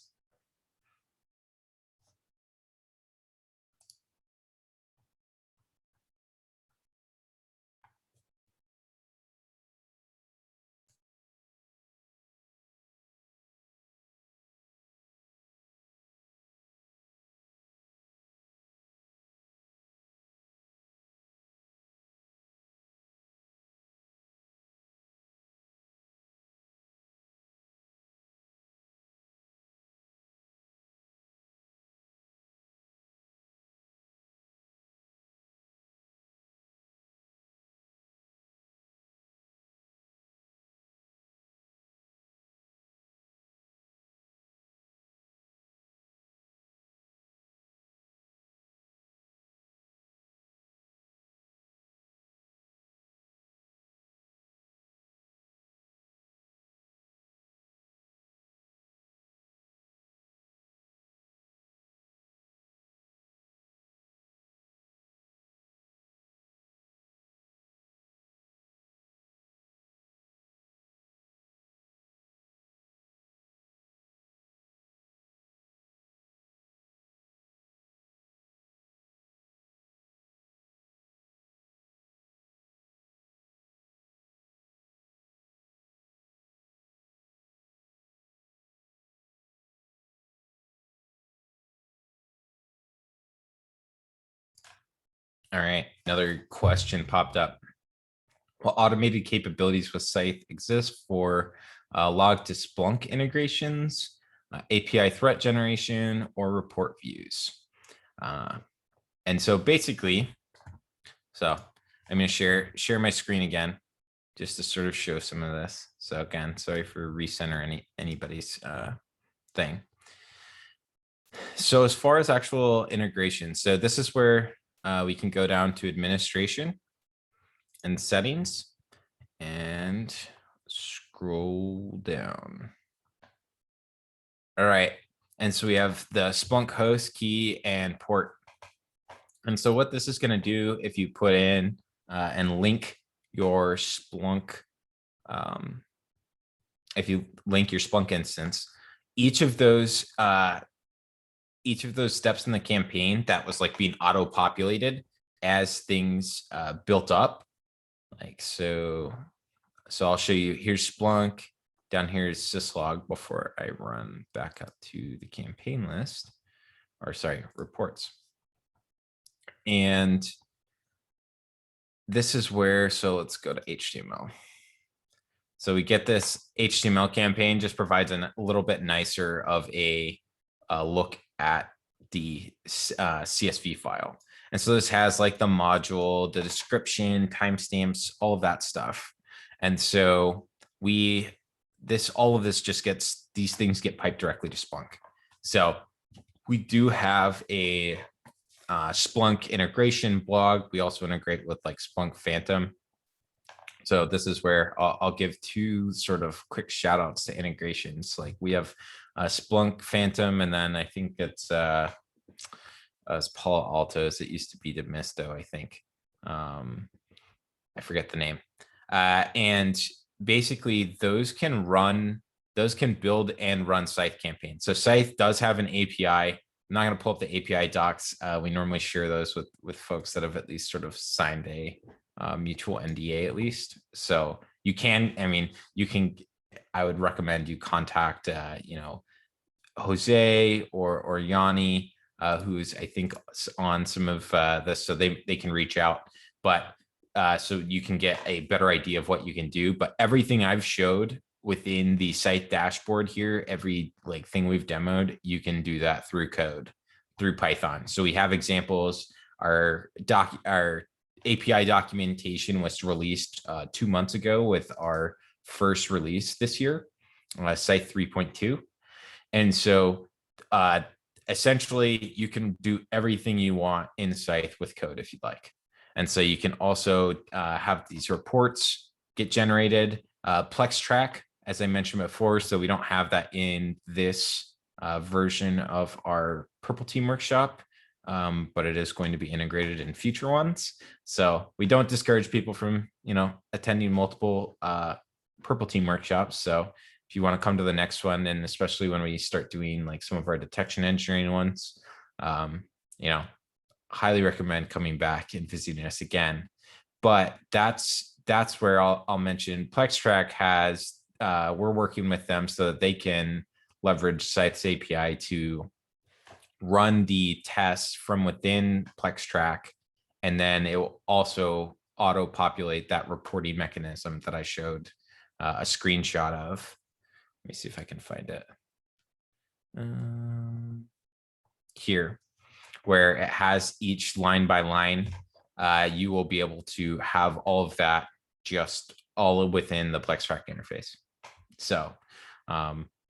All right, another question popped up. What automated capabilities with Scythe exist for log to Splunk integrations, API threat generation, or report views? And so basically, so I'm going to share my screen again, just to sort of show some of this. So again, sorry for recenter anybody's thing. So as far as actual integration, so this is where we can go down to administration and settings and scroll down. All right. And so we have the Splunk host key and port. And so what this is going to do, if you put in and link your Splunk, if you link your Splunk instance, each of those steps in the campaign that was like being auto populated as things built up, like so. So I'll show you. Here's Splunk. Down here is syslog before I run back up to the campaign list, or sorry, reports. And this is where, so let's go to HTML. So we get this HTML campaign, just provides a little bit nicer of a look at the CSV file. And so this has like the module, the description, timestamps, all of that stuff. And so all of this just gets, these things get piped directly to Splunk. So we do have a Splunk integration blog. We also integrate with like Splunk Phantom. So this is where I'll give two sort of quick shout outs to integrations. Like we have Splunk Phantom, and then I think it's Palo Altos. It used to be Demisto, I think. I forget the name. And basically those can build and run Scythe campaigns. So Scythe does have an API. I'm not going to pull up the API docs. We normally share those with folks that have at least sort of signed a mutual NDA at least. So you can, I would recommend you contact, Jose or Yanni, who's I think on some of this, so they can reach out. But so you can get a better idea of what you can do. But everything I've showed within the site dashboard here, every like thing we've demoed, you can do that through code, through Python. So we have examples. Our API documentation was released 2 months ago with our first release this year, Scythe 3.2. And so essentially you can do everything you want in Scythe with code if you'd like. And so you can also have these reports get generated, Plex track, as I mentioned before. So we don't have that in this version of our Purple Team workshop, but it is going to be integrated in future ones. So we don't discourage people from, attending multiple Purple Team workshops. So if you want to come to the next one, and especially when we start doing like some of our detection engineering ones, highly recommend coming back and visiting us again. But that's where I'll mention PlexTrack has, we're working with them so that they can leverage Scythe's API to run the tests from within PlexTrack, and then it will also auto populate that reporting mechanism that I showed a screenshot of. Let me see if I can find it here, where it has each line by line. You will be able to have all of that just all within the PlexTrack interface. So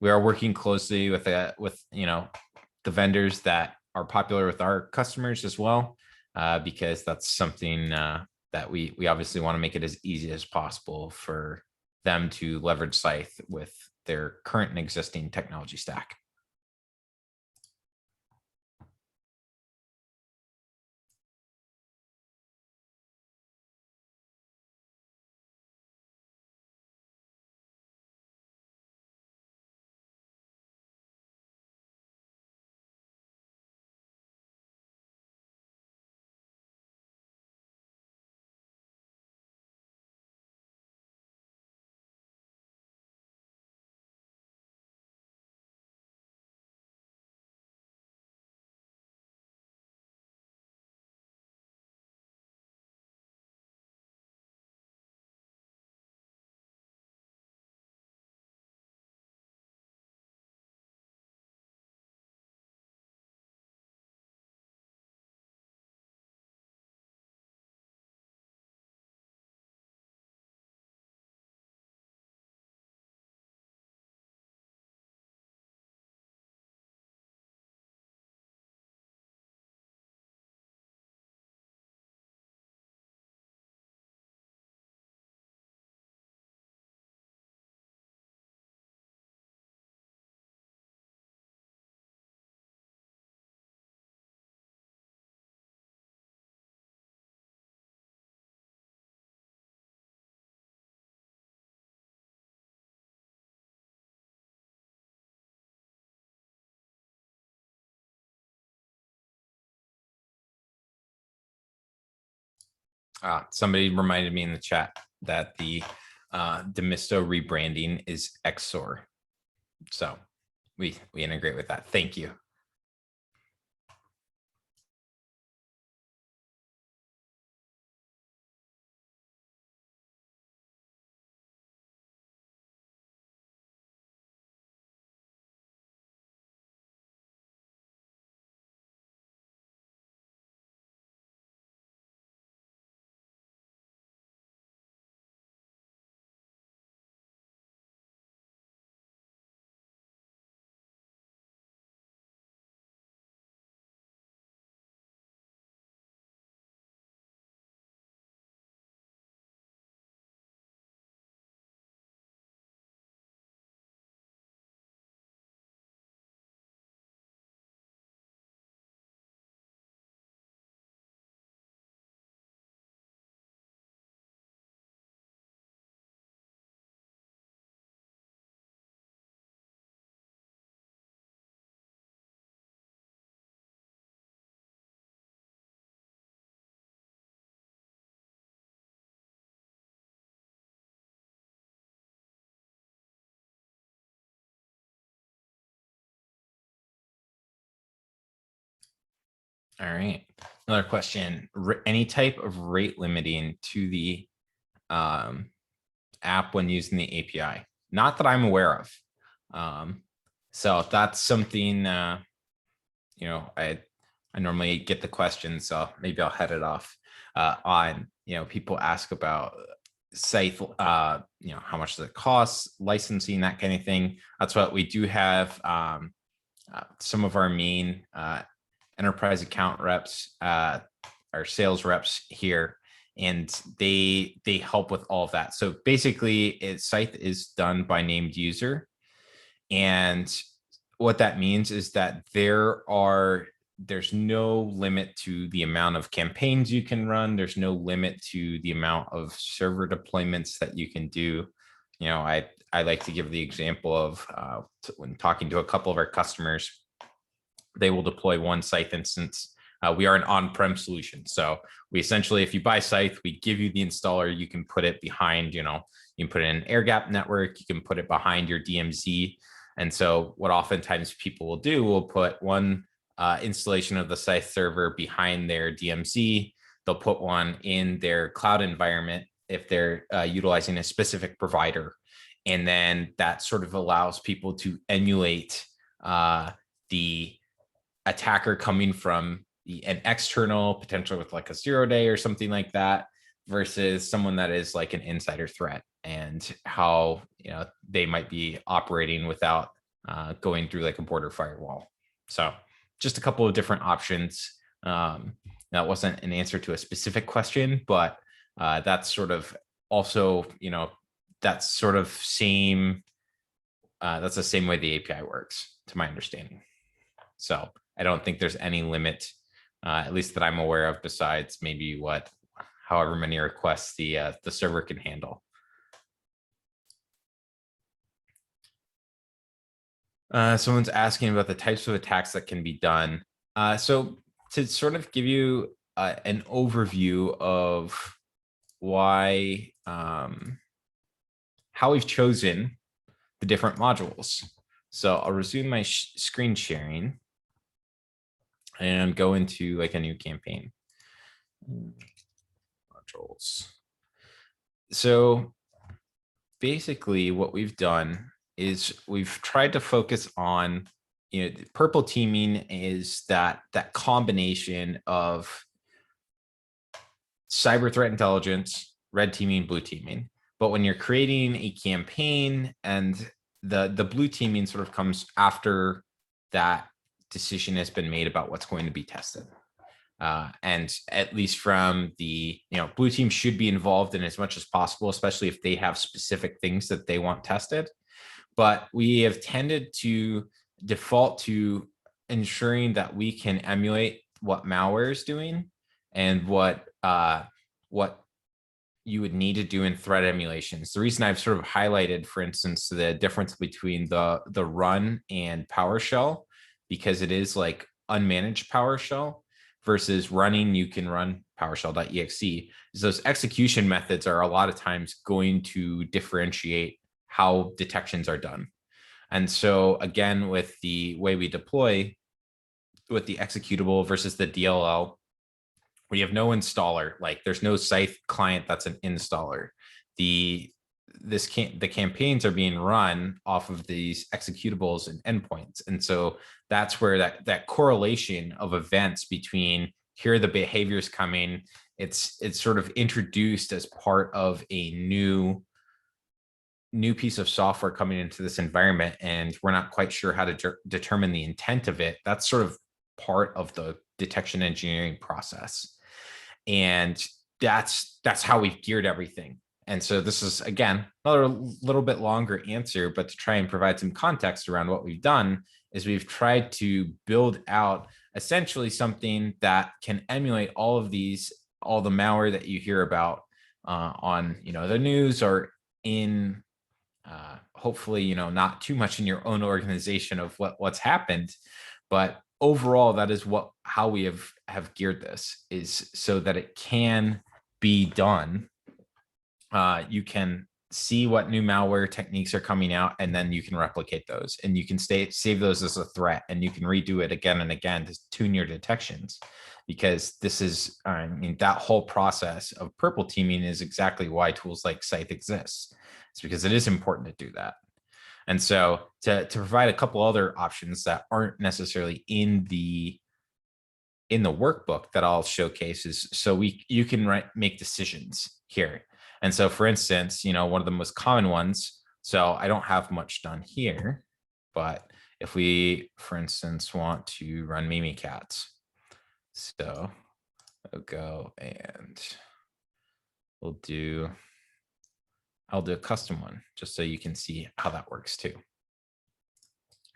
we are working closely with the vendors that are popular with our customers as well, because that's something that we obviously want to make it as easy as possible for them to leverage Scythe with their current and existing technology stack. Somebody reminded me in the chat that the Demisto rebranding is XOR. So we integrate with that. Thank you. All right. Another question. Any type of rate limiting to the app when using the API? Not that I'm aware of. So that's something, you know, I normally get the question, so maybe I'll head it off on, you know, people ask about Scythe, you know, how much does it cost, licensing, that kind of thing. That's what we do have. Some of our main enterprise account reps, our sales reps here, and they help with all of that. So basically, Scythe is done by named user, and what that means is that there's no limit to the amount of campaigns you can run. There's no limit to the amount of server deployments that you can do. You know, I like to give the example of when talking to a couple of our customers, they will deploy one Scythe instance. We are an on-prem solution. So we essentially, if you buy Scythe, we give you the installer. You can put it behind, you know, you can put it in an air gap network. You can put it behind your DMZ. And so what oftentimes people will do, will put one installation of the Scythe server behind their DMZ. They'll put one in their cloud environment if they're utilizing a specific provider. And then that sort of allows people to emulate the attacker coming from an external, potentially with like a 0-day or something like that, versus someone that is like an insider threat, and how, you know, they might be operating without going through like a border firewall. So just a couple of different options. That wasn't an answer to a specific question, but that's sort of also, you know, that's sort of same, that's the same way the API works, to my understanding. So I don't think there's any limit, at least that I'm aware of, besides maybe however many requests the server can handle. Someone's asking about the types of attacks that can be done. So to sort of give you an overview of why, how we've chosen the different modules. So I'll resume my screen sharing and go into like a new campaign. Modules. So basically what we've done is we've tried to focus on, you know, purple teaming is that combination of cyber threat intelligence, red teaming, blue teaming. But when you're creating a campaign, and the blue teaming sort of comes after that decision has been made about what's going to be tested. And at least from the, you know, blue team should be involved in as much as possible, especially if they have specific things that they want tested. But we have tended to default to ensuring that we can emulate what malware is doing and what you would need to do in threat emulations. The reason I've sort of highlighted, for instance, the difference between the run and PowerShell, because it is like unmanaged PowerShell, versus running, you can run PowerShell.exe. Those execution methods are a lot of times going to differentiate how detections are done. And so again, with the way we deploy with the executable versus the DLL, we have no installer. Like there's no Scythe client that's an installer. The campaigns are being run off of these executables and endpoints. And so that's where that correlation of events between here are the behaviors coming, it's sort of introduced as part of a new piece of software coming into this environment, and we're not quite sure how to determine the intent of it. That's sort of part of the detection engineering process. And that's how we've geared everything. And so this is, again, another little bit longer answer, but to try and provide some context around what we've done is we've tried to build out essentially something that can emulate all the malware that you hear about on, the news or in hopefully, not too much in your own organization of what's happened, but overall, that is how we have geared this, is so that it can be done. You can see what new malware techniques are coming out, and then you can replicate those, and you can save those as a threat, and you can redo it again and again to tune your detections. Because this is, that whole process of purple teaming is exactly why tools like Scythe exists. It's because it is important to do that. And so to provide a couple other options that aren't necessarily in the workbook that I'll showcase is, so you can make decisions here. And so for instance, one of the most common ones, so I don't have much done here, but if we, for instance, want to run Mimikatz, so I'll go and I'll do a custom one just so you can see how that works too.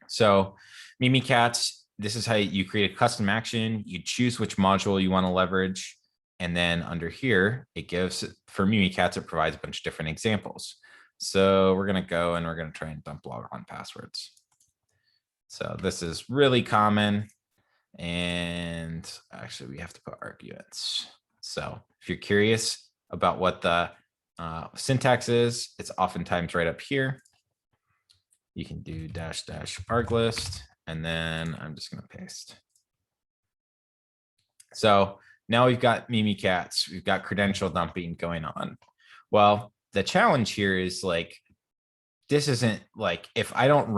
So Mimikatz, this is how you create a custom action. You choose which module you want to leverage. And then under here, it gives, for Mimikatz, it provides a bunch of different examples. So we're going to go and we're going to try and dump log on passwords. So this is really common. And actually, we have to put arguments. So if you're curious about what the syntax is, it's oftentimes right up here. You can do --arglist, and then I'm just going to paste. So now we've got Mimikatz, we've got credential dumping going on. Well, the challenge here is like, this isn't like, if I don't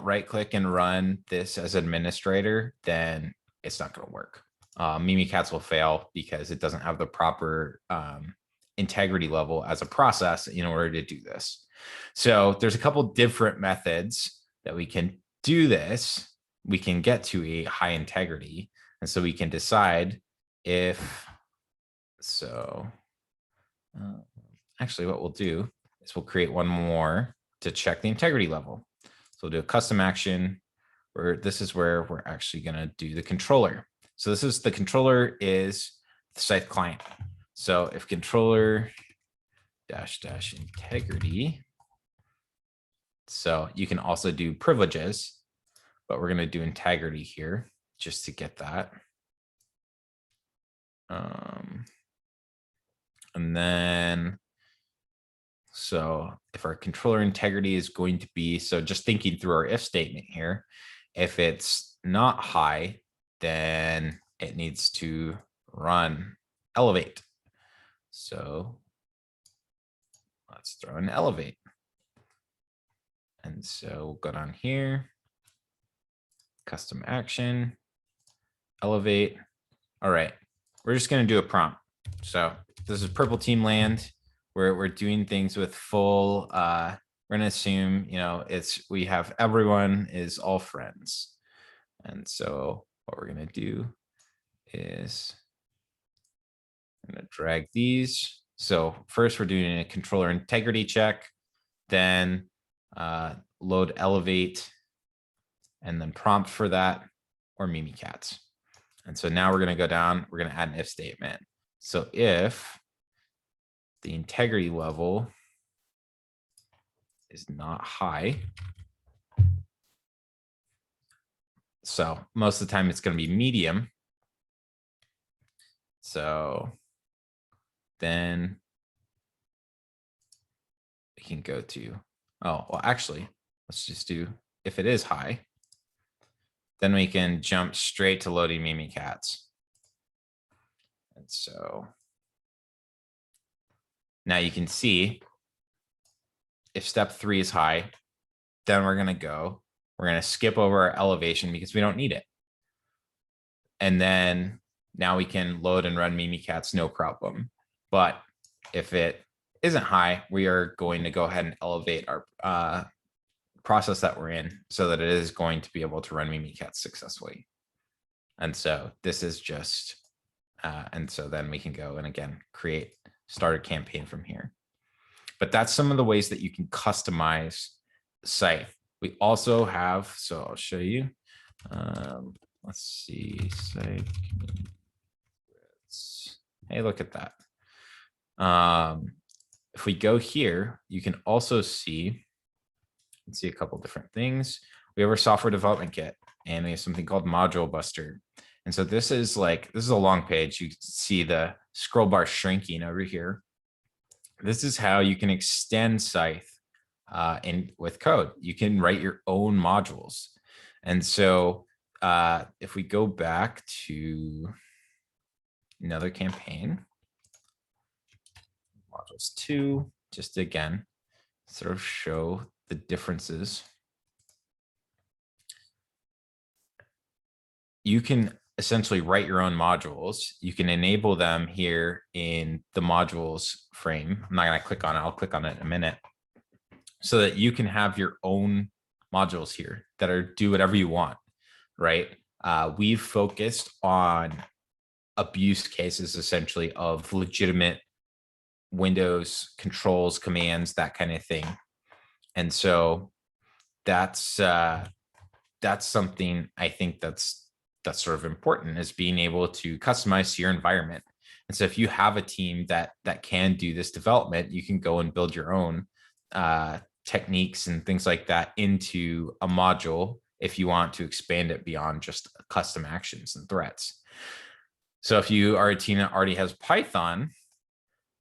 right click and run this as administrator, then it's not going to work. Mimikatz will fail because it doesn't have the proper integrity level as a process in order to do this. So there's a couple different methods that we can do this. We can get to a high integrity. And so we can decide if, actually what we'll do is we'll create one more to check the integrity level. So we'll do a custom action where this is where we're actually going to do the controller. So this is the controller is the Scythe client. So if controller -- integrity, so you can also do privileges, but we're going to do integrity here just to get that. And then, so if our controller integrity is going to be, so just thinking through our if statement here, if it's not high, then it needs to run elevate. So let's throw in elevate. And so we'll go down here, custom action, elevate. All right, we're just going to do a prompt. So this is purple team land where we're doing things with full, we're going to assume, we have everyone is all friends. And so what we're going to do is I'm going to drag these. So first we're doing a controller integrity check, then load elevate, and then prompt for that, or Mimikatz. And so now we're going to go down, we're going to add an if statement. So if the integrity level is not high, so most of the time it's going to be medium, So then we can go to, oh, well, actually, let's just do, if it is high, then we can jump straight to loading Mimikatz. And so now you can see if step 3 is high, then we're going to skip over our elevation because we don't need it. And then now we can load and run Mimikatz, no problem. But if it isn't high, we are going to go ahead and elevate our process that we're in so that it is going to be able to run Mimikatz successfully. And so this is just, and so then we can go and again, start a campaign from here. But that's some of the ways that you can customize Scythe. We also have, so I'll show you. Let's see, Scythe. Hey, look at that. If we go here, you can also see, let's see a couple different things. We have our software development kit, and we have something called Module Buster. And so this is a long page. You can see the scroll bar shrinking over here. This is how you can extend Scythe with code. You can write your own modules. And so if we go back to another campaign, modules 2, just again, sort of show the differences. You can essentially write your own modules. You can enable them here in the modules frame. I'm not going to click on it. I'll click on it in a minute so that you can have your own modules here that do whatever you want, right? We've focused on abuse cases essentially of legitimate Windows controls, commands, that kind of thing. And so that's something I think that's sort of important, is being able to customize to your environment. And so if you have a team that can do this development, you can go and build your own techniques and things like that into a module if you want to expand it beyond just custom actions and threats. So if you are a team that already has Python,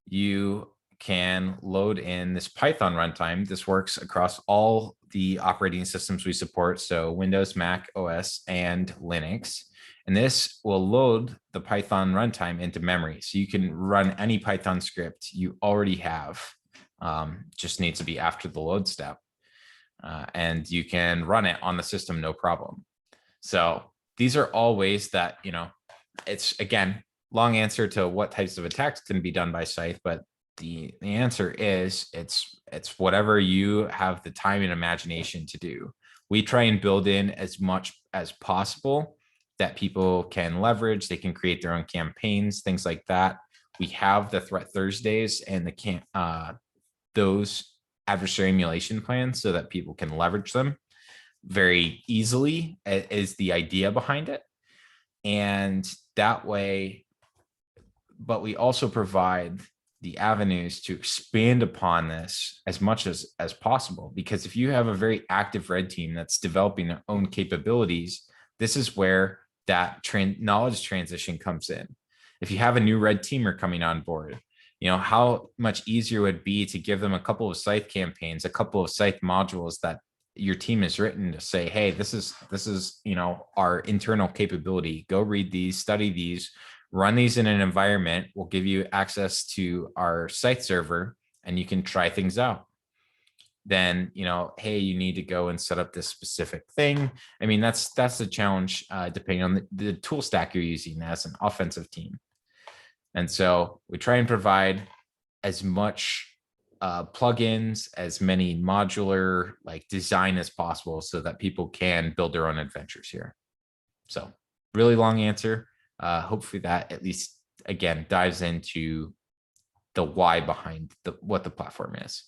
you can load in this Python runtime. This works across all the operating systems we support, so Windows, Mac OS, and Linux. And this will load the Python runtime into memory. So you can run any Python script you already have. Just needs to be after the load step. And you can run it on the system, no problem. So these are all ways that, it's, again, long answer to what types of attacks can be done by Scythe, but the answer is it's whatever you have the time and imagination to do. We try and build in as much as possible that people can leverage. They can create their own campaigns, things like that. We have the Threat Thursdays and those adversary emulation plans so that people can leverage them very easily, is the idea behind it. And that way, but we also provide the avenues to expand upon this as much as possible. Because if you have a very active red team that's developing their own capabilities, this is where that knowledge transition comes in. If you have a new red teamer coming on board, how much easier would it be to give them a couple of Scythe campaigns, a couple of Scythe modules that your team has written to say, hey, this is our internal capability. Go read these, study these, run these in an environment. We'll give you access to our Scythe server and you can try things out. Then, hey, you need to go and set up this specific thing. I mean, that's the challenge, depending on the tool stack you're using as an offensive team. And so we try and provide as much plugins, as many modular design as possible so that people can build their own adventures here. So really long answer. Hopefully that at least, again, dives into the why behind what the platform is.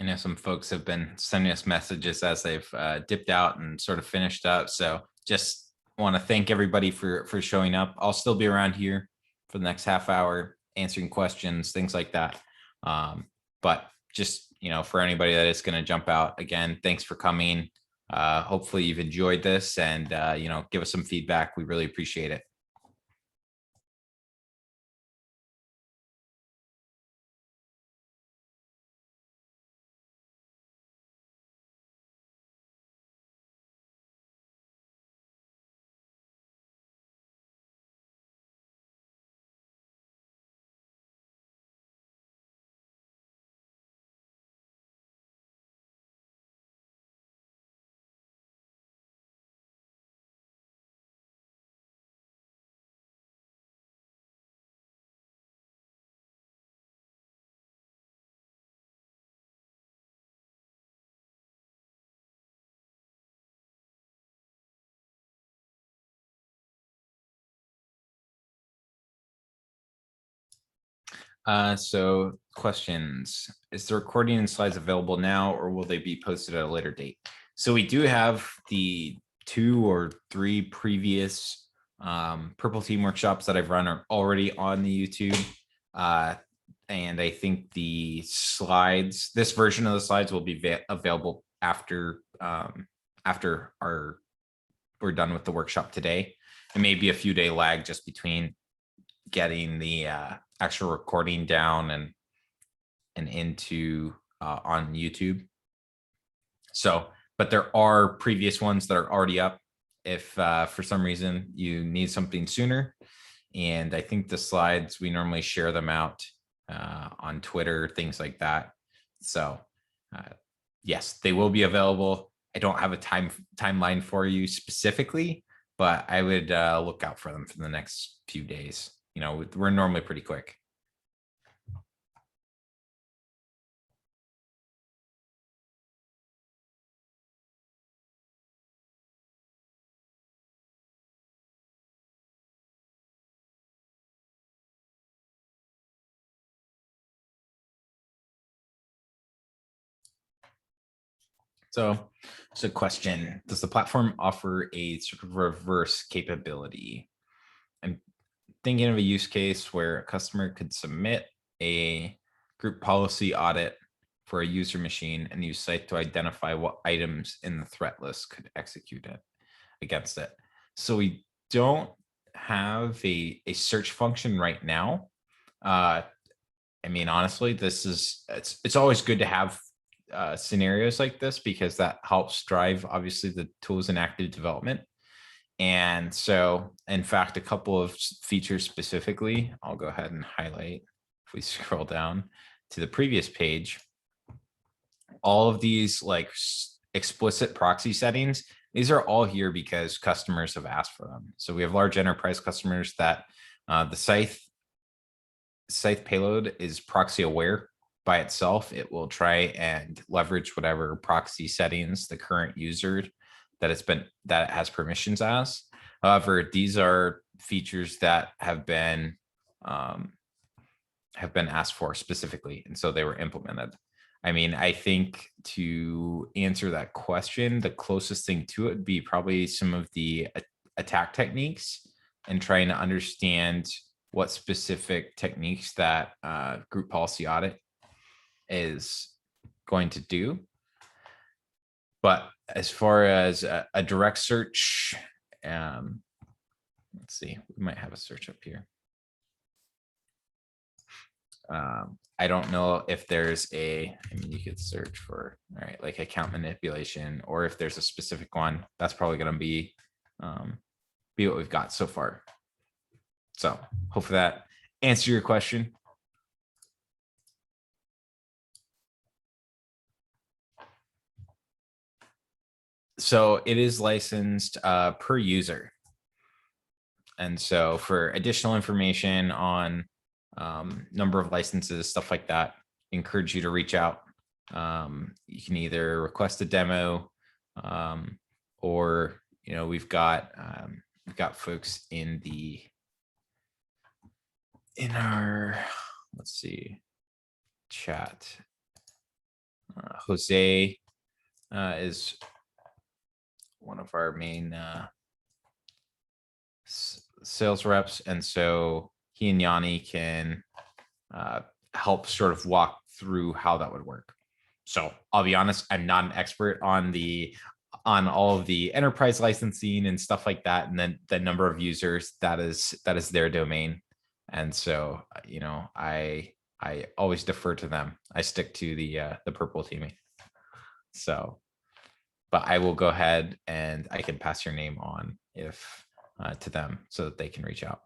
I know some folks have been sending us messages as they've dipped out and sort of finished up. So just want to thank everybody for showing up. I'll still be around here for the next half hour, answering questions, things like that. But just, for anybody that is going to jump out, again, thanks for coming. Hopefully you've enjoyed this, and, give us some feedback. We really appreciate it. So questions, is the recording and slides available now, or will they be posted at a later date? So we do have the 2 or 3 previous Purple Team workshops that I've run are already on the YouTube. And I think the slides, this version of the slides will be available after we're done with the workshop today. It may be a few day lag just between getting the actual recording down and into on YouTube. So, but there are previous ones that are already up if for some reason you need something sooner. And I think the slides, we normally share them out on Twitter, things like that. So yes, they will be available. I don't have a timeline for you specifically, but I would look out for them for the next few days. We're normally pretty quick. So it's a question, does the platform offer a sort of reverse capability? I'm thinking of a use case where a customer could submit a group policy audit for a user machine and use Scythe to identify what items in the threat list could execute it against it. So we don't have a search function right now. I mean, honestly, it's always good to have scenarios like this, because that helps drive obviously the tools in active development. And so, in fact, a couple of features specifically, I'll go ahead and highlight. If we scroll down to the previous page, all of these like explicit proxy settings, these are all here because customers have asked for them. So we have large enterprise customers that the Scythe payload is proxy aware by itself. It will try and leverage whatever proxy settings the current user that it has permissions as. However, these are features that have been asked for specifically, and so they were implemented. I mean, I think to answer that question, the closest thing to it would be probably some of the attack techniques and trying to understand what specific techniques that group policy audit is going to do. But as far as a direct search, let's see, we might have a search up here. I don't know if there's I mean, you could search for, all right, like account manipulation, or if there's a specific one. That's probably going to be what we've got so far. So hopefully that answers your question. So it is licensed per user. And so for additional information on number of licenses, stuff like that, encourage you to reach out. You can either request a demo, or we've got folks in our, let's see, chat. Jose is one of our main sales reps, and so he and Yanni can help sort of walk through how that would work. So I'll be honest, I'm not an expert on all of the enterprise licensing and stuff like that, and then the number of users that is their domain. And so I always defer to them. I stick to the purple teaming. So, but I will go ahead and I can pass your name on if to them so that they can reach out.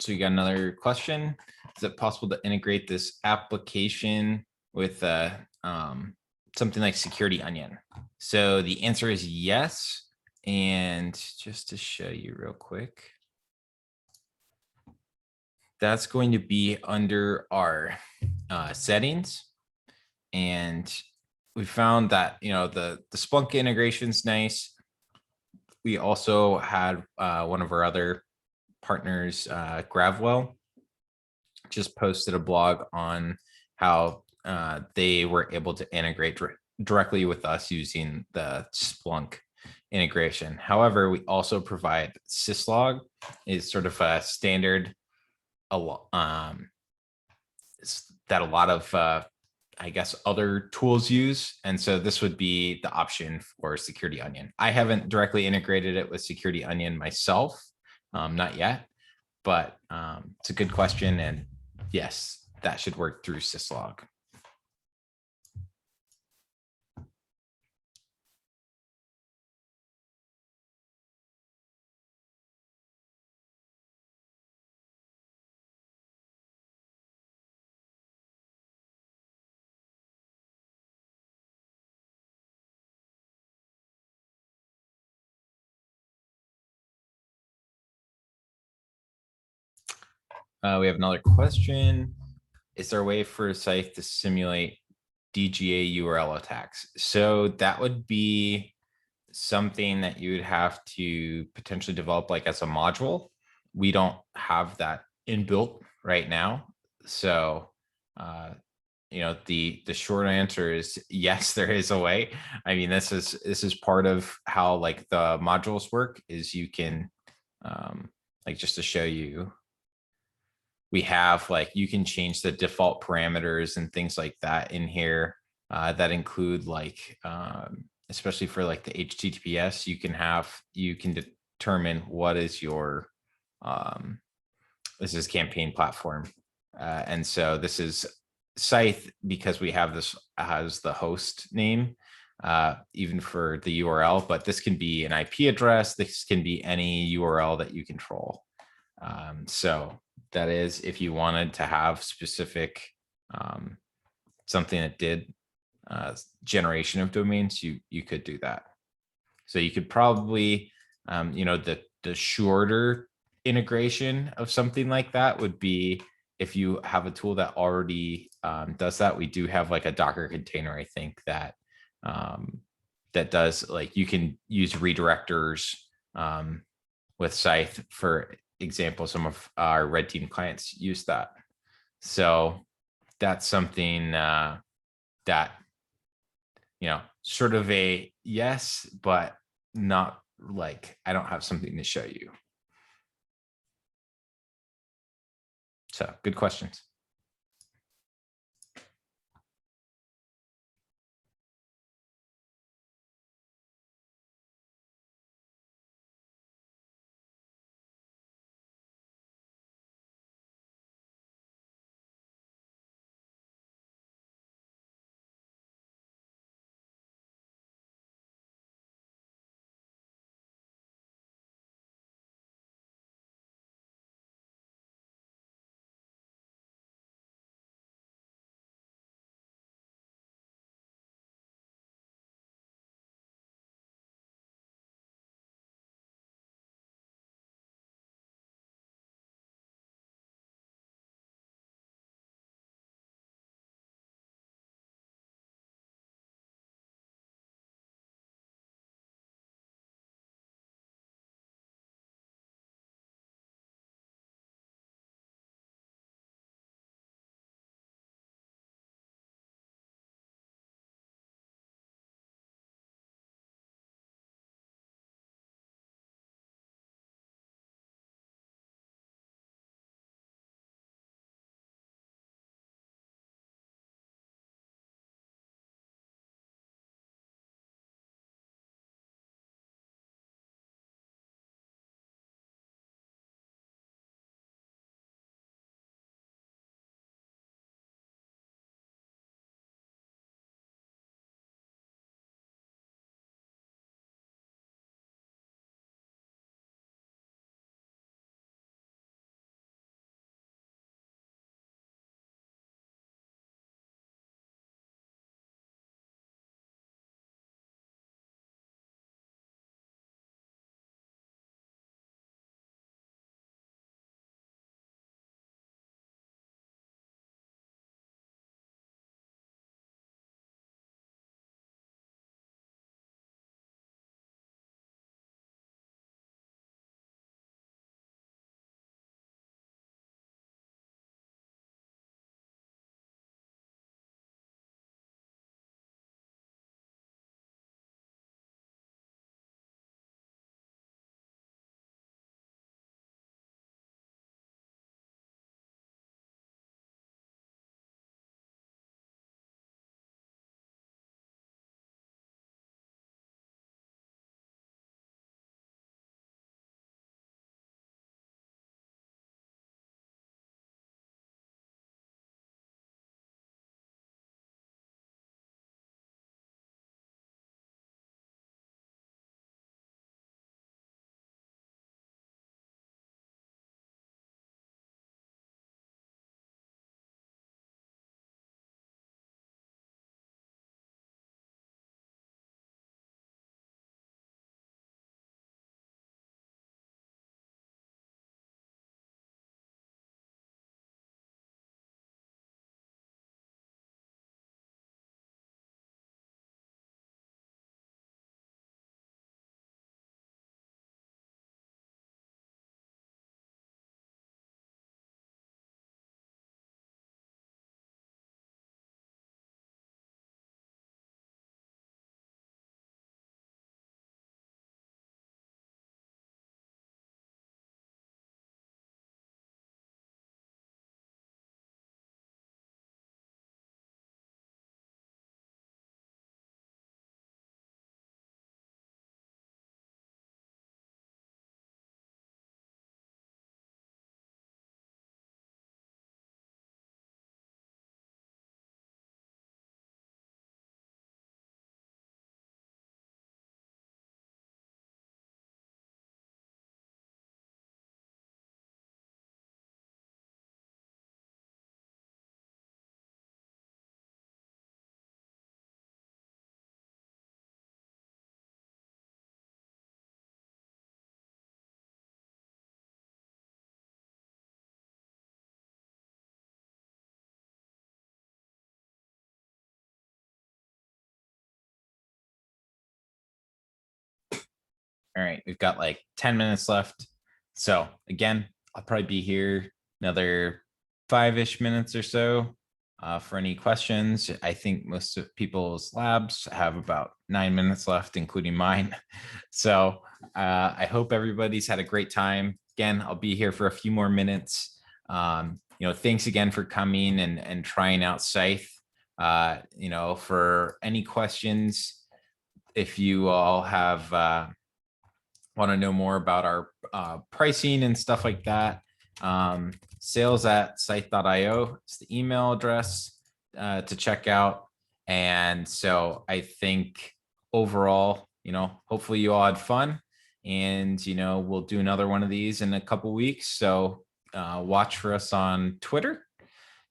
So you got another question. Is it possible to integrate this application with something like Security Onion? So the answer is yes. And just to show you real quick, that's going to be under our settings. And we found that, the Splunk integration is nice. We also had one of our other partners, Gravwell, just posted a blog on how they were able to integrate directly with us using the Splunk integration. However, we also provide syslog, is sort of a standard that a lot of I guess other tools use. And so this would be the option for Security Onion. I haven't directly integrated it with Security Onion myself, not yet, but it's a good question. And yes, that should work through syslog. We have another question. Is there a way for Scythe to simulate DGA URL attacks? So that would be something that you would have to potentially develop like as a module. We don't have that inbuilt right now. So, the short answer is yes, there is a way. I mean, this is part of how like the modules work, is you can like, just to show you, we have like, you can change the default parameters and things like that in here that include like, especially for like the HTTPS, you can determine what is your, this is campaign platform. And so this is Scythe, because we have this as the host name, even for the URL, but this can be an IP address. This can be any URL that you control. So that is, if you wanted to have specific, something that did generation of domains, you could do that. So you could probably, the shorter integration of something like that would be if you have a tool that already does that. We do have like a Docker container, I think, that that does, like, you can use redirectors with Scythe. For example, some of our red team clients use that. So that's something that, sort of a yes, but not like, I don't have something to show you. So good questions. All right, we've got like 10 minutes left. So again, I'll probably be here another 5-ish minutes or so for any questions. I think most of people's labs have about 9 minutes left, including mine. So I hope everybody's had a great time. Again, I'll be here for a few more minutes. Thanks again for coming and trying out Scythe. For any questions, if you all have want to know more about our pricing and stuff like that, sales@scythe.io is the email address to check out. And so I think overall, hopefully you all had fun, and we'll do another one of these in a couple weeks. So watch for us on Twitter.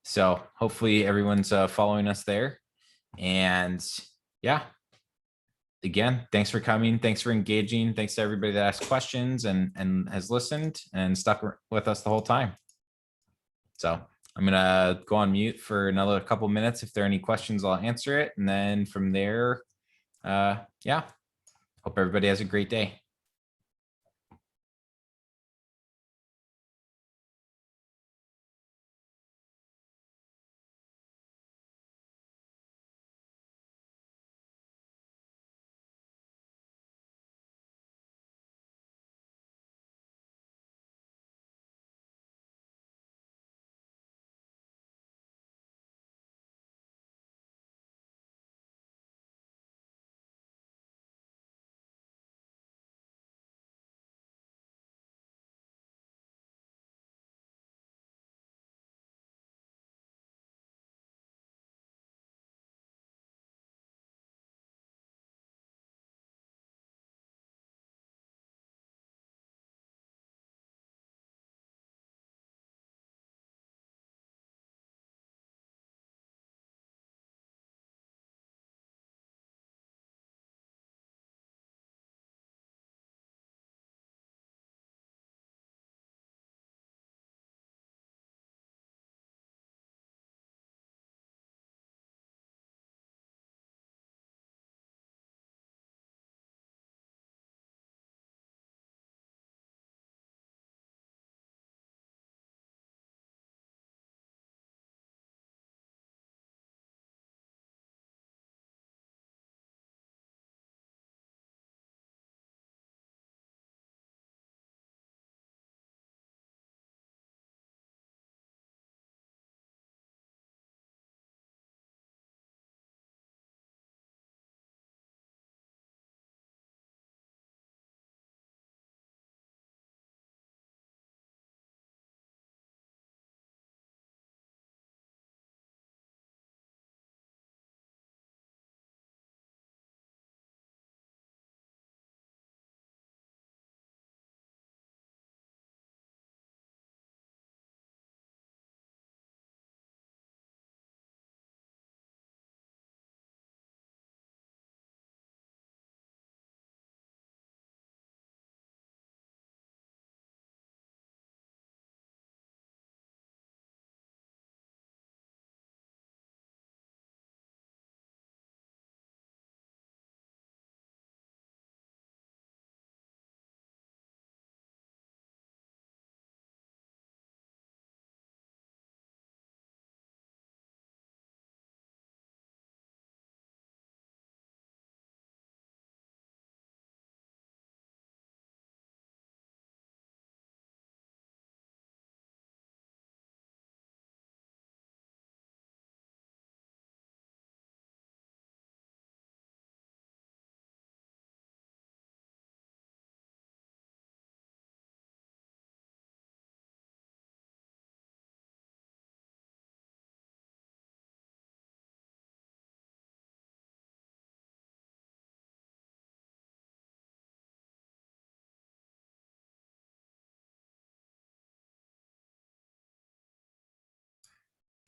So hopefully everyone's following us there. And yeah, again, thanks for coming. Thanks for engaging. Thanks to everybody that asked questions and has listened and stuck with us the whole time. So I'm going to go on mute for another couple minutes. If there are any questions, I'll answer it. And then from there, yeah, hope everybody has a great day.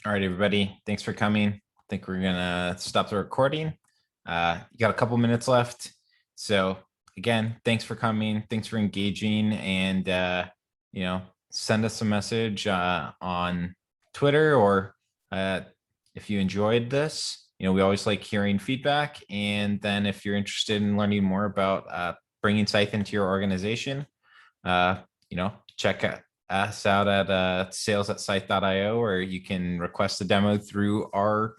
All right, everybody. Thanks for coming. I think we're going to stop the recording. You got a couple minutes left. So again, thanks for coming. Thanks for engaging, and, send us a message on Twitter, or if you enjoyed this. We always like hearing feedback. And then if you're interested in learning more about bringing Scythe into your organization, check us out at sales@scythe.io, or you can request a demo through our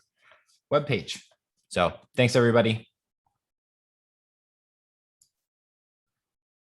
webpage. So thanks, everybody.